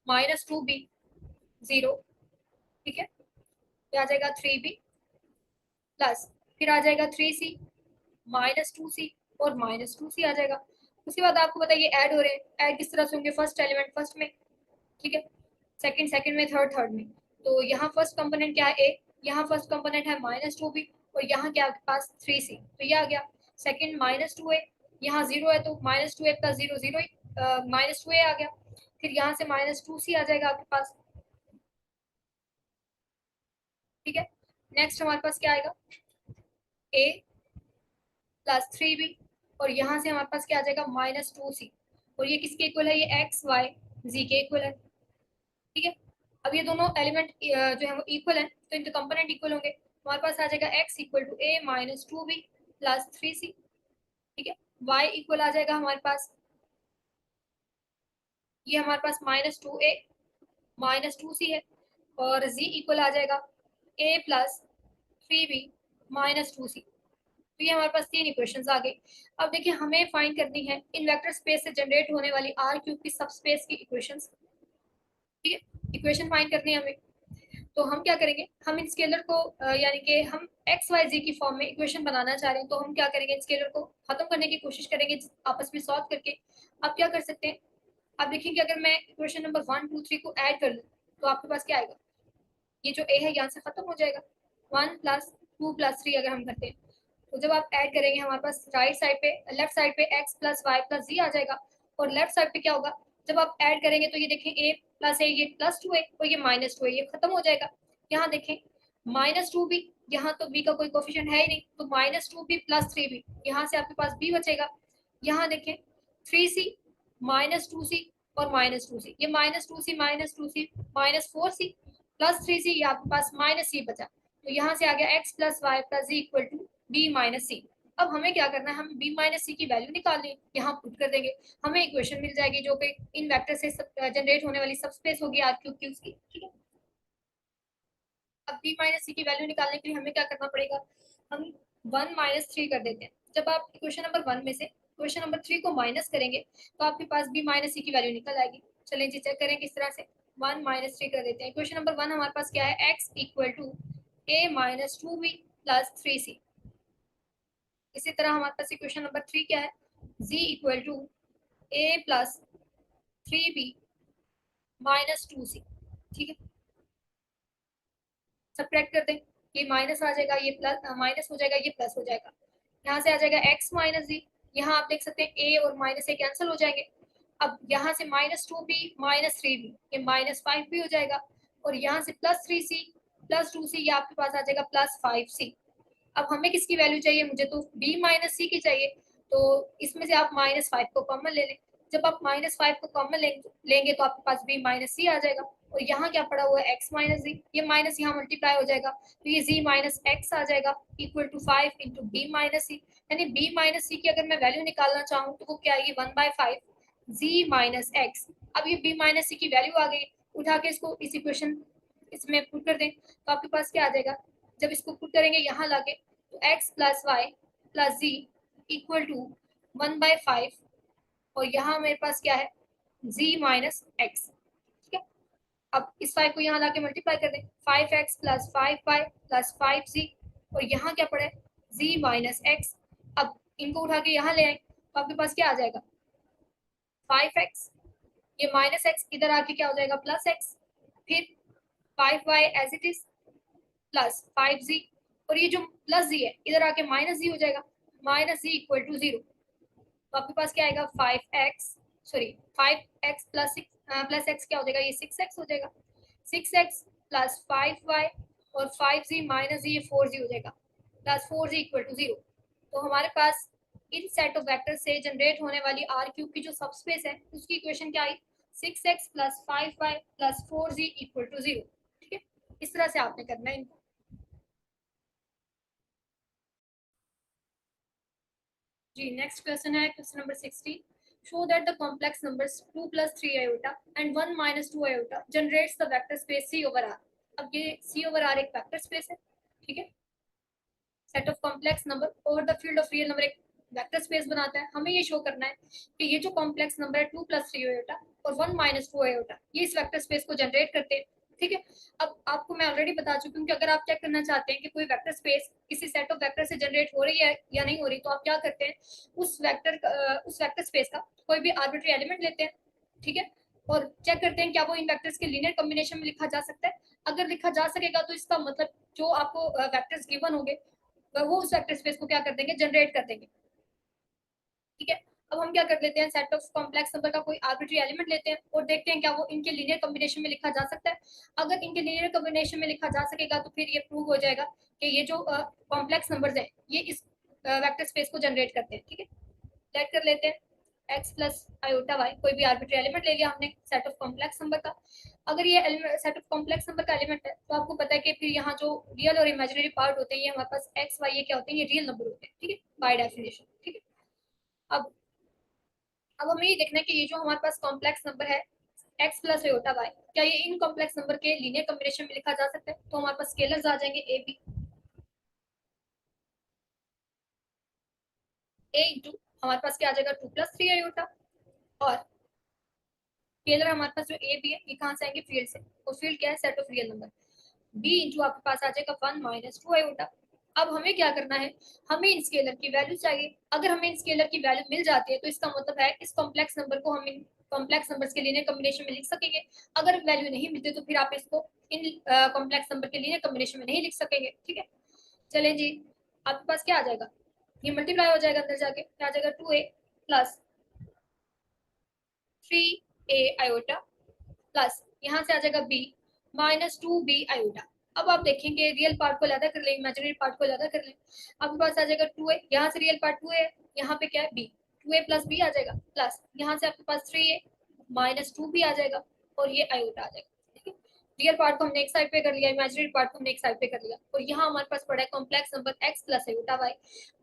-2b 0, ठीक है, ये आ जाएगा 3b, प्लस फिर आ जाएगा 3c -2c और -2c आ जाएगा। उसके बाद आपको बताइए ऐड हो रहे हैं, ऐड किस तरह से होंगे, फर्स्ट एलिमेंट फर्स्ट में, ठीक है, सेकंड सेकंड में, थर्ड थर्ड में। तो यहाँ फर्स्ट कंपोनेंट क्या है ए, यहाँ फर्स्ट कंपोनेंट है -2b, और यहाँ क्या आपके पास 3c, तो ये आ गया। सेकंड -2a, यहाँ 0 है तो -2a प्लस 0 0 -2a आ गया, फिर यहाँ से -2c आ जाएगा आपके पास, ठीक है। नेक्स्ट हमारे पास क्या आएगा, a प्लस 3b और यहाँ से हमारे पास क्या आ जाएगा -2c, और ये किसके इक्वल है, ये x y z के इक्वल है। ठीक है, अब ये दोनों एलिमेंट जो है वो इक्वल है, तो इनके कंपोनेंट इक्वल होंगे। हमारे पास आ जाएगा x equal to a minus 2b plus 3c। ठीक है, y इक्वल आ जाएगा हमारे पास, ये हमारे पास -2a माइनस 2c है, और z इक्वल आ जाएगा a plus 3b minus 2c। तो ये हमारे पास तीन इक्वेशंस आ गई। अब देखिए हमें फाइंड करनी है इन वेक्टर स्पेस से जनरेट होने वाली आर क्यूब की सब स्पेस की इक्वेशंस। ठीक है, इक्वेशन फाइंड करनी है हमें। तो हम क्या करेंगे, हम इन स्केलर को यानी कि हम एक्स वाई जी की फॉर्म में इक्वेशन बनाना चाह रहे हैं, तो हम क्या करेंगे, इन स्केलर को खत्म करने की कोशिश करेंगे आपस में सॉल्व करके। आप क्या कर सकते हैं, आप देखिए अगर मैं इक्वेशन नंबर 1 2 3 को ऐड कर लूँ तो आपके पास क्या आएगा, ये जो ए है यहाँ से खत्म हो जाएगा। 1 प्लस 2 प्लस 3 अगर हम करते हैं, तो जब आप ऐड करेंगे हमारे पास राइट साइड पे, लेफ्ट साइड पे एक्स प्लस वाई प्लस जी आ जाएगा, और लेफ्ट साइड पे क्या होगा, जब आप ऐड करेंगे तो ये देखें ए प्लस ए, ये +2 है, और ये -2 है, ये खत्म हो जाएगा। यहाँ देखें -2b, यहाँ तो b का कोई कोफिशिएंट है ही नहीं, तो -2b प्लस 3b, यहाँ से आपके पास b बचेगा। यहाँ देखें 3c -2c और -2c, ये -2c -2c -4c plus 3c, ये आपके पास -c बचा। तो यहाँ से आ गया x plus y plus z equal to b minus c. अब हमें क्या करना है, हम b माइनस सी की वैल्यू निकालनी है, यहाँ पुट कर देंगे, हमें इक्वेशन मिल जाएगी जो कि इन वेक्टर से जनरेट होने वाली सबस्पेस होगी आर क्यूब की उसकी। ठीक है, अब b माइनस सी की वैल्यू निकालने के लिए हमें क्या करना पड़ेगा, हम 1 - 3 कर देते हैं। जब आप इक्वेशन नंबर 1 में से इक्वेशन नंबर 3 को माइनस करेंगे तो आपके पास b माइनस सी की वैल्यू निकल आएगी। चलें जी चेक करें किस तरह से, 1 - 3 कर देते हैं। इक्वेशन नंबर 1 हमारे पास क्या है, x equal to a minus 2b plus 3c। इसी तरह हमारे पास इक्वेशन नंबर 3 क्या है, z equal to a plus 3b minus 2c। ठीक है, सब्ट्रैक्ट कर दें, ये माइनस आ जाएगा, ये प्लस माइनस हो जाएगा, ये प्लस हो जाएगा। यहाँ से आ जाएगा x माइनस जी, यहाँ आप देख सकते हैं a और माइनस ए कैंसिल हो जाएंगे। अब यहाँ से -2b -3b, ये -5 भी हो जाएगा, और यहाँ से +3c +2c, ये आपके पास आ जाएगा +5c। अब हमें किसकी वैल्यू चाहिए, मुझे तो b माइनस सी की चाहिए, तो इसमें से आप -5 को कॉमन ले लें। जब आप -5 को कॉमन लेंगे तो आपके पास b माइनस सी आ जाएगा, और यहाँ क्या पड़ा हुआ है x माइनस जी, ये माइनस यहाँ मल्टीप्लाई हो जाएगा, तो ये z माइनस एक्स आ जाएगा equal to 5 into b minus c. यानी b माइनस सी की अगर मैं वैल्यू निकालना चाहूँ तो वो क्या आएगी, 1/5 z माइनस एक्स। अब ये b माइनस सी की वैल्यू आ गई, उठा के इसको इस इक्वेशन इसमें पुट कर दें तो आपके पास क्या आ जाएगा, जब इसको पुट करेंगे यहाँ लाके, तो x plus y plus z equal to 1/5, और यहाँ मेरे पास क्या है, z माइनस एक्स। ठीक है, अब इस 5 को यहाँ लाके मल्टीप्लाई कर दें, 5x plus 5y plus 5z, और यहाँ क्या पड़ा है, z माइनस एक्स। अब इनको उठा के यहाँ ले आए तो आपके पास क्या आ जाएगा, 5x, ये माइनस एक्स इधर आके क्या हो जाएगा, प्लस एक्स, फिर 5y as it is plus 5z, और ये जो प्लस जी है इधर आके माइनस जी हो जाएगा, माइनस जी इक्वल टू 0। तो आपके पास क्या आएगा, 5x प्लस 6 प्लस एक्स क्या हो जाएगा, ये 6x हो जाएगा, 6x प्लस 5y और 5z माइनस जी, ये 4z हो जाएगा, प्लस 4z इक्वल टू 0। तो हमारे पास इन सेट ऑफ वेक्टर से जनरेट होने वाली आर क्यूब की जो सबस्पेस है उसकी इक्वेशन क्या आई, 6x plus 5y plus 4z equal to 0। ठीक है, इस तरह से आपने करना है इनको। जी नेक्स्ट क्वेश्चन है question number 16। Show that the complex numbers 2 plus 3 iota and 1 minus 2 iota generates the vector space C over R। अब ये C over R एक वेक्टर स्पेस है, ठीक है, set of complex number over the field of real number एक vector space बनाता है। हमें ये शो करना है कि ये जो कॉम्प्लेक्स नंबर है 2 प्लस 3 आयोटा और 1 माइनस 2 आयोटा ये इस वेक्टर स्पेस को जनरेट करते हैं। ठीक है, अब आपको मैं ऑलरेडी बता चुकी हूँ कि अगर आप चेक करना चाहते हैं कि कोई वेक्टर स्पेस किसी सेट ऑफ वेक्टर से जनरेट हो रही है या नहीं हो रही, तो आप क्या करते हैं, उस वेक्टर स्पेस का कोई भी आर्बिट्री एलिमेंट लेते हैं, ठीक है, और चेक करते हैं क्या वो इन वेक्टर्स के लीनियर कॉम्बिनेशन में लिखा जा सकता है। अगर लिखा जा सकेगा तो इसका मतलब जो आपको वेक्टर्स गिवन होंगे वो उस वेक्टर स्पेस को क्या कर देंगे, जनरेट कर देंगे। ठीक है, अब हम क्या कर लेते हैं, सेट ऑफ कॉम्प्लेक्स नंबर का कोई आर्बिट्री एलिमेंट लेते हैं और देखते हैं क्या वो इनके लीनियर कॉम्बिनेशन में लिखा जा सकता है। अगर इनके लीनियर कॉम्बिनेशन में लिखा जा सकेगा तो फिर ये प्रूव हो जाएगा कि ये जो कॉम्प्लेक्स नंबर्स हैं ये इस वेक्टर स्पेस को जनरेट करते हैं। ठीक है, लेट कर लेते हैं x प्लस आयोटा वाई, कोई भी आर्बिट्री एलिमेंट ले लिया हमने सेट ऑफ कॉम्प्लेक्स नंबर का। अगर ये सेट ऑफ कॉम्प्लेक्स नंबर का एलिमेंट है तो आपको पता है कि फिर यहाँ जो रियल और इमेजिनरी पार्ट होते हैं ये हमारे पास x y ये क्या होते हैं, ये रियल नंबर होते हैं, ठीक है, बाय डेफिनेशन, ठीक है। अब अब हमें ये देखना है कि ये जो हमारे पास कॉम्प्लेक्स नंबर है x प्लस आयोटा वाई, क्या ये इन कॉम्प्लेक्स नंबर के लीनियर कॉम्बिनेशन में लिखा जा सकता है? तो हमारे पास स्केलर्स आ जाएंगे ए बी, ए इंटू हमारे पास क्या आ जाएगा 2 + 3 आयोटा, और स्केलर हमारे पास जो ए बी है ये कहाँ से आएंगे, फील्ड से, और फील्ड क्या है, set of real number. B into आपके पास आ जाएगा 1 - 2 आयोटा। अब हमें क्या करना है, हमें इन स्केलर की वैल्यू चाहिए। अगर हमें इन स्केलर की वैल्यू मिल जाती है तो इसका मतलब है इस कॉम्प्लेक्स नंबर को हम इन कॉम्प्लेक्स नंबर्स के लीनियर कॉम्बिनेशन में लिख सकेंगे। अगर वैल्यू नहीं मिलती तो फिर आप इसको इन कॉम्प्लेक्स नंबर के लीनियर कॉम्बिनेशन में नहीं लिख सकेंगे, ठीक है। चलें जी, आपके पास क्या आ जाएगा, ये मल्टीप्लाई हो जाएगा, अंदर जाके क्या आ जाएगा 2a plus 3a iota, plus यहाँ से आ जाएगा b -2b आयोटा। अब आप देखेंगे रियल पार्ट को अलग कर लें, इमेजिनरी पार्ट को अलग कर लें, आपके पास आ जाएगा 2a, यहाँ से रियल पार्ट 2a है, यहाँ पे क्या है b, 2a प्लस b आ जाएगा, प्लस यहाँ से आपके पास 3a -2b आ जाएगा, और ये आयोटा आ जाएगा, ठीक है। रियल पार्ट को हमने एक साइड पे कर लिया, इमेजिनरी पार्ट को हमने एक साइड पे कर लिया, और यहाँ हमारे पास पड़ा है complex number x plus iota y।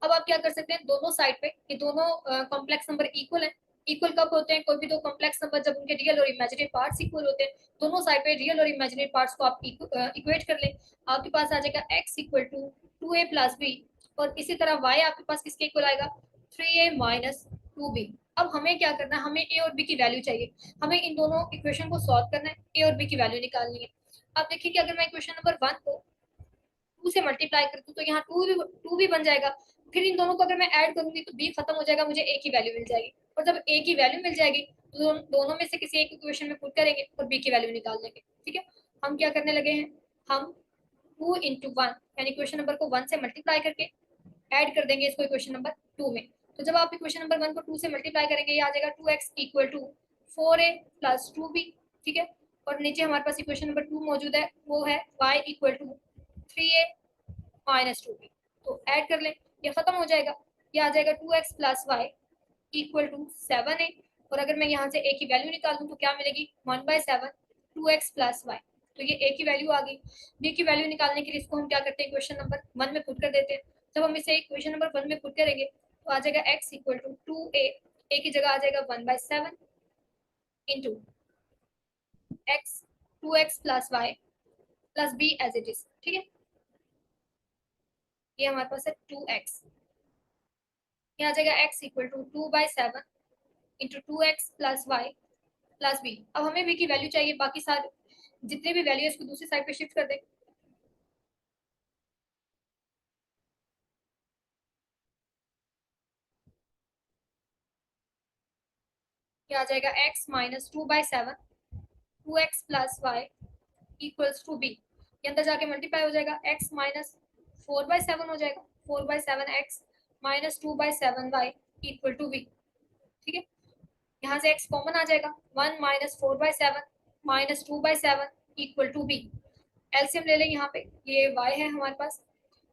अब आप क्या कर सकते हैं, दोनों साइड पे ये दोनों कॉम्प्लेक्स नंबर इक्वल है। इक्वल कब होते हैं, कोई भी दो कॉम्प्लेक्स नंबर जब उनके रियल और इमेजिनरी पार्ट्स इक्वल होते हैं, दोनों साइड पे रियल और इमेजिनरी पार्ट्स को आप इक्वेट कर लें, आपके पास आ जाएगा x equal to 2a plus b, और इसी तरह y आपके पास किसके इक्वल आएगा, 3a - 2b। अब हमें क्या करना है, हमें a और b की वैल्यू चाहिए, हमें इन दोनों इक्वेशन को सॉल्व करना है, a और b की वैल्यू निकालनी है। अब देखिए कि अगर मैं इक्वेशन नंबर 1 को 2 से मल्टीप्लाई कर दूं तो यहाँ 2 भी बन जाएगा, फिर इन दोनों को अगर मैं ऐड करूंगी तो b खत्म हो जाएगा, मुझे a की वैल्यू मिल जाएगी, और जब a की वैल्यू मिल जाएगी तो दोनों में से किसी एक इक्वेशन में पुट करेंगे और b की वैल्यू निकाल लेंगे, ठीक है। हम क्या करने लगे हैं, हम 2 × 1 यानी इक्वेशन नंबर को 1 से मल्टीप्लाई करके ऐड कर देंगे इसको इक्वेशन नंबर 2 में। तो जब आप इक्वेशन नंबर 1 को 2 से मल्टीप्लाई करेंगे ये आ जाएगा 2x equal to 4a plus 2b, ठीक है। और नीचे हमारे पास इक्वेशन नंबर 2 मौजूद है, वो है y equal to 3a -2b। तो ऐड कर लें, ये खत्म हो जाएगा, ये आ जाएगा 2x plus Y equal to 7a, और अगर मैं यहाँ से a की वैल्यू निकाल दूँ तो क्या मिलेगी, 1/7 2x प्लस वाई। तो ये a की वैल्यू आ गई। b की वैल्यू निकालने के लिए इसको हम क्या करते हैं, क्वेश्चन नंबर 1 में पुट कर देते हैं। जब हम इसे क्वेश्चन नंबर 1 में पुट करेंगे तो आ जाएगा x equal to 2a, a की जगह आ जाएगा 1/7 into x 2x plus y plus b as it is, ठीक है। ये हमारे पास है 2x, ये आ जाएगा x equal to 2/7 into 2x plus y plus b. अब हमें b की वैल्यू चाहिए, बाकी सारे जितने भी वैल्यू है इसको दूसरी साइड पे शिफ्ट कर दें, क्या आ जाएगा x -2/7 2x plus y equals to b, ये अंदर जाके मल्टीप्लाई हो जाएगा, x -4/7 हो जाएगा, 4/7x -2/7y equal to be, ठीक है। यहाँ से x कॉमन आ जाएगा, 1 -4/7 -2/7 इक्वल टू बी। एलसीएम ले लेंगे, यहाँ पे ये y है हमारे पास,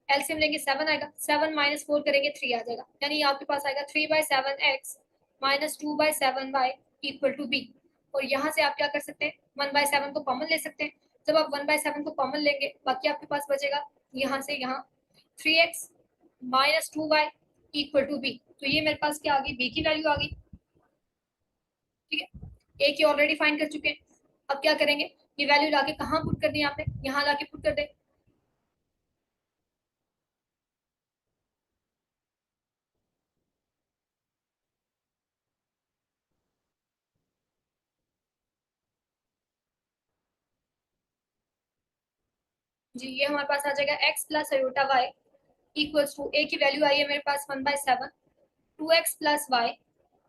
एलसीएम लेंगे 7 आएगा, 7 -4 करेंगे 3 आ जाएगा, यानी आपके पास आएगा 3/7x -2/7y equal to be. और यहाँ से आप क्या कर सकते हैं, 1/7 को कॉमन ले सकते हैं। जब आप 1/7 को कॉमन लेंगे बाकी आपके पास बचेगा यहाँ से यहाँ 3x -2y equal to be. तो ये मेरे पास क्या आ गई, बी की वैल्यू आ गई, ठीक है। ए की ऑलरेडी फाइंड कर चुके हैं, अब क्या करेंगे, ये वैल्यू लाके कहाँ पुट कर दी आपने, यहाँ लाके पुट कर दे। जी ये हमारे पास आ जाएगा x plus iota y equals to, a की वैल्यू आई है मेरे पास 1/7 2x प्लस वाई,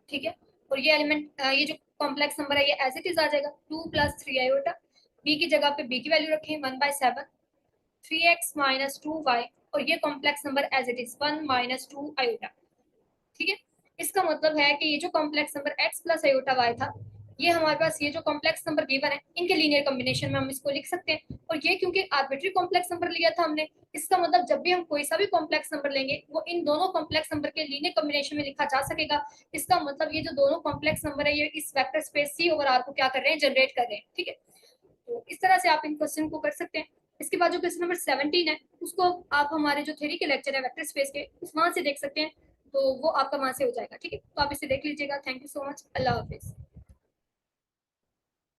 ठीक है। और ये एलिमेंट ये जो कॉम्प्लेक्स नंबर है ये एज इट इज आ जाएगा 2 + 3 आयोटा, b की जगह पे b की वैल्यू रखें 1/7 3x -2y, और ये complex number as it is 1 -2 iota, ठीक है। इसका मतलब है कि ये जो complex number x plus iota y था ये हमारे पास ये जो कॉम्प्लेक्स नंबर गिवन है इनके लीनियर कॉम्बिनेशन में हम इसको लिख सकते हैं। और ये क्योंकि आर्बिट्री कॉम्प्लेक्स नंबर लिया था हमने, इसका मतलब जब भी हम कोई सा भी कॉम्प्लेक्स नंबर लेंगे वो इन दोनों कॉम्प्लेक्स नंबर के लीनियर कॉम्बिनेशन में लिखा जा सकेगा। इसका मतलब ये जो दोनों कॉम्प्लेक्स नंबर है ये इस vector space C over R को क्या कर रहे हैं, जनरेट कर रहे हैं। ठीक है, तो इस तरह से आप इन क्वेश्चन को कर सकते हैं। इसके बाद जो क्वेश्चन नंबर 17 है उसको आप हमारे जो थ्योरी के लेक्चर है वेक्टर स्पेस के उस वहां से देख सकते हैं, तो वो आपका वहां से हो जाएगा। ठीक है, तो आप इसे देख लीजिएगा। Thank you so much, Allah Hafiz.